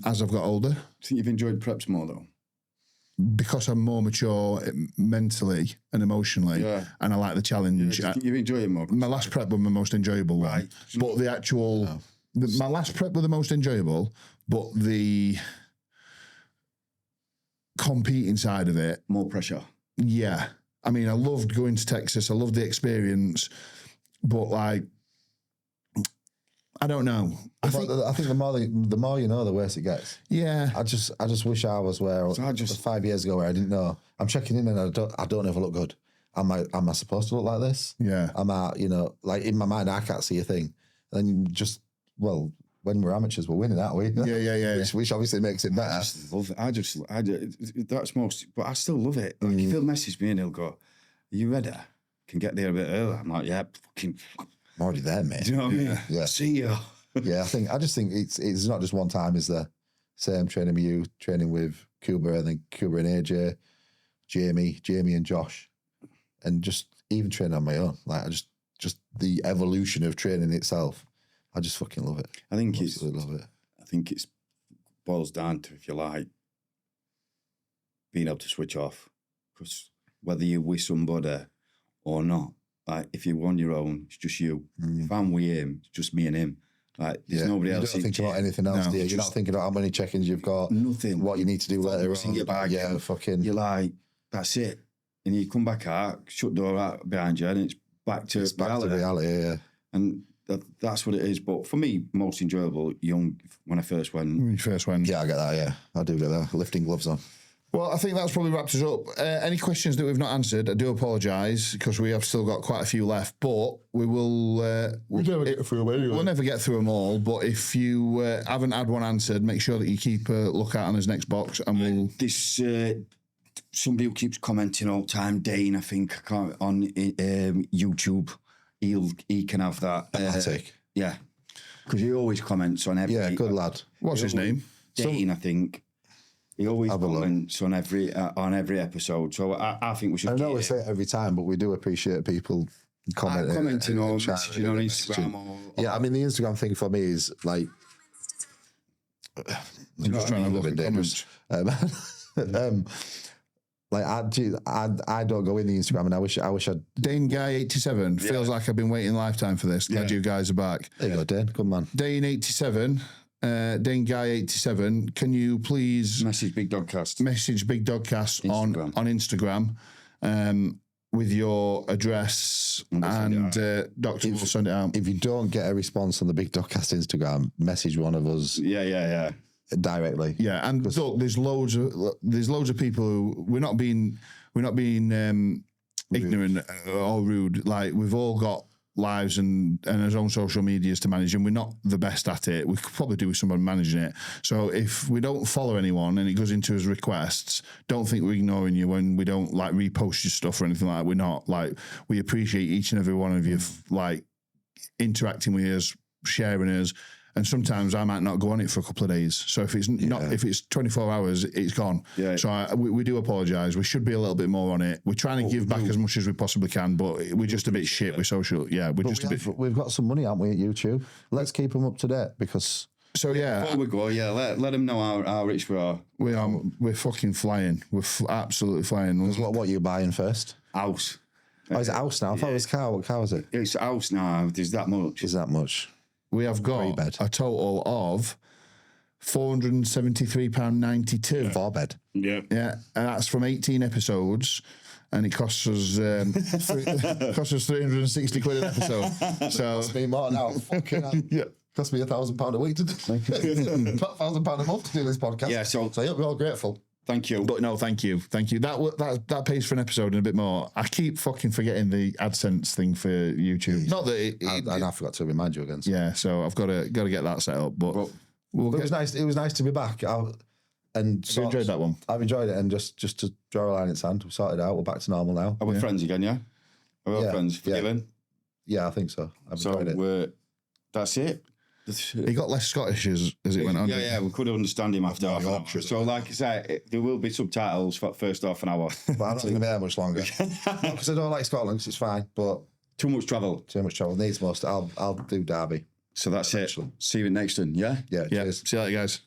Speaker 1: As I've got older.
Speaker 3: I think you've enjoyed preps more though.
Speaker 1: Because I'm more mature mentally and emotionally, and I like the challenge.
Speaker 3: Yeah, you enjoy it more.
Speaker 1: My last prep was my most enjoyable one, but the actual, my last prep was the most enjoyable, but the competing side of it,
Speaker 3: more pressure.
Speaker 1: yeah. I mean, I loved going to Texas. I loved the experience, but like, I don't know. I think
Speaker 2: the more you know, the worse it gets.
Speaker 1: Yeah.
Speaker 2: I just wish I was where
Speaker 3: So I just
Speaker 2: 5 years ago where I didn't know. I'm checking in and I don't ever look good. Am I supposed to look like this?
Speaker 1: Yeah.
Speaker 2: Am I, like in my mind I can't see a thing. And then when we're amateurs, we're winning, aren't we?
Speaker 1: Yeah.
Speaker 2: Which obviously makes it better.
Speaker 3: I just love it. That's most, but I still love it. Like, if he'll message me and he'll go, "Are you ready? Can get there a bit early." I'm like, "Yeah, fucking."
Speaker 2: I'm already there, mate.
Speaker 3: Do you know what I mean?
Speaker 2: Yeah.
Speaker 3: See you.
Speaker 2: Yeah, I just think it's not just one time, is there? Same training with you, training with Cuba, and then Cuba and AJ, Jamie and Josh, and just even training on my own. Like I just the evolution of training itself. I just fucking love it.
Speaker 3: I think
Speaker 2: Absolutely love it.
Speaker 3: I think it's boils down to, if you like, being able to switch off. Because whether you're with somebody or not, like if you're on your own, it's just you. If I'm with him, it's just me and him. Like there's nobody else.
Speaker 2: You don't think about anything else, do you? You're not thinking about how many check-ins you've got,
Speaker 3: nothing.
Speaker 2: what you need to do later on.
Speaker 3: In your bag,
Speaker 2: yeah, fucking.
Speaker 3: You're like, that's it. And you come back out, shut the door out behind you, and it's back to
Speaker 2: reality. Yeah.
Speaker 3: And that's what it is. But for me, most enjoyable, when I first went.
Speaker 2: Yeah, I get that, yeah. I do get that. Lifting gloves on.
Speaker 1: Well, I think that's probably wrapped us up. Any questions that we've not answered, I do apologise because we have still got quite a few left, but we will...
Speaker 2: we'll never get through them anyway.
Speaker 1: We'll never get through them all, but if you haven't had one answered, make sure that you keep a lookout on his next box and we'll...
Speaker 3: This... somebody who keeps commenting all the time, Dane, I think, on YouTube, he can have that. Yeah. Because he always comments on every...
Speaker 2: Yeah, good lad.
Speaker 1: What's his name?
Speaker 3: Dane, I think. He always comments on every episode. So I think we should...
Speaker 2: I know we say it every time, but we do appreciate people commenting
Speaker 3: or messaging on Instagram.
Speaker 2: Yeah, I mean, the Instagram thing for me is like...
Speaker 1: I'm just trying to look at comments.
Speaker 2: Like I don't go in the Instagram, and I wish I'd.
Speaker 1: Dane Guy 87 feels like I've been waiting a lifetime for this. Glad you guys are back.
Speaker 2: There you go, Dane. Good man.
Speaker 1: Dane 87, Dane Guy 87. Can you please
Speaker 3: message Big Dogcast
Speaker 1: on Instagram with your address, and Doctor will send it out.
Speaker 2: If you don't get a response on the Big Dogcast Instagram, message one of us.
Speaker 3: Yeah.
Speaker 2: Directly.
Speaker 1: Yeah, and look, there's loads of people who we're not being ignorant or rude. Like we've all got lives and our own social medias to manage, and we're not the best at it. We could probably do with someone managing it. So if we don't follow anyone and it goes into his requests, don't think we're ignoring you when we don't like repost your stuff or anything like that. We're not. Like we appreciate each and every one of you like interacting with us, sharing us. And sometimes I might not go on it for a couple of days. So if it's if it's 24 hours, it's gone.
Speaker 3: Yeah.
Speaker 1: So we do apologise. We should be a little bit more on it. We're trying to give back as much as we possibly can, but we're just a bit shit with social. Yeah,
Speaker 2: we've got some money, haven't we, at YouTube? Let's keep them up to date because.
Speaker 1: So yeah,
Speaker 3: before we go, let them know how rich we are.
Speaker 1: We're fucking flying. We're absolutely flying.
Speaker 2: What are you buying first?
Speaker 3: House.
Speaker 2: Oh, is it house now? I thought it was car. What car was it?
Speaker 3: It's a house now. There's that much.
Speaker 2: Is that much?
Speaker 1: We have got a total of £473.92.
Speaker 2: 4-bed.
Speaker 3: Yeah.
Speaker 1: Yeah, and that's from 18 episodes, and it costs us £360 an episode. So
Speaker 2: Cost me more now. Fucking hell.
Speaker 1: Yeah.
Speaker 2: Cost me £1,000 a week to do £1,000 a month to do this podcast.
Speaker 3: Yeah, so
Speaker 2: I hope we're all grateful.
Speaker 3: Thank you.
Speaker 1: But no, thank you. That pays for an episode and a bit more. I keep fucking forgetting the AdSense thing for YouTube. Not that
Speaker 2: I forgot to remind you again. So.
Speaker 1: Yeah, so I've got to get that set up. But
Speaker 2: it was nice. It was nice to be back.
Speaker 1: You enjoyed that one?
Speaker 2: I've enjoyed it, and just to draw a line in the sand, we sorted it out. We're back to normal now.
Speaker 3: Are we friends again? Yeah. Are we friends? Forgiven?
Speaker 2: Yeah, I think so. I've enjoyed it.
Speaker 3: That's it.
Speaker 1: He got less Scottish as it went on.
Speaker 3: Yeah, we could understand him after half an hour. So, like I say, there will be subtitles for the first half an hour.
Speaker 2: But I'm not going to be there much longer. Because I don't like Scotland, so it's fine. But
Speaker 3: too much travel.
Speaker 2: Needs most. I'll do Derby.
Speaker 3: So that's it. See you next one, yeah?
Speaker 2: Yeah, cheers.
Speaker 1: See you later, guys.